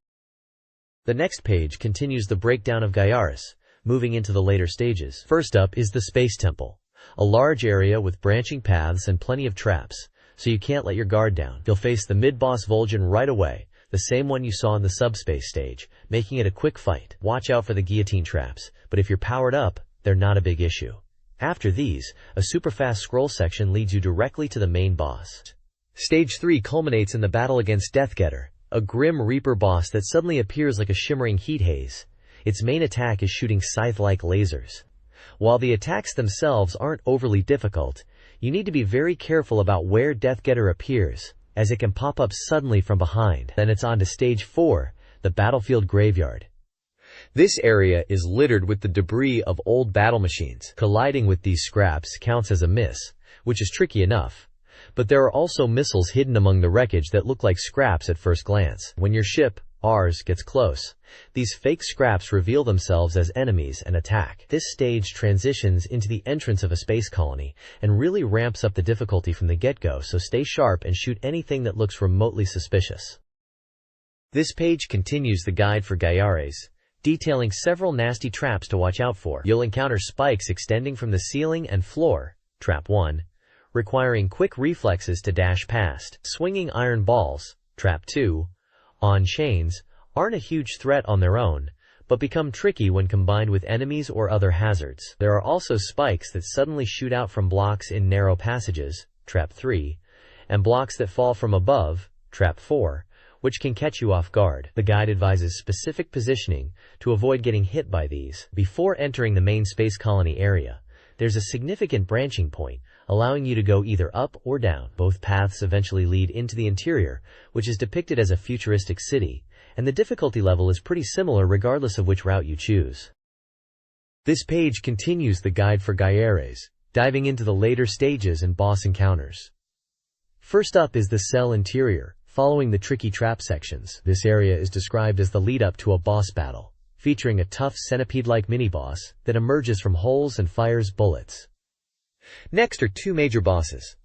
The next page continues the breakdown of Gyarus, moving into the later stages. First up is the Space Temple, a large area with branching paths and plenty of traps, so you can't let your guard down. You'll face the mid-boss Vol'jin right away, the same one you saw in the Subspace stage, making it a quick fight. Watch out for the guillotine traps, but if you're powered up, they're not a big issue. After these, a super-fast scroll section leads you directly to the main boss. Stage 3 culminates in the battle against Deathgetter, a grim Reaper boss that suddenly appears like a shimmering heat haze. Its main attack is shooting scythe-like lasers. While the attacks themselves aren't overly difficult, you need to be very careful about where Deathgetter appears, as it can pop up suddenly from behind. Then it's on to Stage 4, the Battlefield Graveyard. This area is littered with the debris of old battle machines. Colliding with these scraps counts as a miss, which is tricky enough, But there are also missiles hidden among the wreckage that look like scraps at first glance. When your ship, ours, gets close, these fake scraps reveal themselves as enemies and attack. This stage transitions into the entrance of a space colony and really ramps up the difficulty from the get-go, so stay sharp and shoot anything that looks remotely suspicious. This page continues the guide for Gaiares, detailing several nasty traps to watch out for. You'll encounter spikes extending from the ceiling and floor, Trap 1, requiring quick reflexes to dash past. Swinging iron balls, Trap 2, on chains, aren't a huge threat on their own, but become tricky when combined with enemies or other hazards. There are also spikes that suddenly shoot out from blocks in narrow passages, Trap 3, and blocks that fall from above, Trap 4, which can catch you off guard. The guide advises specific positioning to avoid getting hit by these. Before entering the main space colony area, there's a significant branching point, allowing you to go either up or down. Both paths eventually lead into the interior, which is depicted as a futuristic city, and the difficulty level is pretty similar regardless of which route you choose. This page continues the guide for Gaiares, diving into the later stages and boss encounters. First up is the cell interior, following the tricky trap sections. This area is described as the lead-up to a boss battle, featuring a tough centipede-like mini-boss that emerges from holes and fires bullets. Next are two major bosses.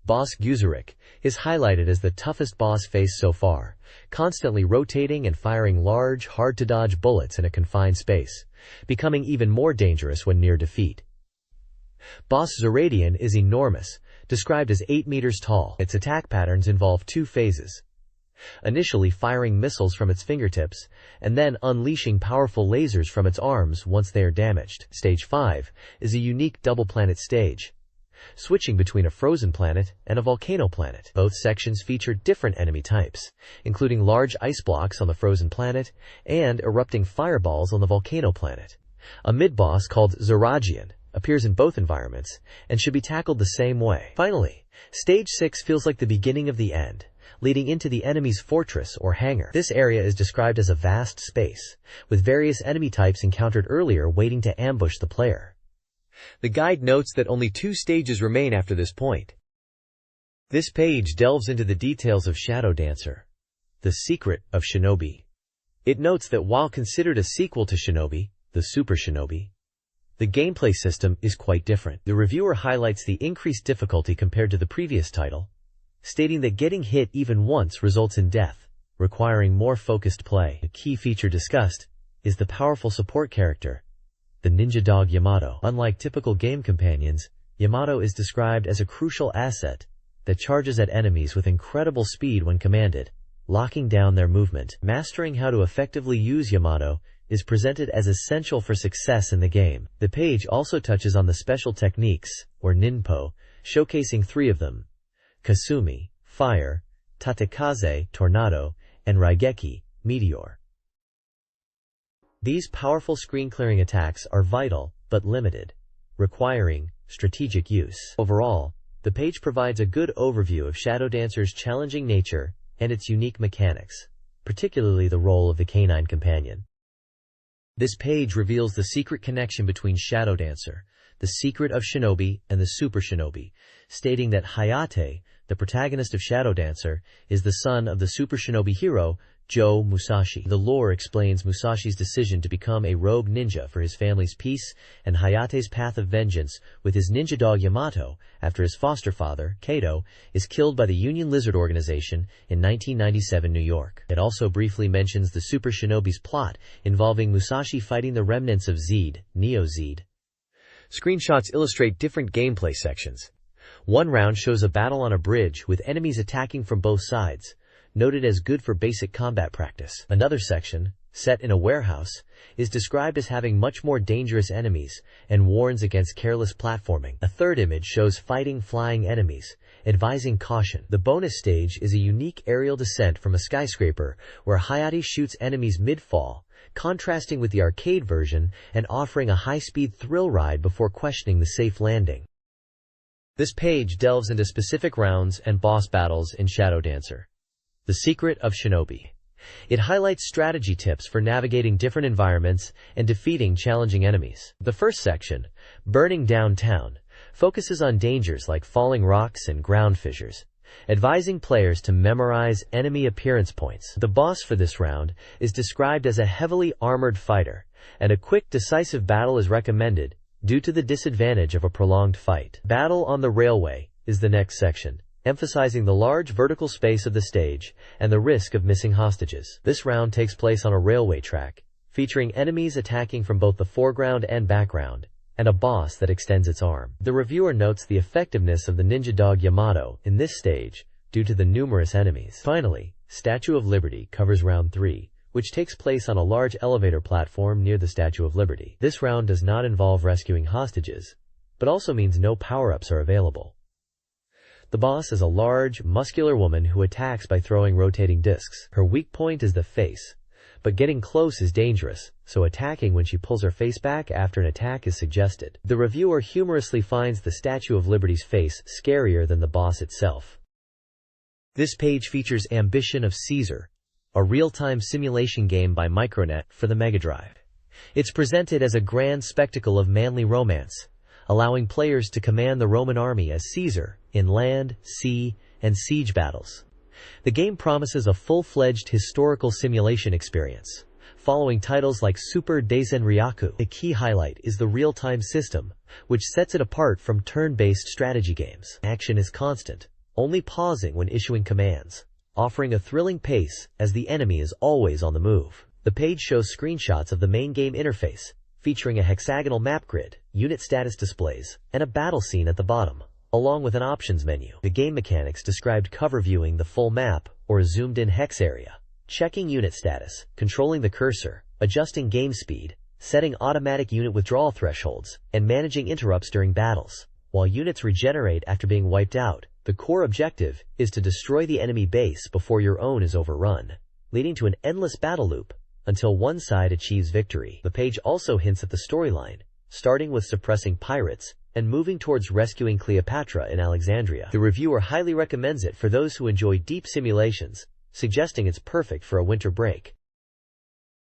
Boss Guzeric is highlighted as the toughest boss face so far, constantly rotating and firing large, hard-to-dodge bullets in a confined space, becoming even more dangerous when near defeat. Boss Zeradian is enormous, described as 8 meters tall. Its attack patterns involve two phases. Initially firing missiles from its fingertips, and then unleashing powerful lasers from its arms once they are damaged. Stage 5 is a unique double-planet stage, switching between a frozen planet and a volcano planet. Both sections feature different enemy types, including large ice blocks on the frozen planet and erupting fireballs on the volcano planet. A mid-boss called Zeragian appears in both environments and should be tackled the same way. Finally, Stage 6 feels like the beginning of the end, leading into the enemy's fortress or hangar. This area is described as a vast space, with various enemy types encountered earlier waiting to ambush the player. The guide notes that only 2 stages remain after this point. This page delves into the details of Shadow Dancer, the secret of Shinobi. It notes that while considered a sequel to Shinobi, the Super Shinobi, the gameplay system is quite different. The reviewer highlights the increased difficulty compared to the previous title, stating that getting hit even once results in death, requiring more focused play. A key feature discussed is the powerful support character, the ninja dog Yamato. Unlike typical game companions, Yamato is described as a crucial asset that charges at enemies with incredible speed when commanded, locking down their movement. Mastering how to effectively use Yamato is presented as essential for success in the game. The page also touches on the special techniques, or ninpo, showcasing 3 of them: Kasumi, Fire, Tatekaze, Tornado, and Raigeki, Meteor. These powerful screen-clearing attacks are vital, but limited, requiring strategic use. Overall, the page provides a good overview of Shadow Dancer's challenging nature and its unique mechanics, particularly the role of the canine companion. This page reveals the secret connection between Shadow Dancer, the secret of Shinobi, and the Super Shinobi, stating that Hayate, the protagonist of Shadow Dancer, is the son of the Super Shinobi hero, Joe Musashi. The lore explains Musashi's decision to become a rogue ninja for his family's peace and Hayate's path of vengeance with his ninja dog Yamato after his foster father, Kato, is killed by the Union Lizard Organization in 1997 New York. It also briefly mentions the Super Shinobi's plot involving Musashi fighting the remnants of Zed, Neo-Zed. Screenshots illustrate different gameplay sections. One round shows a battle on a bridge with enemies attacking from both sides, noted as good for basic combat practice. Another section, set in a warehouse, is described as having much more dangerous enemies and warns against careless platforming. A third image shows fighting flying enemies, advising caution. The bonus stage is a unique aerial descent from a skyscraper where Hayate shoots enemies mid-fall, contrasting with the arcade version and offering a high-speed thrill ride before questioning the safe landing. This page delves into specific rounds and boss battles in Shadow Dancer, the secret of Shinobi. It highlights strategy tips for navigating different environments and defeating challenging enemies. The first section, Burning Downtown, focuses on dangers like falling rocks and ground fissures, advising players to memorize enemy appearance points. The boss for this round is described as a heavily armored fighter, and a quick, decisive battle is recommended due to the disadvantage of a prolonged fight. Battle on the Railway is the next section, emphasizing the large vertical space of the stage and the risk of missing hostages. This round takes place on a railway track, featuring enemies attacking from both the foreground and background, and a boss that extends its arm. The reviewer notes the effectiveness of the ninja dog Yamato in this stage due to the numerous enemies. Finally, Statue of Liberty covers round 3, which takes place on a large elevator platform near the Statue of Liberty. This round does not involve rescuing hostages, but also means no power-ups are available. The boss is a large, muscular woman who attacks by throwing rotating discs. Her weak point is the face, but getting close is dangerous, so attacking when she pulls her face back after an attack is suggested. The reviewer humorously finds the Statue of Liberty's face scarier than the boss itself. This page features Ambition of Caesar, a real-time simulation game by Micronet for the Mega Drive. It's presented as a grand spectacle of manly romance, allowing players to command the Roman army as Caesar in land, sea, and siege battles. The game promises a full-fledged historical simulation experience, following titles like Super Daizen-Ryaku. A key highlight is the real-time system, which sets it apart from turn-based strategy games. Action is constant, only pausing when issuing commands, offering a thrilling pace as the enemy is always on the move. The page shows screenshots of the main game interface, featuring a hexagonal map grid, unit status displays, and a battle scene at the bottom, along with an options menu. The game mechanics described cover viewing the full map or a zoomed-in hex area, checking unit status, controlling the cursor, adjusting game speed, setting automatic unit withdrawal thresholds, and managing interrupts during battles. While units regenerate after being wiped out, the core objective is to destroy the enemy base before your own is overrun, leading to an endless battle loop until one side achieves victory. The page also hints at the storyline, starting with suppressing pirates and moving towards rescuing Cleopatra in Alexandria. The reviewer highly recommends it for those who enjoy deep simulations, suggesting it's perfect for a winter break.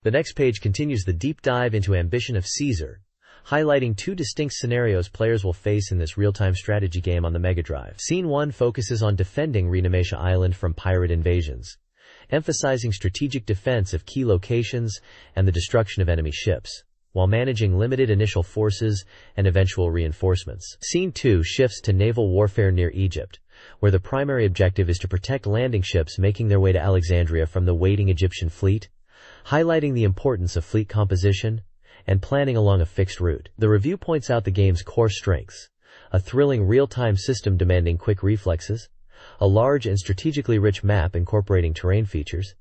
The next page continues the deep dive into Ambition of Caesar, highlighting 2 distinct scenarios players will face in this real-time strategy game on the Mega Drive. Scene 1 focuses on defending Rinamasha Island from pirate invasions, emphasizing strategic defense of key locations and the destruction of enemy ships, while managing limited initial forces and eventual reinforcements. Scene 2 shifts to naval warfare near Egypt, where the primary objective is to protect landing ships making their way to Alexandria from the waiting Egyptian fleet, highlighting the importance of fleet composition and planning along a fixed route. The review points out the game's core strengths: a thrilling real-time system demanding quick reflexes, a large and strategically rich map incorporating terrain features,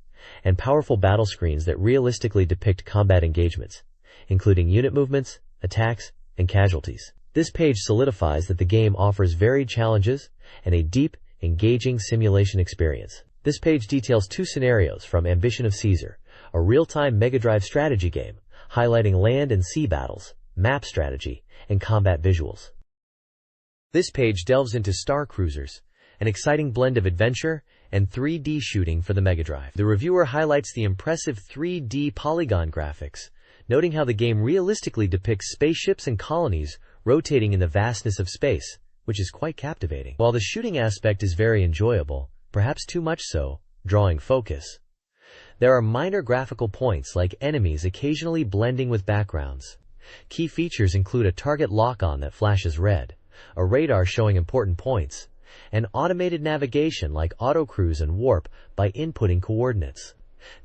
and powerful battle screens that realistically depict combat engagements, including unit movements, attacks, and casualties. This page solidifies that the game offers varied challenges and a deep, engaging simulation experience. This page details 2 scenarios from Ambition of Caesar, a real-time Mega Drive strategy game, highlighting land and sea battles, map strategy, and combat visuals. This page delves into Star Cruisers, an exciting blend of adventure and 3D shooting for the Mega Drive. The reviewer highlights the impressive 3D polygon graphics, noting how the game realistically depicts spaceships and colonies rotating in the vastness of space, which is quite captivating. While the shooting aspect is very enjoyable, perhaps too much so, drawing focus, there are minor graphical points like enemies occasionally blending with backgrounds. Key features include a target lock-on that flashes red, a radar showing important points, and automated navigation like autocruise and warp by inputting coordinates.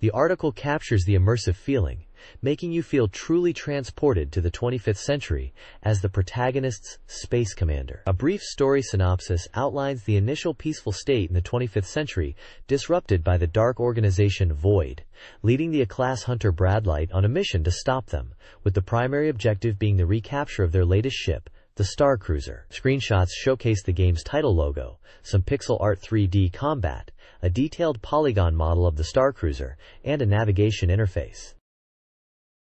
The article captures the immersive feeling, making you feel truly transported to the 25th century as the protagonist's space commander. A brief story synopsis outlines the initial peaceful state in the 25th century, disrupted by the dark organization Void, leading the A-class hunter Bradlight on a mission to stop them, with the primary objective being the recapture of their latest ship, the Star Cruiser. Screenshots showcase the game's title logo, some pixel art 3D combat, a detailed polygon model of the Star Cruiser, and a navigation interface.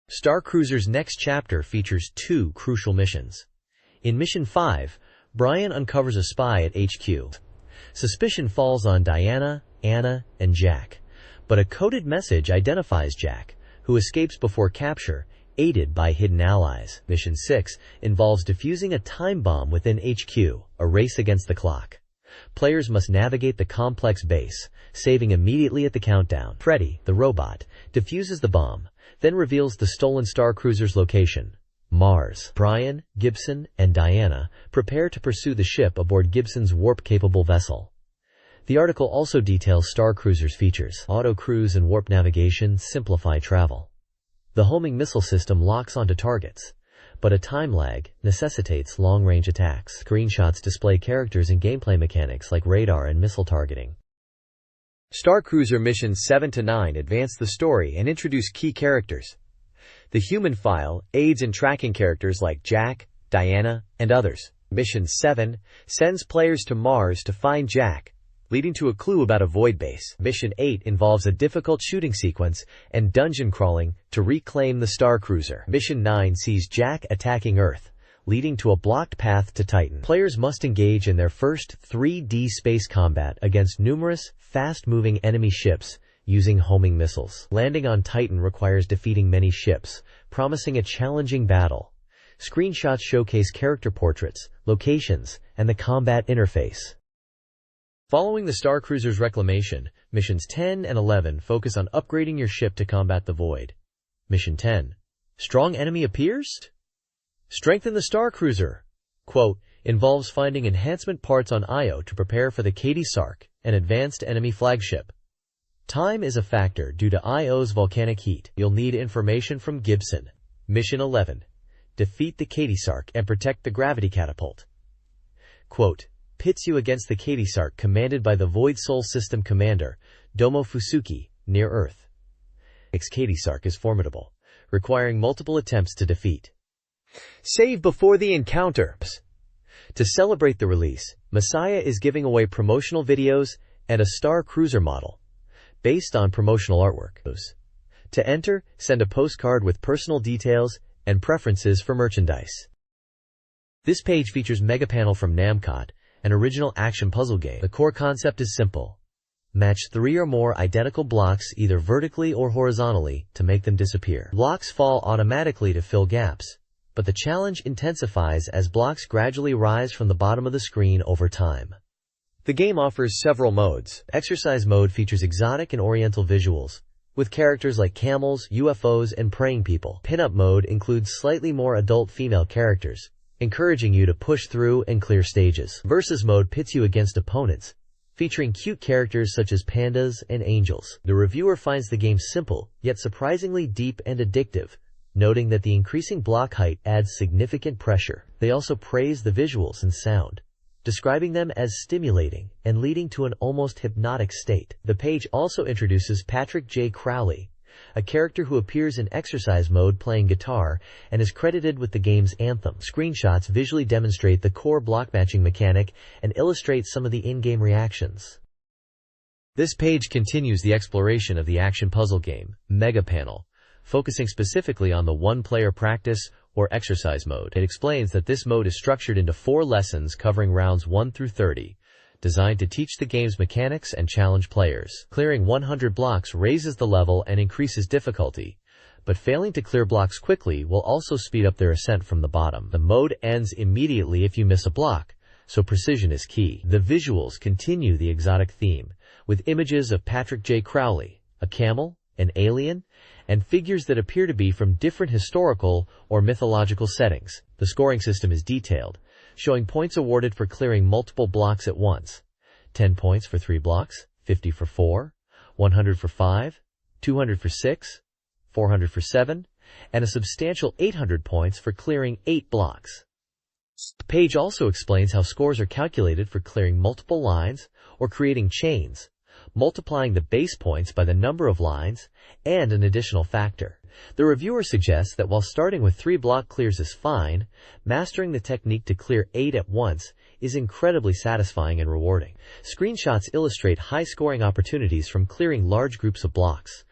Star Cruiser's next chapter features 2 crucial missions. In Mission 5, Brian uncovers a spy at HQ. Suspicion falls on Diana, Anna, and Jack, but a coded message identifies Jack, who escapes before capture, aided by hidden allies. Mission 6 involves defusing a time bomb within HQ, a race against the clock. Players must navigate the complex base, saving immediately at the countdown. Freddy, the robot, defuses the bomb, then reveals the stolen Star Cruiser's location, Mars. Brian, Gibson, and Diana prepare to pursue the ship aboard Gibson's warp-capable vessel. The article also details Star Cruiser's features. Auto-cruise and warp navigation simplify travel. The homing missile system locks onto targets, but a time lag necessitates long-range attacks. Screenshots display characters and gameplay mechanics like radar and missile targeting. Star Cruiser Missions 7 to 9 advance the story and introduce key characters. The human file aids in tracking characters like Jack, Diana, and others. Mission 7 sends players to Mars to find Jack, leading to a clue about a void base. Mission 8 involves a difficult shooting sequence and dungeon crawling to reclaim the Star Cruiser. Mission 9 sees Jack attacking Earth, leading to a blocked path to Titan. Players must engage in their first 3D space combat against numerous, fast-moving enemy ships using homing missiles. Landing on Titan requires defeating many ships, promising a challenging battle. Screenshots showcase character portraits, locations, and the combat interface. Following the Star Cruiser's reclamation, Missions 10 and 11 focus on upgrading your ship to combat the void. Mission 10. Strong enemy appears? Strengthen the Star Cruiser. Quote, involves finding enhancement parts on Io to prepare for the Katie Sark, an advanced enemy flagship. Time is a factor due to Io's volcanic heat. You'll need information from Gibson. Mission 11. Defeat the Katie Sark and protect the gravity catapult. Quote, pits you against the Katie Sark commanded by the Void Soul System Commander, Domo Fusuki, near Earth. Katie Sark is formidable, requiring multiple attempts to defeat. Save before the encounter. To celebrate the release, Messiah is giving away promotional videos and a Star Cruiser model, based on promotional artwork. To enter, send a postcard with personal details and preferences for merchandise. This page features Mega Panel from Namcot, an original action puzzle game. The core concept is simple. Match 3 or more identical blocks either vertically or horizontally to make them disappear. Blocks fall automatically to fill gaps, but the challenge intensifies as blocks gradually rise from the bottom of the screen over time. The game offers several modes. Exercise mode features exotic and oriental visuals, with characters like camels, UFOs, and praying people. Pin-up mode includes slightly more adult female characters, encouraging you to push through and clear stages. Versus mode pits you against opponents, featuring cute characters such as pandas and angels. The reviewer finds the game simple, yet surprisingly deep and addictive, noting that the increasing block height adds significant pressure. They also praise the visuals and sound, describing them as stimulating and leading to an almost hypnotic state. The page also introduces Patrick J. Crowley, a character who appears in exercise mode playing guitar and is credited with the game's anthem. Screenshots visually demonstrate the core block matching mechanic and illustrate some of the in-game reactions. This page continues the exploration of the action puzzle game, Mega Panel, focusing specifically on the one-player practice or exercise mode. It explains that this mode is structured into 4 lessons covering rounds 1 through 30, designed to teach the game's mechanics and challenge players. Clearing 100 blocks raises the level and increases difficulty, but failing to clear blocks quickly will also speed up their ascent from the bottom. The mode ends immediately if you miss a block, so precision is key. The visuals continue the exotic theme, with images of Patrick J. Crowley, a camel, an alien, and figures that appear to be from different historical or mythological settings. The scoring system is detailed, showing points awarded for clearing multiple blocks at once. 10 points for 3 blocks, 50 for 4, 100 for 5, 200 for 6, 400 for 7, and a substantial 800 points for clearing 8 blocks. The page also explains how scores are calculated for clearing multiple lines or creating chains, multiplying the base points by the number of lines, and an additional factor. The reviewer suggests that while starting with 3 block clears is fine, mastering the technique to clear 8 at once is incredibly satisfying and rewarding. Screenshots illustrate high scoring opportunities from clearing large groups of blocks.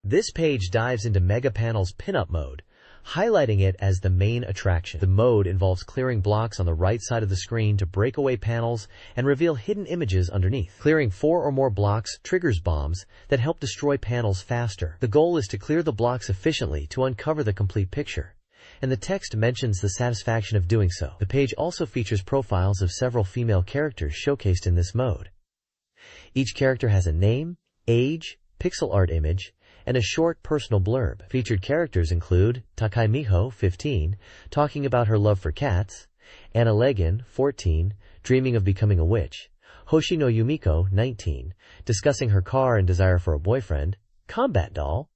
This page dives into Mega Panel's Pinup mode, highlighting it as the main attraction. The mode involves clearing blocks on the right side of the screen to break away panels and reveal hidden images underneath. Clearing 4 or more blocks triggers bombs that help destroy panels faster. The goal is to clear the blocks efficiently to uncover the complete picture, and the text mentions the satisfaction of doing so. The page also features profiles of several female characters showcased in this mode. Each character has a name, age, pixel art image, and a short personal blurb. Featured characters include Takai Miho, 15, talking about her love for cats; Anna Legin, 14, dreaming of becoming a witch; Hoshino Yumiko, 19, discussing her car and desire for a boyfriend; Combat Doll,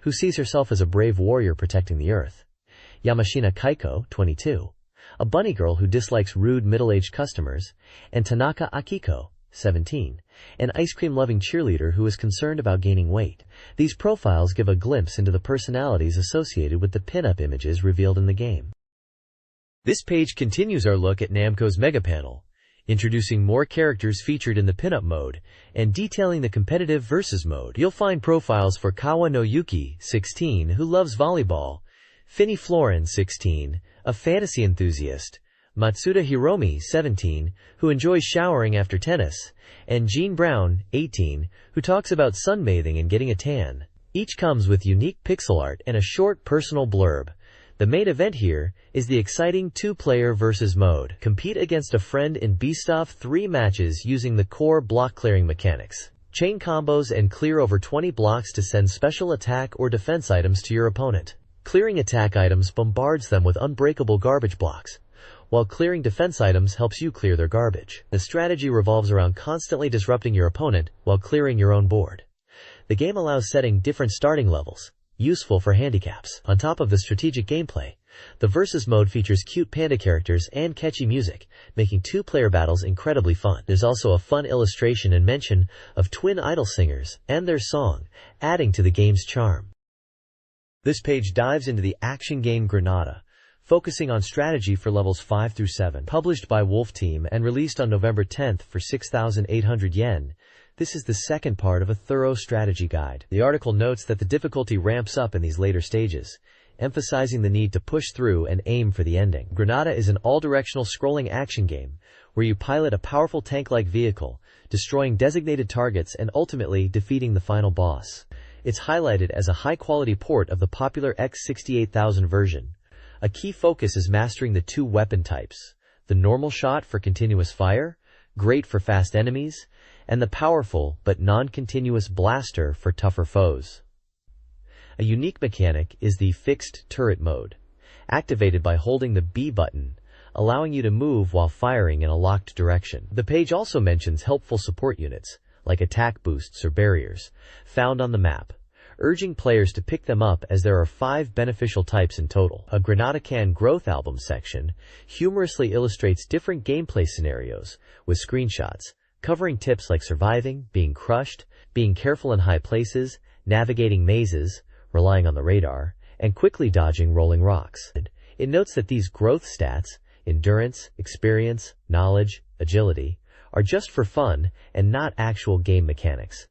who sees herself as a brave warrior protecting the earth; Yamashina Kaiko, 22, a bunny girl who dislikes rude middle-aged customers; and Tanaka Akiko, 17, an ice cream-loving cheerleader who is concerned about gaining weight. These profiles give a glimpse into the personalities associated with the pin-up images revealed in the game. This page continues our look at Namco's Mega Panel, introducing more characters featured in the pin-up mode and detailing the competitive versus mode. You'll find profiles for Kawa no Yuki, 16, who loves volleyball; Finny Florin, 16, a fantasy enthusiast; Matsuda Hiromi, 17, who enjoys showering after tennis; and Jean Brown, 18, who talks about sunbathing and getting a tan. Each comes with unique pixel art and a short personal blurb. The main event here is the exciting 2-player versus mode. Compete against a friend in best-of 3 matches using the core block clearing mechanics. Chain combos and clear over 20 blocks to send special attack or defense items to your opponent. Clearing attack items bombards them with unbreakable garbage blocks, while clearing defense items helps you clear their garbage. The strategy revolves around constantly disrupting your opponent while clearing your own board. The game allows setting different starting levels, useful for handicaps. On top of the strategic gameplay, the versus mode features cute panda characters and catchy music, making 2-player battles incredibly fun. There's also a fun illustration and mention of twin idol singers and their song, adding to the game's charm. This page dives into the action game Granada, focusing on strategy for levels 5 through 7. Published by Wolf Team and released on November 10th for 6,800 yen, this is the second part of a thorough strategy guide. The article notes that the difficulty ramps up in these later stages, emphasizing the need to push through and aim for the ending. Granada is an all-directional scrolling action game where you pilot a powerful tank-like vehicle, destroying designated targets and ultimately defeating the final boss. It's highlighted as a high-quality port of the popular X68000 version. A key focus is mastering the 2 weapon types: the normal shot for continuous fire, great for fast enemies, and the powerful but non-continuous blaster for tougher foes. A unique mechanic is the fixed turret mode, activated by holding the B button, allowing you to move while firing in a locked direction. The page also mentions helpful support units, like attack boosts or barriers, found on the map, urging players to pick them up as there are 5 beneficial types in total. A Granada Can Growth Album section humorously illustrates different gameplay scenarios with screenshots, covering tips like surviving, being crushed, being careful in high places, navigating mazes, relying on the radar, and quickly dodging rolling rocks. It notes that these growth stats, endurance, experience, knowledge, agility, are just for fun and not actual game mechanics.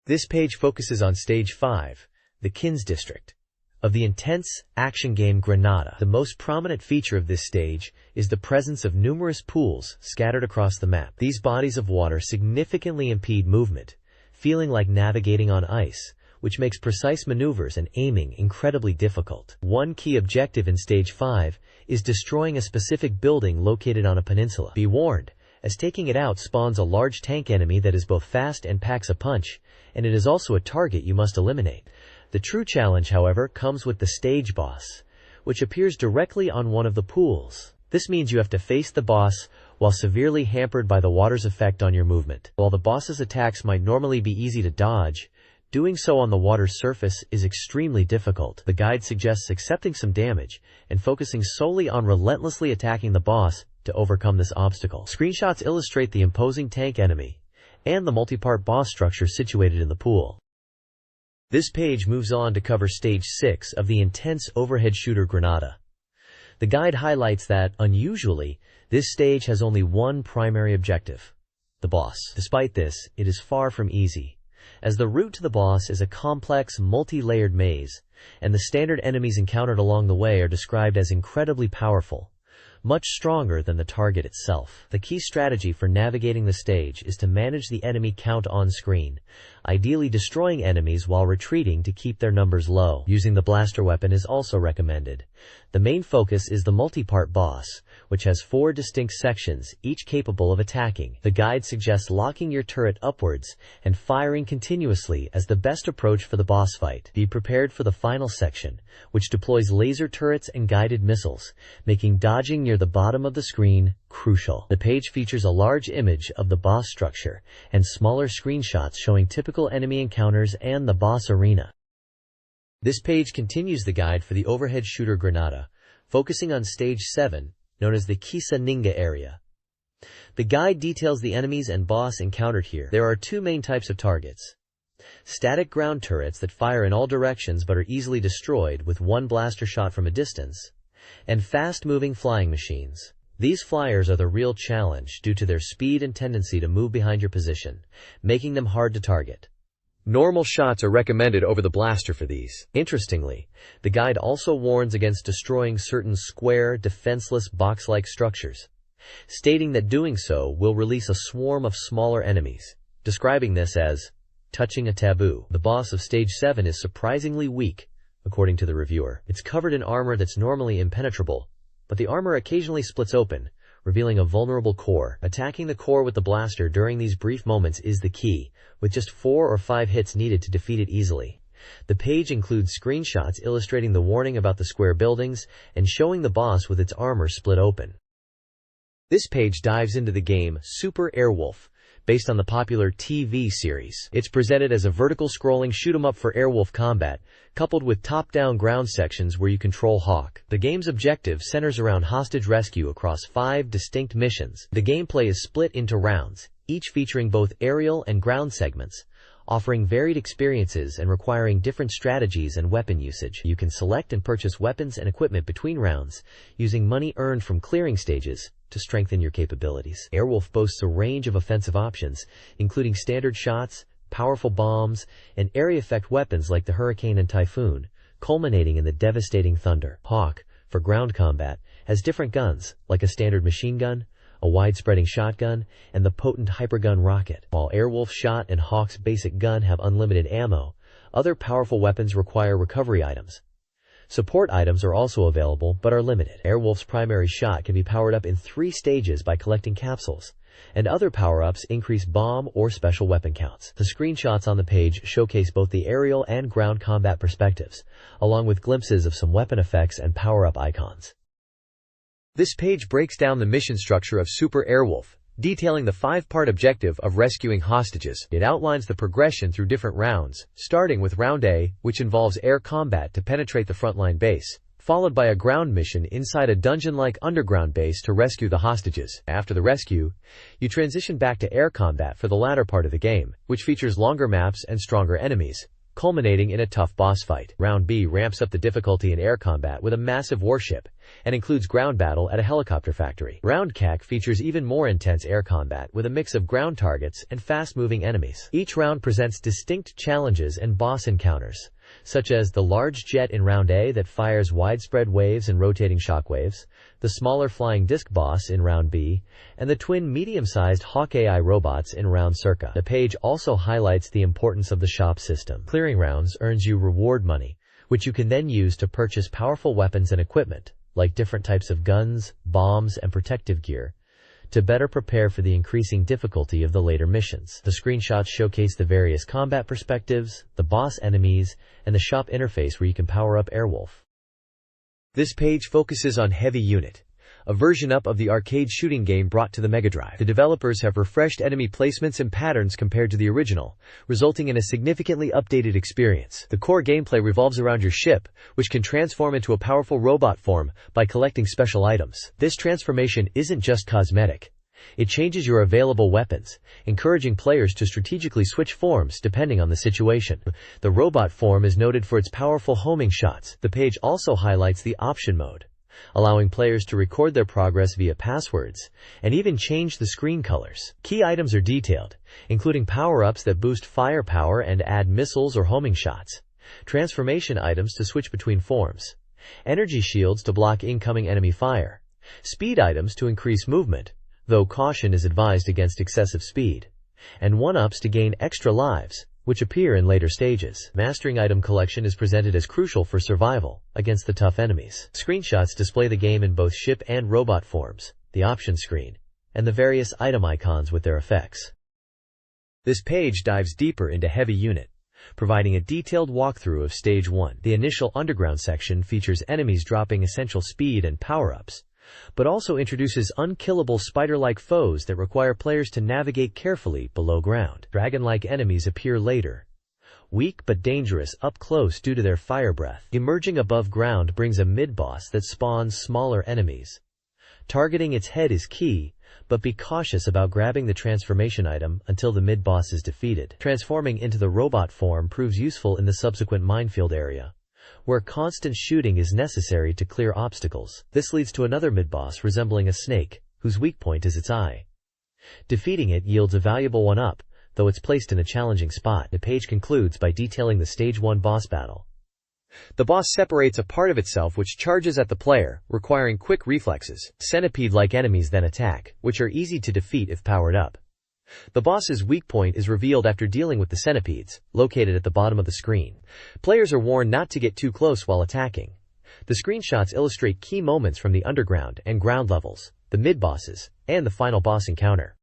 This page focuses on Stage 5, the Kins District, of the intense action game Granada. The most prominent feature of this stage is the presence of numerous pools scattered across the map. These bodies of water significantly impede movement, feeling like navigating on ice, which makes precise maneuvers and aiming incredibly difficult. One key objective in Stage 5 is destroying a specific building located on a peninsula. Be warned, as taking it out spawns a large tank enemy that is both fast and packs a punch, and it is also a target you must eliminate. The true challenge, however, comes with the stage boss, which appears directly on one of the pools. This means you have to face the boss while severely hampered by the water's effect on your movement. While the boss's attacks might normally be easy to dodge, doing so on the water's surface is extremely difficult. The guide suggests accepting some damage and focusing solely on relentlessly attacking the boss to overcome this obstacle. Screenshots illustrate the imposing tank enemy and the multi-part boss structure situated in the pool. This page moves on to cover Stage 6 of the intense overhead shooter Granada. The guide highlights that, unusually, this stage has only one primary objective: the boss. Despite this, it is far from easy. as the route to the boss is a complex, multi-layered maze, and the standard enemies encountered along the way are described as incredibly powerful, much stronger than the target itself. The key strategy for navigating the stage is to manage the enemy count on screen, ideally destroying enemies while retreating to keep their numbers low. Using the blaster weapon is also recommended. The main focus is the multi-part boss, which has 4 distinct sections, each capable of attacking. The guide suggests locking your turret upwards and firing continuously as the best approach for the boss fight. Be prepared for the final section, which deploys laser turrets and guided missiles, making dodging near the bottom of the screen crucial. The page features a large image of the boss structure and smaller screenshots showing typical enemy encounters and the boss arena. This page continues the guide for the overhead shooter Granada, focusing on Stage 7, known as the Kisa Ninga area. The guide details the enemies and boss encountered here. There are 2 main types of targets: static ground turrets that fire in all directions but are easily destroyed with 1 blaster shot from a distance, and fast-moving flying machines. These flyers are the real challenge due to their speed and tendency to move behind your position, making them hard to target. Normal shots are recommended over the blaster for these. Interestingly, the guide also warns against destroying certain square, defenseless box-like structures, stating that doing so will release a swarm of smaller enemies, describing this as touching a taboo. The boss of Stage 7 is surprisingly weak, according to the reviewer. It's covered in armor that's normally impenetrable, but the armor occasionally splits open, revealing a vulnerable core. Attacking the core with the blaster during these brief moments is the key, with just 4 or 5 hits needed to defeat it easily. The page includes screenshots illustrating the warning about the square buildings and showing the boss with its armor split open. This page dives into the game Super Airwolf, based on the popular TV series. It's presented as a vertical scrolling shoot-'em-up for airwolf combat, coupled with top-down ground sections where you control Hawk. The game's objective centers around hostage rescue across 5 distinct missions. The gameplay is split into rounds, each featuring both aerial and ground segments, offering varied experiences and requiring different strategies and weapon usage. You can select and purchase weapons and equipment between rounds, using money earned from clearing stages to strengthen your capabilities. Airwolf boasts a range of offensive options, including standard shots, powerful bombs, and area effect weapons like the Hurricane and Typhoon, culminating in the devastating Thunder. Hawk, for ground combat, has different guns, like a standard machine gun, a wide-spreading shotgun, and the potent hypergun rocket. While Airwolf's shot and Hawk's basic gun have unlimited ammo, other powerful weapons require recovery items. Support items are also available, but are limited. Airwolf's primary shot can be powered up in 3 stages by collecting capsules, and other power-ups increase bomb or special weapon counts. The screenshots on the page showcase both the aerial and ground combat perspectives, along with glimpses of some weapon effects and power-up icons. This page breaks down the mission structure of Super Airwolf, detailing the 5-part objective of rescuing hostages. It outlines the progression through different rounds, starting with Round A, which involves air combat to penetrate the frontline base, followed by a ground mission inside a dungeon-like underground base to rescue the hostages. After the rescue, you transition back to air combat for the latter part of the game, which features longer maps and stronger enemies, culminating in a tough boss fight. Round B ramps up the difficulty in air combat with a massive warship, and includes ground battle at a helicopter factory. Round C features even more intense air combat with a mix of ground targets and fast-moving enemies. Each round presents distinct challenges and boss encounters, such as the large jet in Round A that fires widespread waves and rotating shockwaves, the smaller flying disc boss in Round B, and the twin medium-sized Hawk AI robots in Round C. The page also highlights the importance of the shop system. Clearing rounds earns you reward money, which you can then use to purchase powerful weapons and equipment, like different types of guns, bombs, and protective gear, to better prepare for the increasing difficulty of the later missions. The screenshots showcase the various combat perspectives, the boss enemies, and the shop interface where you can power up Airwolf. This page focuses on Heavy Unit, a version-up of the arcade shooting game brought to the Mega Drive. The developers have refreshed enemy placements and patterns compared to the original, resulting in a significantly updated experience. The core gameplay revolves around your ship, which can transform into a powerful robot form by collecting special items. This transformation isn't just cosmetic. It changes your available weapons, encouraging players to strategically switch forms depending on the situation. The robot form is noted for its powerful homing shots. The page also highlights the option mode, allowing players to record their progress via passwords, and even change the screen colors. Key items are detailed, including power-ups that boost firepower and add missiles or homing shots, transformation items to switch between forms, energy shields to block incoming enemy fire, speed items to increase movement, though caution is advised against excessive speed, and one-ups to gain extra lives, which appear in later stages. Mastering item collection is presented as crucial for survival against the tough enemies. Screenshots display the game in both ship and robot forms, the option screen, and the various item icons with their effects. This page dives deeper into Heavy Unit, providing a detailed walkthrough of Stage 1. The initial underground section features enemies dropping essential speed and power-ups, but also introduces unkillable spider-like foes that require players to navigate carefully below ground. Dragon-like enemies appear later, weak but dangerous up close due to their fire breath. Emerging above ground brings a mid-boss that spawns smaller enemies. Targeting its head is key, but be cautious about grabbing the transformation item until the mid-boss is defeated. Transforming into the robot form proves useful in the subsequent minefield area, where constant shooting is necessary to clear obstacles. This leads to another mid-boss resembling a snake, whose weak point is its eye. Defeating it yields a valuable one-up, though it's placed in a challenging spot. The page concludes by detailing the Stage 1 boss battle. The boss separates a part of itself which charges at the player, requiring quick reflexes. Centipede-like enemies then attack, which are easy to defeat if powered up. The boss's weak point is revealed after dealing with the centipedes, located at the bottom of the screen. Players are warned not to get too close while attacking. The screenshots illustrate key moments from the underground and ground levels, the mid-bosses, and the final boss encounter.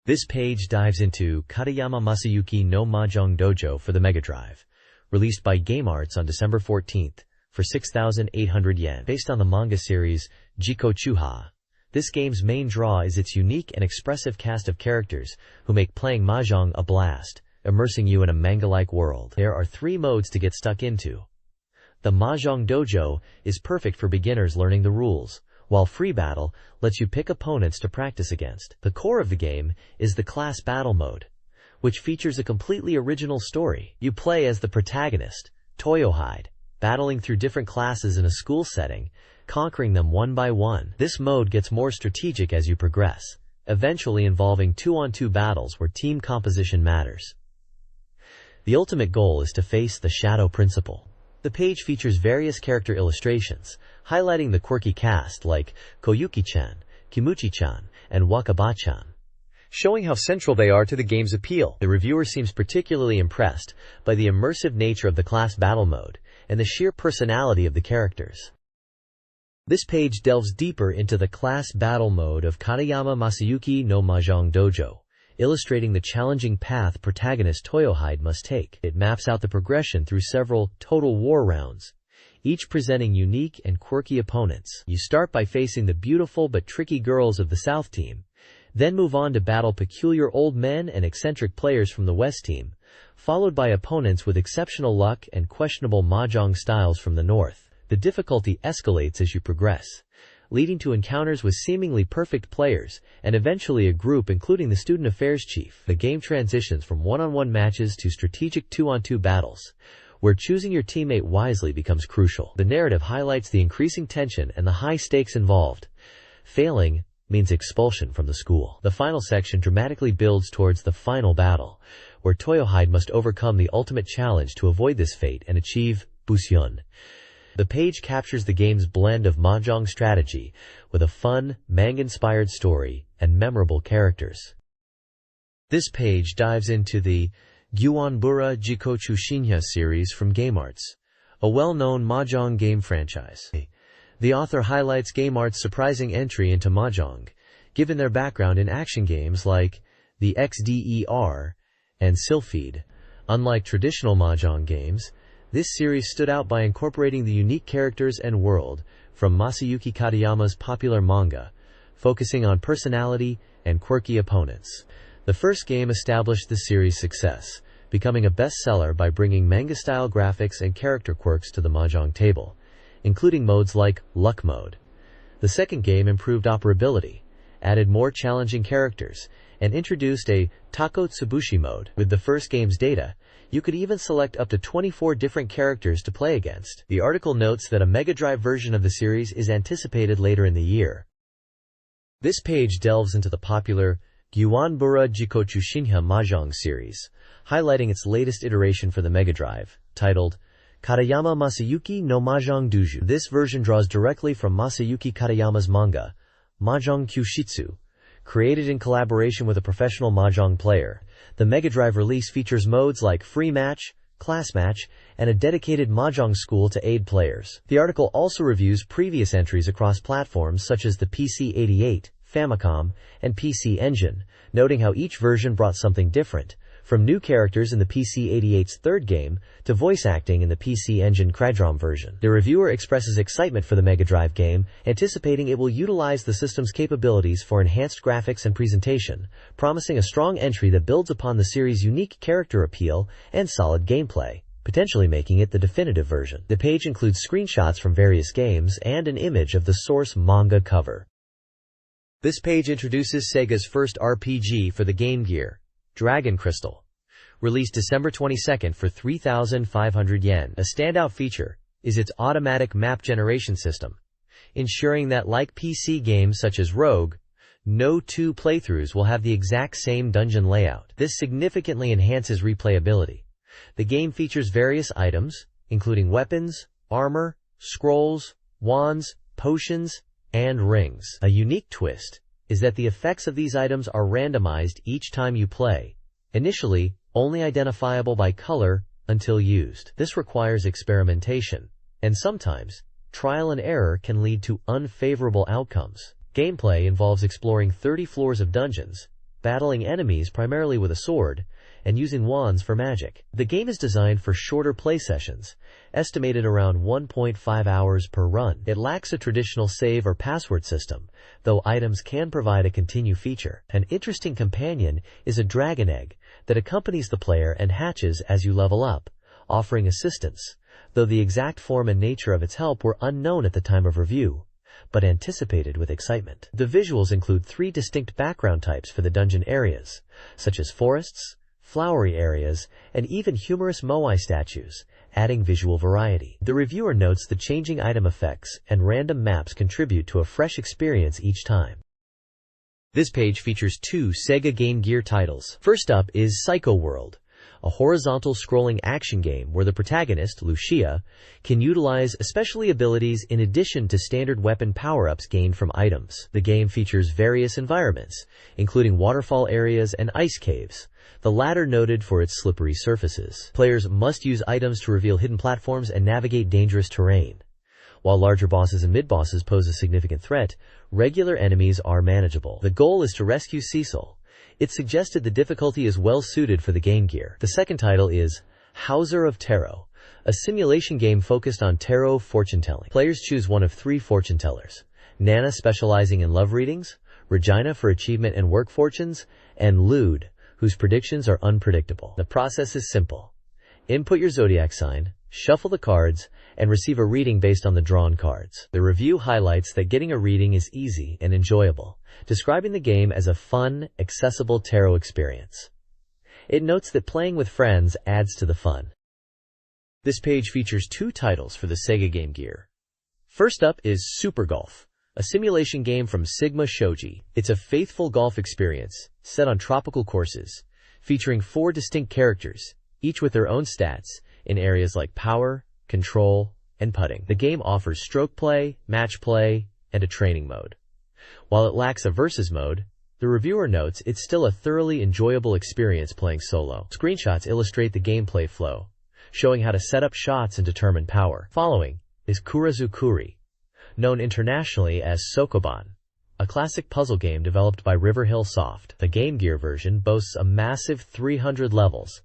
This page dives into Katayama Masayuki no Mahjong Dojo for the Mega Drive, released by Game Arts on December 14th, for 6,800 yen. Based on the manga series Jiko Chuha, this game's main draw is its unique and expressive cast of characters who make playing mahjong a blast, immersing you in a manga-like world. There are 3 modes to get stuck into. The Mahjong Dojo is perfect for beginners learning the rules, while Free Battle lets you pick opponents to practice against. The core of the game is the Class Battle mode, which features a completely original story. You play as the protagonist, Toyohide, battling through different classes in a school setting, conquering them one by one. This mode gets more strategic as you progress, eventually involving 2-on-2 battles where team composition matters. The ultimate goal is to face the Shadow Principal. The page features various character illustrations, highlighting the quirky cast like Koyuki-chan, Kimuchi-chan, and Wakaba-chan, showing how central they are to the game's appeal. The reviewer seems particularly impressed by the immersive nature of the class battle mode and the sheer personality of the characters. This page delves deeper into the class battle mode of Katayama Masayuki no Mahjong Dojo, illustrating the challenging path protagonist Toyohide must take. It maps out the progression through several Total War rounds, each presenting unique and quirky opponents. You start by facing the beautiful but tricky girls of the South team, then move on to battle peculiar old men and eccentric players from the West team, followed by opponents with exceptional luck and questionable mahjong styles from the North. The difficulty escalates as you progress, leading to encounters with seemingly perfect players, and eventually a group including the student affairs chief. The game transitions from one-on-one matches to strategic 2-on-2 battles, where choosing your teammate wisely becomes crucial. The narrative highlights the increasing tension and the high stakes involved. Failing means expulsion from the school. The final section dramatically builds towards the final battle, where Toyohide must overcome the ultimate challenge to avoid this fate and achieve Busyun. The page captures the game's blend of mahjong strategy with a fun, manga-inspired story and memorable characters. This page dives into the Gyuonbura Jikochu Shinya series from Game Arts, a well-known mahjong game franchise. The author highlights Game Arts' surprising entry into mahjong, given their background in action games like the XDER and Sylphid. Unlike traditional mahjong games, this series stood out by incorporating the unique characters and world from Masayuki Katayama's popular manga, focusing on personality and quirky opponents. The first game established the series' success, becoming a bestseller by bringing manga-style graphics and character quirks to the mahjong table, including modes like Luck Mode. The second game improved operability, added more challenging characters, and introduced a Takotsubushi mode. With the first game's data, You could even select up to 24 different characters to play against. The article notes that a Mega Drive version of the series is anticipated later in the year. This page delves into the popular Gyuanbura Jikochu Shinha Mahjong series, highlighting its latest iteration for the Mega Drive, titled Katayama Masayuki no Mahjong Duju. This version draws directly from Masayuki Katayama's manga, Mahjong Kyushitsu, created in collaboration with a professional mahjong player. The Mega Drive release features modes like Free Match, Class Match, and a dedicated mahjong school to aid players. The article also reviews previous entries across platforms such as the PC-88, Famicom, and PC Engine, noting how each version brought something different, from new characters in the PC-88's third game to voice acting in the PC Engine Krydrom version. The reviewer expresses excitement for the Mega Drive game, anticipating it will utilize the system's capabilities for enhanced graphics and presentation, promising a strong entry that builds upon the series' unique character appeal and solid gameplay, potentially making it the definitive version. The page includes screenshots from various games and an image of the source manga cover. This page introduces Sega's first RPG for the Game Gear, Dragon Crystal, released December 22nd for 3,500 yen. A standout feature is its automatic map generation system, ensuring that like PC games such as Rogue, no two playthroughs will have the exact same dungeon layout. This significantly enhances replayability. The game features various items, including weapons, armor, scrolls, wands, potions, and rings. A unique twist is that the effects of these items are randomized each time you play, initially only identifiable by color until used. This requires experimentation, and sometimes trial and error can lead to unfavorable outcomes. Gameplay involves exploring 30 floors of dungeons, battling enemies primarily with a sword, and using wands for magic. The game is designed for shorter play sessions, estimated around 1.5 hours per run. It lacks a traditional save or password system, though items can provide a continue feature. An interesting companion is a dragon egg that accompanies the player and hatches as you level up, offering assistance, though the exact form and nature of its help were unknown at the time of review, but anticipated with excitement. The visuals include 3 distinct background types for the dungeon areas, such as forests, flowery areas, and even humorous moai statues, adding visual variety. The reviewer notes the changing item effects and random maps contribute to a fresh experience each time. This page features 2 Sega Game Gear titles. First up is Psycho World, a horizontal scrolling action game where the protagonist, Lucia, can utilize specialty abilities in addition to standard weapon power-ups gained from items. The game features various environments, including waterfall areas and ice caves, the latter noted for its slippery surfaces. Players must use items to reveal hidden platforms and navigate dangerous terrain. While larger bosses and mid-bosses pose a significant threat, regular enemies are manageable. The goal is to rescue Cecil. It's suggested the difficulty is well suited for the Game Gear. The second title is Hauser of Tarot, a simulation game focused on tarot fortune-telling. Players choose one of 3 fortune tellers, Nana specializing in love readings, Regina for achievement and work fortunes, and Lude, whose predictions are unpredictable. The process is simple. Input your zodiac sign, shuffle the cards, and receive a reading based on the drawn cards. The review highlights that getting a reading is easy and enjoyable, describing the game as a fun, accessible tarot experience. It notes that playing with friends adds to the fun. This page features 2 titles for the Sega Game Gear. First up is Super Golf, a simulation game from Sigma Shoji. It's a faithful golf experience, set on tropical courses, featuring 4 distinct characters, each with their own stats, in areas like power, control, and putting. The game offers stroke play, match play, and a training mode. While it lacks a versus mode, the reviewer notes it's still a thoroughly enjoyable experience playing solo. Screenshots illustrate the gameplay flow, showing how to set up shots and determine power. Following is Kurazukuri, known internationally as Sokoban, a classic puzzle game developed by Riverhill Soft. The Game Gear version boasts a massive 300 levels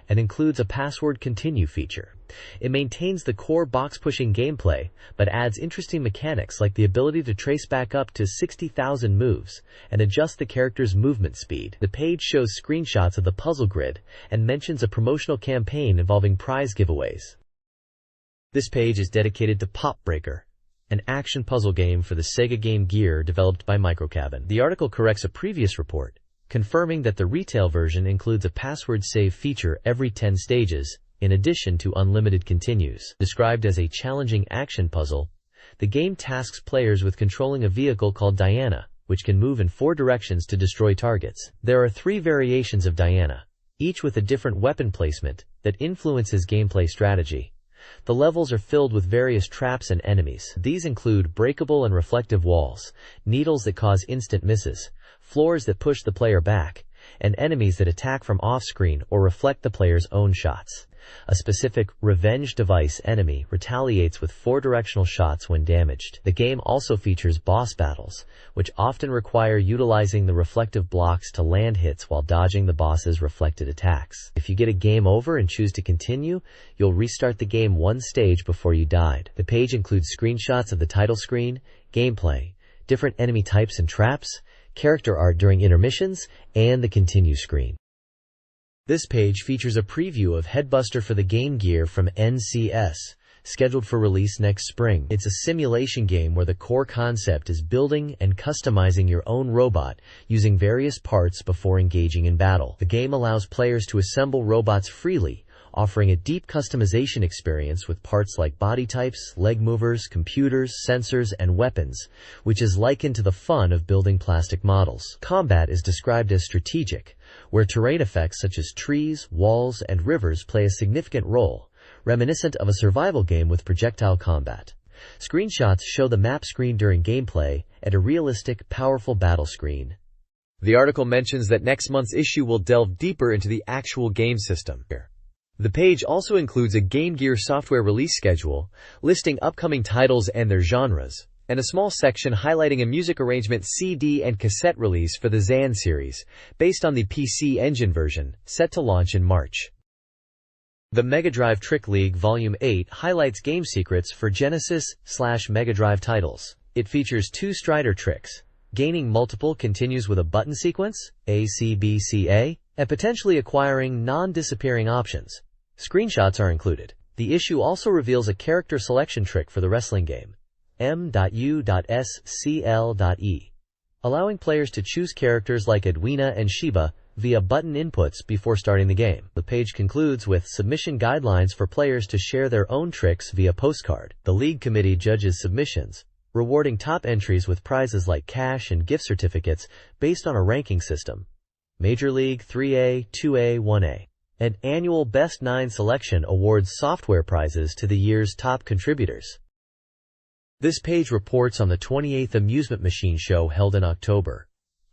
and includes a password continue feature. It maintains the core box-pushing gameplay, but adds interesting mechanics like the ability to trace back up to 60,000 moves and adjust the character's movement speed. The page shows screenshots of the puzzle grid and mentions a promotional campaign involving prize giveaways. This page is dedicated to Pop Breaker, an action puzzle game for the Sega Game Gear developed by Microcabin. The article corrects a previous report, confirming that the retail version includes a password save feature every 10 stages, in addition to unlimited continues. Described as a challenging action puzzle, the game tasks players with controlling a vehicle called Diana, which can move in 4 directions to destroy targets. There are 3 variations of Diana, each with a different weapon placement that influences gameplay strategy. The levels are filled with various traps and enemies. These include breakable and reflective walls, needles that cause instant misses, floors that push the player back, and enemies that attack from off-screen or reflect the player's own shots. A specific revenge device enemy retaliates with 4 directional shots when damaged. The game also features boss battles, which often require utilizing the reflective blocks to land hits while dodging the boss's reflected attacks. If you get a game over and choose to continue, you'll restart the game 1 stage before you died. The page includes screenshots of the title screen, gameplay, different enemy types and traps, character art during intermissions, and the continue screen. This page features a preview of Headbuster for the Game Gear from NCS, scheduled for release next spring. It's a simulation game where the core concept is building and customizing your own robot using various parts before engaging in battle. The game allows players to assemble robots freely, offering a deep customization experience with parts like body types, leg movers, computers, sensors, and weapons, which is likened to the fun of building plastic models. Combat is described as strategic, where terrain effects such as trees, walls, and rivers play a significant role, reminiscent of a survival game with projectile combat. Screenshots show the map screen during gameplay and a realistic, powerful battle screen. The article mentions that next month's issue will delve deeper into the actual game system. The page also includes a Game Gear software release schedule, listing upcoming titles and their genres, and a small section highlighting a music arrangement CD and cassette release for the Zan series, based on the PC Engine version, set to launch in March. The Mega Drive Trick League Volume 8 highlights game secrets for Genesis/Mega Drive titles. It features 2 Strider tricks, gaining multiple continues with a button sequence, ACBCA, and potentially acquiring non-disappearing options. Screenshots are included. The issue also reveals a character selection trick for the wrestling game, M.U.S.C.L.E, allowing players to choose characters like Edwina and Sheba via button inputs before starting the game. The page concludes with submission guidelines for players to share their own tricks via postcard. The league committee judges submissions, rewarding top entries with prizes like cash and gift certificates based on a ranking system. Major League 3A, 2A, 1A. An annual Best 9 selection awards software prizes to the year's top contributors. This page reports on the 28th Amusement Machine Show held in October,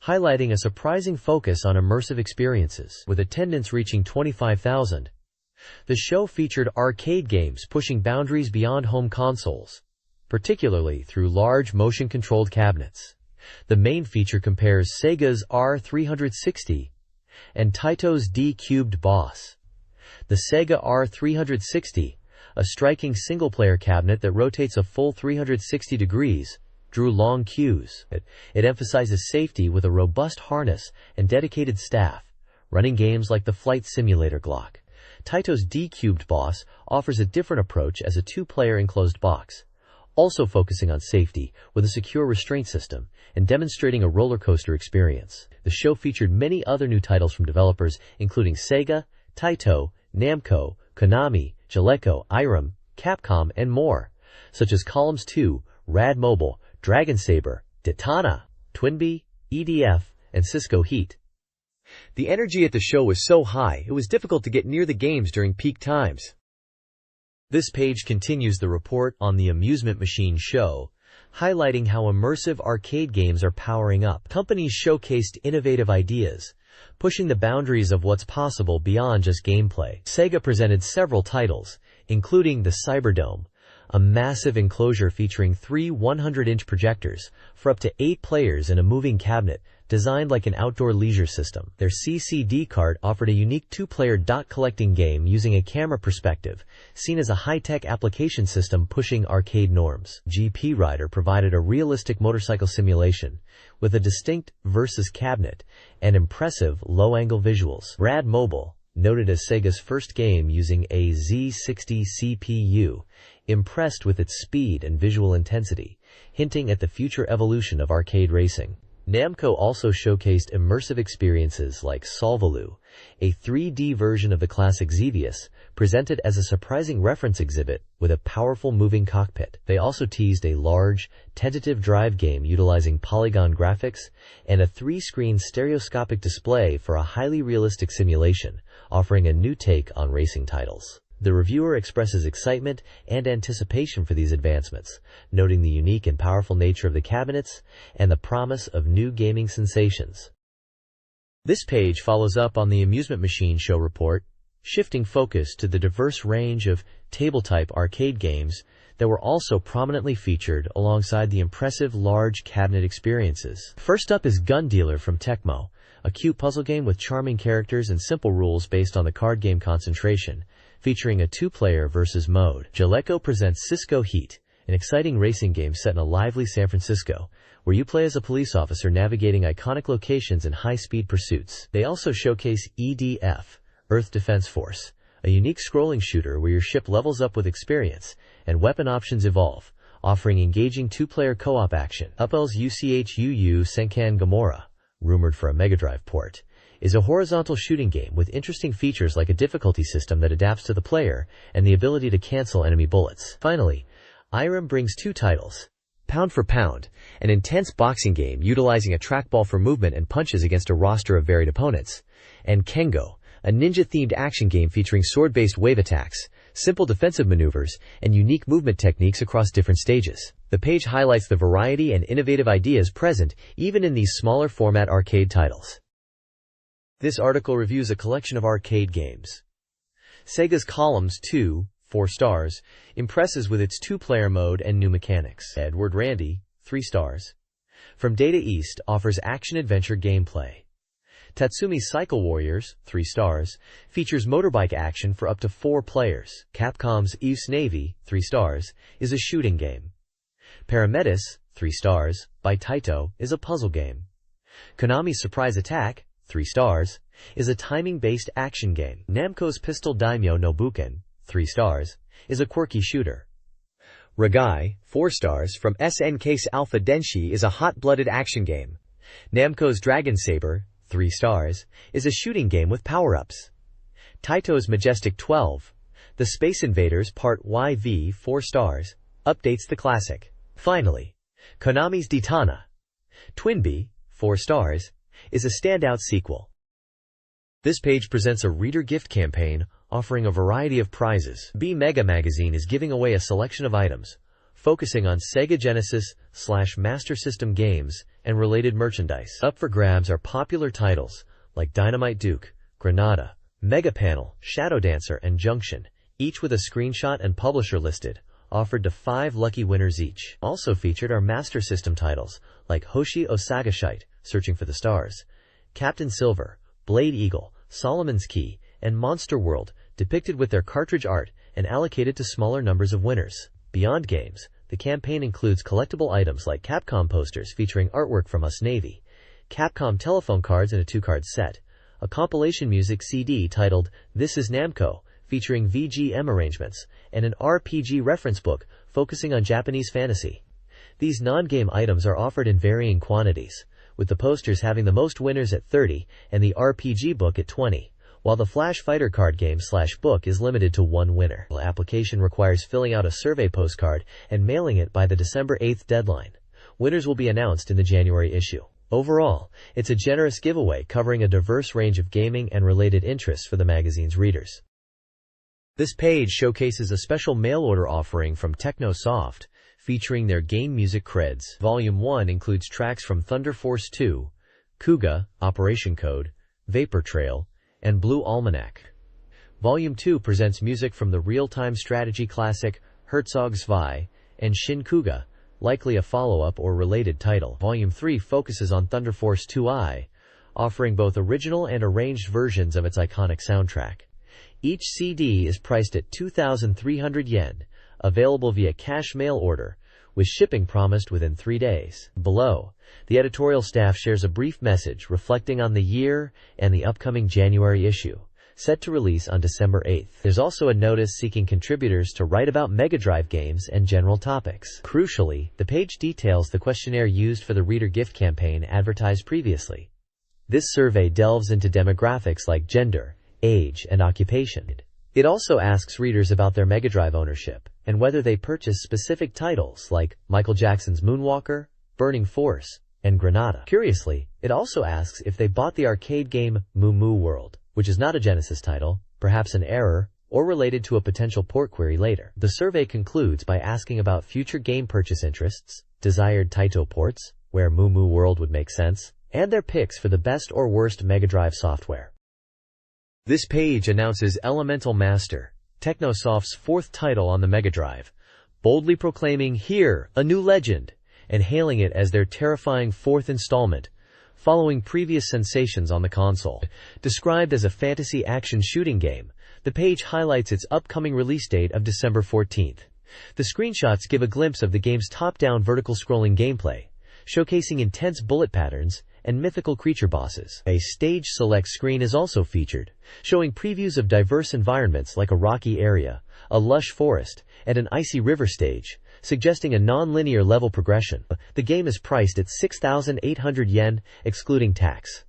highlighting a surprising focus on immersive experiences, with attendance reaching 25,000. The show featured arcade games pushing boundaries beyond home consoles, particularly through large motion-controlled cabinets. The main feature compares Sega's R360 and Taito's D-Cubed Boss. The Sega R360, a striking single-player cabinet that rotates a full 360 degrees, drew long queues. It emphasizes safety with a robust harness and dedicated staff, running games like the flight simulator Glock. Taito's D-Cubed Boss offers a different approach as a 2-player enclosed box, also focusing on safety with a secure restraint system and demonstrating a roller coaster experience. The show featured many other new titles from developers including Sega, Taito, Namco, Konami, Jaleco, Irem, Capcom, and more, such as Columns 2, Rad Mobile, Dragon Saber, Detana, Twinbee, EDF, and Cisco Heat. The energy at the show was so high, it was difficult to get near the games during peak times. This page continues the report on the Amusement Machine Show, highlighting how immersive arcade games are powering up. Companies showcased innovative ideas, pushing the boundaries of what's possible beyond just gameplay. Sega presented several titles, including the Cyberdome, a massive enclosure featuring 3 100-inch projectors for up to 8 players in a moving cabinet designed like an outdoor leisure system. Their CCD cart offered a unique 2-player dot collecting game using a camera perspective, seen as a high-tech application system pushing arcade norms. GP Rider provided a realistic motorcycle simulation with a distinct Versus cabinet and impressive low-angle visuals. Rad Mobile, noted as Sega's first game using a Z60 CPU, impressed with its speed and visual intensity, hinting at the future evolution of arcade racing. Namco also showcased immersive experiences like Solvaloo, a 3D version of the classic Xevious, presented as a surprising reference exhibit with a powerful moving cockpit. They also teased a large, tentative drive game utilizing polygon graphics and a 3-screen stereoscopic display for a highly realistic simulation, offering a new take on racing titles. The reviewer expresses excitement and anticipation for these advancements, noting the unique and powerful nature of the cabinets and the promise of new gaming sensations. This page follows up on the Amusement Machine Show report, shifting focus to the diverse range of table-type arcade games that were also prominently featured alongside the impressive large cabinet experiences. First up is Gun Dealer from Tecmo, a cute puzzle game with charming characters and simple rules based on the card game Concentration, featuring a 2-player versus mode. Jaleco presents Cisco Heat, an exciting racing game set in a lively San Francisco, where you play as a police officer navigating iconic locations in high-speed pursuits. They also showcase EDF, Earth Defense Force, a unique scrolling shooter where your ship levels up with experience and weapon options evolve, offering engaging 2-player co-op action. Uppel's UCHUU Senkan Gamora, rumored for a Mega Drive port, is a horizontal shooting game with interesting features like a difficulty system that adapts to the player and the ability to cancel enemy bullets. Finally, Irem brings 2 titles: Pound for Pound, an intense boxing game utilizing a trackball for movement and punches against a roster of varied opponents, and Kengo, a ninja-themed action game featuring sword-based wave attacks, simple defensive maneuvers, and unique movement techniques across different stages. The page highlights the variety and innovative ideas present even in these smaller format arcade titles. This article reviews a collection of arcade games. Sega's Columns 2, 4 stars, impresses with its 2-player mode and new mechanics. Edward Randy, 3 stars. From Data East offers action-adventure gameplay. Tatsumi's Cycle Warriors, 3 stars, features motorbike action for up to 4 players. Capcom's Eve's Navy, 3 stars, is a shooting game. Parametis, 3 stars, by Taito, is a puzzle game. Konami's Surprise Attack, 3 stars, is a timing-based action game. Namco's Pistol Daimyo no Buken, 3 stars, is a quirky shooter. Ragai, 4 stars, from SNK's Alpha Denshi is a hot-blooded action game. Namco's Dragon Saber, 3 stars, is a shooting game with power-ups. Taito's Majestic 12, The Space Invaders Part YV, 4 stars, updates the classic. Finally, Konami's Ditana, Twinbee, 4 stars, is a standout sequel. This page presents a reader gift campaign offering a variety of prizes. BeepMD magazine is giving away a selection of items, focusing on Sega Genesis/Master System games and related merchandise. Up for grabs are popular titles like Dynamite Duke, Granada, Mega Panel, Shadow Dancer, and Junction, each with a screenshot and publisher listed, offered to 5 lucky winners each. Also featured are Master System titles like Hoshi Osagashite, Searching for the Stars, Captain Silver, Blade Eagle, Solomon's Key, and Monster World, depicted with their cartridge art and allocated to smaller numbers of winners. Beyond games, the campaign includes collectible items like Capcom posters featuring artwork from Us Navy, Capcom telephone cards in a 2-card set, a compilation music CD titled This is Namco, featuring VGM arrangements, and an RPG reference book focusing on Japanese fantasy. These non-game items are offered in varying quantities, with the posters having the most winners at 30 and the RPG book at 20, while the Flash Fighter card game/book is limited to 1 winner. The application requires filling out a survey postcard and mailing it by the December 8th deadline. Winners will be announced in the January issue. Overall, it's a generous giveaway covering a diverse range of gaming and related interests for the magazine's readers. This page showcases a special mail-order offering from Technosoft, featuring their game music creds. Volume 1 includes tracks from Thunder Force 2, Kuga, Operation Code, Vapor Trail, and Blue Almanac. Volume 2 presents music from the real-time strategy classic Herzog Zwei and Shin Kuga, likely a follow-up or related title. Volume 3 focuses on Thunder Force 2i, offering both original and arranged versions of its iconic soundtrack. Each CD is priced at 2,300 yen, available via cash mail order, with shipping promised within 3 days. Below, the editorial staff shares a brief message reflecting on the year and the upcoming January issue, set to release on December 8th. There's also a notice seeking contributors to write about Mega Drive games and general topics. Crucially, the page details the questionnaire used for the reader gift campaign advertised previously. This survey delves into demographics like gender, age, and occupation. It also asks readers about their Mega Drive ownership and whether they purchased specific titles like Michael Jackson's Moonwalker, Burning Force, and Granada. Curiously, it also asks if they bought the arcade game Moo Moo World, which is not a Genesis title, perhaps an error, or related to a potential port query later. The survey concludes by asking about future game purchase interests, desired Taito ports, where Moo Moo World would make sense, and their picks for the best or worst Mega Drive software. This page announces Elemental Master, Technosoft's fourth title on the Mega Drive, boldly proclaiming, "Here, a new legend," and hailing it as their terrifying fourth installment, following previous sensations on the console. Described as a fantasy action shooting game, the page highlights its upcoming release date of December 14th. The screenshots give a glimpse of the game's top-down vertical scrolling gameplay, showcasing intense bullet patterns and mythical creature bosses. A stage select screen is also featured, showing previews of diverse environments like a rocky area, a lush forest, and an icy river stage, suggesting a non-linear level progression. The game is priced at 6,800 yen, excluding tax.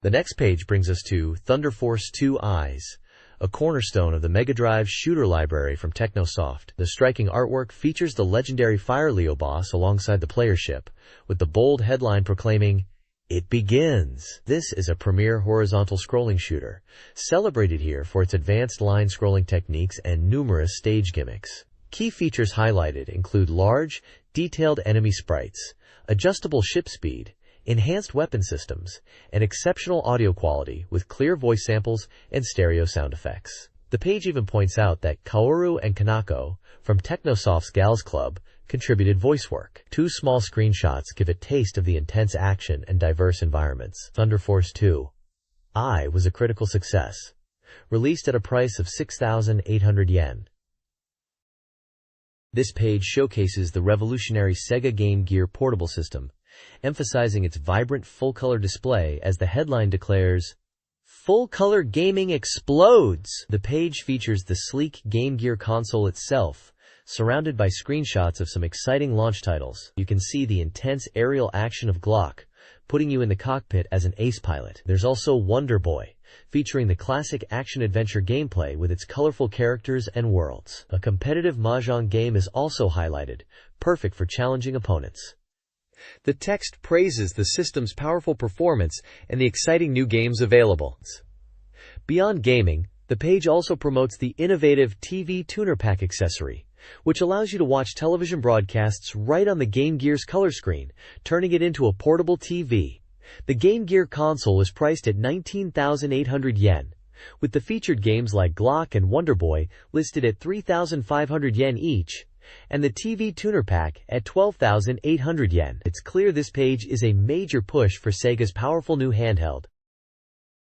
The next page brings us to Thunder Force 2 Eyes, a cornerstone of the Mega Drive shooter library from Technosoft. The striking artwork features the legendary Fire Leo boss alongside the player ship, with the bold headline proclaiming, "It begins." This is a premier horizontal scrolling shooter, celebrated here for its advanced line scrolling techniques and numerous stage gimmicks. Key features highlighted include large, detailed enemy sprites, adjustable ship speed, enhanced weapon systems, and exceptional audio quality with clear voice samples and stereo sound effects. The page even points out that Kaoru and Kanako from Technosoft's Gals Club contributed voice work. Two small screenshots give a taste of the intense action and diverse environments. Thunder Force 2 I was a critical success, released at a price of 6,800 yen. This page showcases the revolutionary Sega Game Gear portable system, emphasizing its vibrant full-color display as the headline declares, "Full-color gaming explodes!" The page features the sleek Game Gear console itself, surrounded by screenshots of some exciting launch titles. You can see the intense aerial action of Glock, putting you in the cockpit as an ace pilot. There's also Wonder Boy, featuring the classic action-adventure gameplay with its colorful characters and worlds. A competitive mahjong game is also highlighted, perfect for challenging opponents. The text praises the system's powerful performance and the exciting new games available. Beyond gaming, the page also promotes the innovative TV Tuner Pack accessory, which allows you to watch television broadcasts right on the Game Gear's color screen, turning it into a portable TV. The Game Gear console is priced at 19,800 yen, with the featured games like Glock and Wonder Boy listed at 3,500 yen each, and the TV Tuner Pack at 12,800 yen. It's clear this page is a major push for Sega's powerful new handheld,